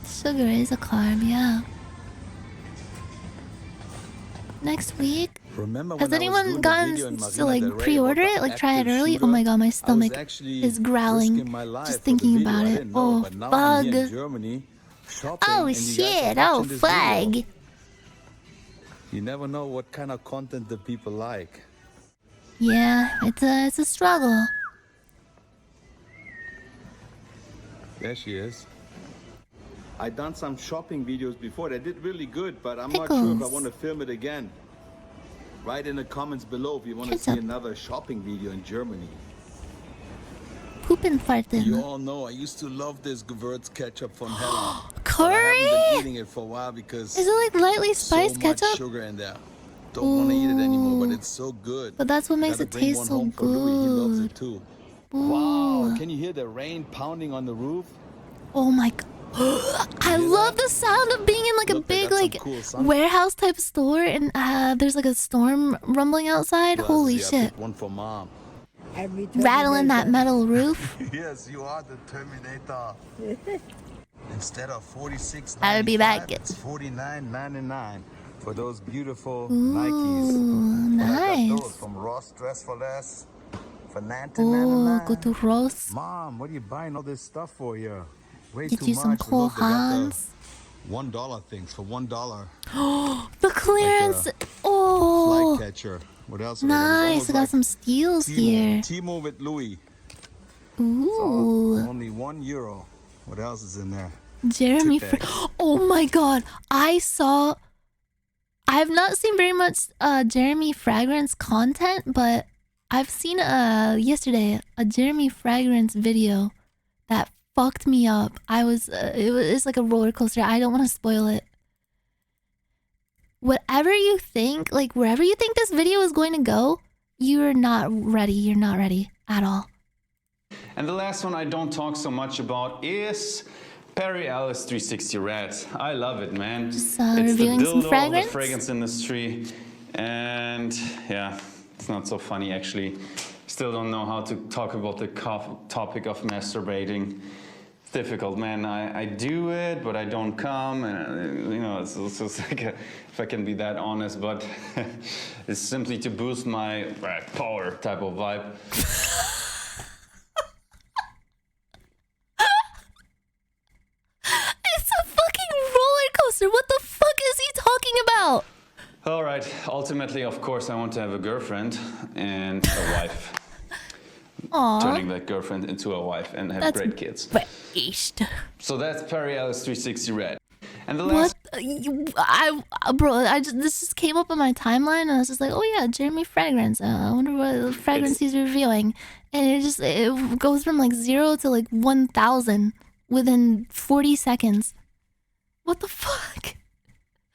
Sugar is a carb, yeah. Next week. Remember Has when I was anyone doing the gotten video in to Marina like del Rey pre-order about it? the Like try it active early? Oh shooter? my god, my I was stomach actually is growling risking my life just for the thinking video. about I it. didn't know, Oh but now I'm here in fug! Germany, shopping, Oh and you guys are shit! Oh watching this video. fug! You never know what kind of content the people like. Yeah, it's a struggle. There she is. I done some shopping videos before. They did really good, but I'm not sure if I Pickles. want to film it again. Write in the comments below if you want to see Ketchup. another shopping video in Germany. Poopin' You fartin'. all know I used to love this Gewürz ketchup from Hella. But I haven't Curry? been eating it for a while because Is it like lightly so spiced much ketchup? sugar in there. Don't want to eat it anymore, but Ooh. it's so good. But that's what makes Gotta it bring taste one so home for Louis. He loves good. it too. Ooh. Wow, can you hear the rain pounding on the roof? Oh my god. I love the sound of being in like a Look, they big got some like cool sun- warehouse type store and there's like a storm rumbling outside. Holy Glasses, yeah, shit. pick one for mom. Rattling that metal roof. Yes, you are the Terminator. Instead of $46.95, I'll be back. it's $49.99 for those beautiful Ooh, Nikes. And I got nice. those from Ross Dress for Less for Oh, $19.99. go to Ross. Mom, what are you buying all this stuff for here? Way Get too you some much. cool Look, they got Hans. the $1 things for $1. The clearance. Oh, Flycatcher. What else? we got? It's nice. almost I got like some steals Timo. here. Timo with Louis. Ooh, Only €1. What else is in there? Jeremy. Tip Oh my god. I have not seen very much Jeremy Fragrance content, but I've seen yesterday a Jeremy Fragrance video that fucked me up. It's like a roller coaster. I don't want to spoil it. Whatever you think, like wherever you think this video is going to go, you're not ready. You're not ready at all. And the last one I don't talk so much about is Perry Ellis 360 Red. I love it, man. Just, it's the reviewing some dildo of fragrance? the fragrance industry. And yeah, it's not so funny actually. Still don't know how to talk about the topic of masturbating. It's difficult, man. I do it, but I don't come. And, you know, it's just like, if I can be that honest, but it's simply to boost my power type of vibe. It's a fucking roller coaster. What the fuck is he talking about? All right. Ultimately, of course, I want to have a girlfriend and a wife. Aww. Turning that girlfriend into a wife and have That's great kids. Based. So that's Perry Ellis 360 Red. And the What? last This just came up on my timeline, and I was just like, oh yeah, Jeremy Fragrance. I wonder what fragrance he's reviewing. And it goes from like 0 to like 1,000 within 40 seconds. What the fuck?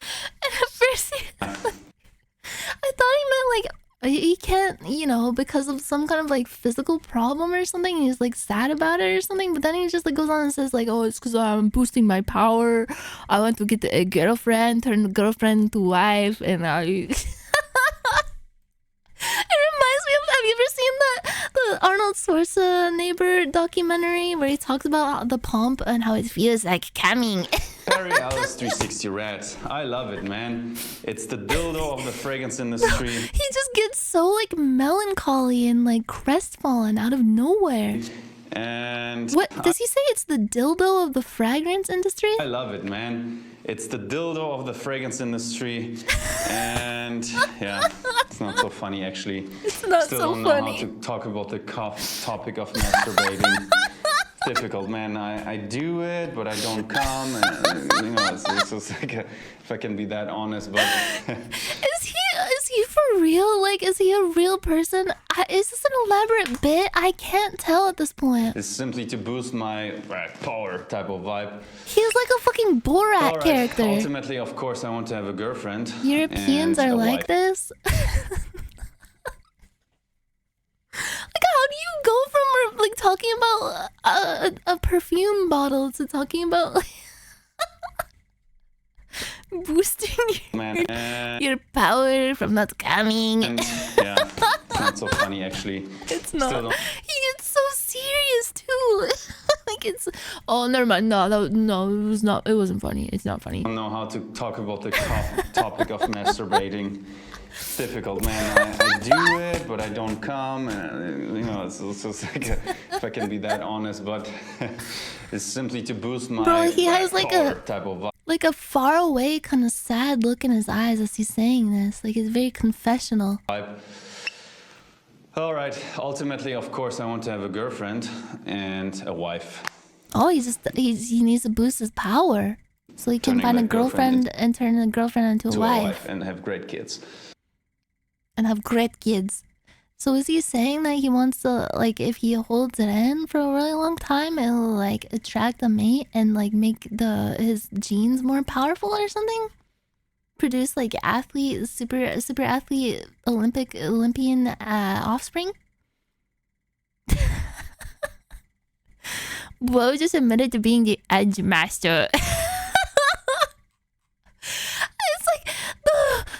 And at first, I thought he meant like he can't you know, because of some kind of like physical problem or something. And he's like sad about it or something. But then he just like goes on and says like, oh, it's because I'm boosting my power. I want to get a girlfriend, turn the girlfriend into wife, and I. It reminds me of, have you ever seen the Arnold Schwarzenegger documentary where he talks about the pump and how it feels like coming? Perry Alice 360 Red. I love it, man. It's the dildo of the fragrance industry. He just gets so like melancholy and like crestfallen out of nowhere. And what does he say? It's the dildo of the fragrance industry? I love it, man. It's the dildo of the fragrance industry. And yeah, it's not so funny actually. It's not Still so don't funny. know how to talk about the topic of masturbating. It's difficult, man. I do it, but I don't come. And, you know, it's like if I can be that honest, but. Is he for real? Like, is he a real person? Is this an elaborate bit? I can't tell at this point. It's simply to boost my power type of vibe. He's like a fucking Borat character. Ultimately, of course, I want to have a girlfriend. Europeans are like this. Like, how do you go from like talking about a perfume bottle to talking about like, boosting your power from not coming? And, yeah, it's not so funny actually. It's not. He gets so serious too. Like it's. Oh, never mind. No, it was not. It wasn't funny. It's not funny. I don't know how to talk about the topic of masturbating. It's difficult, man. I do it, but I don't come. And, you know, it's like if I can be that honest, but it's simply to boost my. Bro, he has like a type of vibe. Like a far away kind of sad look in his eyes as he's saying this. Like it's very confessional. All right. Ultimately, of course, I want to have a girlfriend and a wife. Oh, he needs to boost his power so he can find a girlfriend and turn a girlfriend into a wife and have great kids. And have great kids. So is he saying that he wants to, like, if he holds it in for a really long time, it'll like attract a mate and like make his genes more powerful or something? Produce like athlete, super athlete, Olympian offspring? Bo just admitted to being the edge master. It's like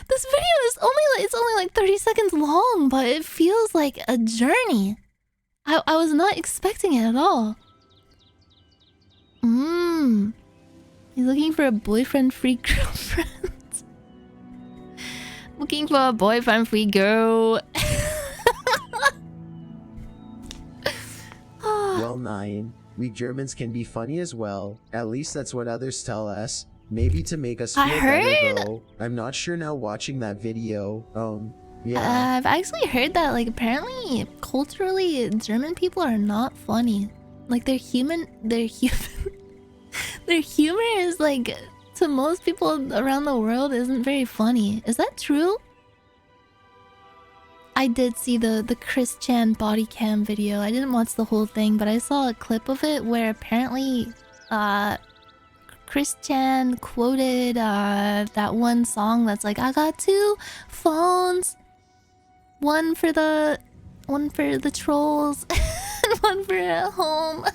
this video is only like 30 seconds long, but it feels like a journey. I was not expecting it at all. He's looking for a boyfriend-free girlfriend. Looking for a boyfriend-free girl. Well, Nyan, we Germans can be funny as well. At least that's what others tell us. Maybe to make us feel better, though. I'm not sure now watching that video. Yeah. I've actually heard that, like, apparently, culturally, German people are not funny. Like, their humor is, like, to most people around the world isn't very funny. Is that true? I did see the Chris Chan body cam video. I didn't watch the whole thing, but I saw a clip of it where apparently, Chris Chan quoted that one song that's like, I got 2 phones. One for the trolls and one for at home.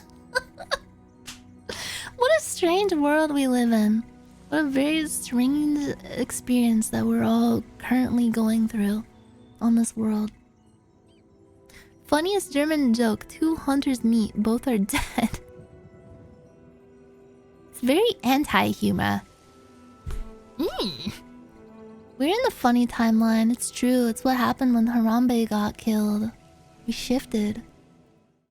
What a strange world we live in. What a very strange experience that we're all currently going through on this world. Funniest German joke, 2 hunters meet, both are dead. It's very anti-humor. We're in the funny timeline, it's true. It's what happened when Harambe got killed. We shifted.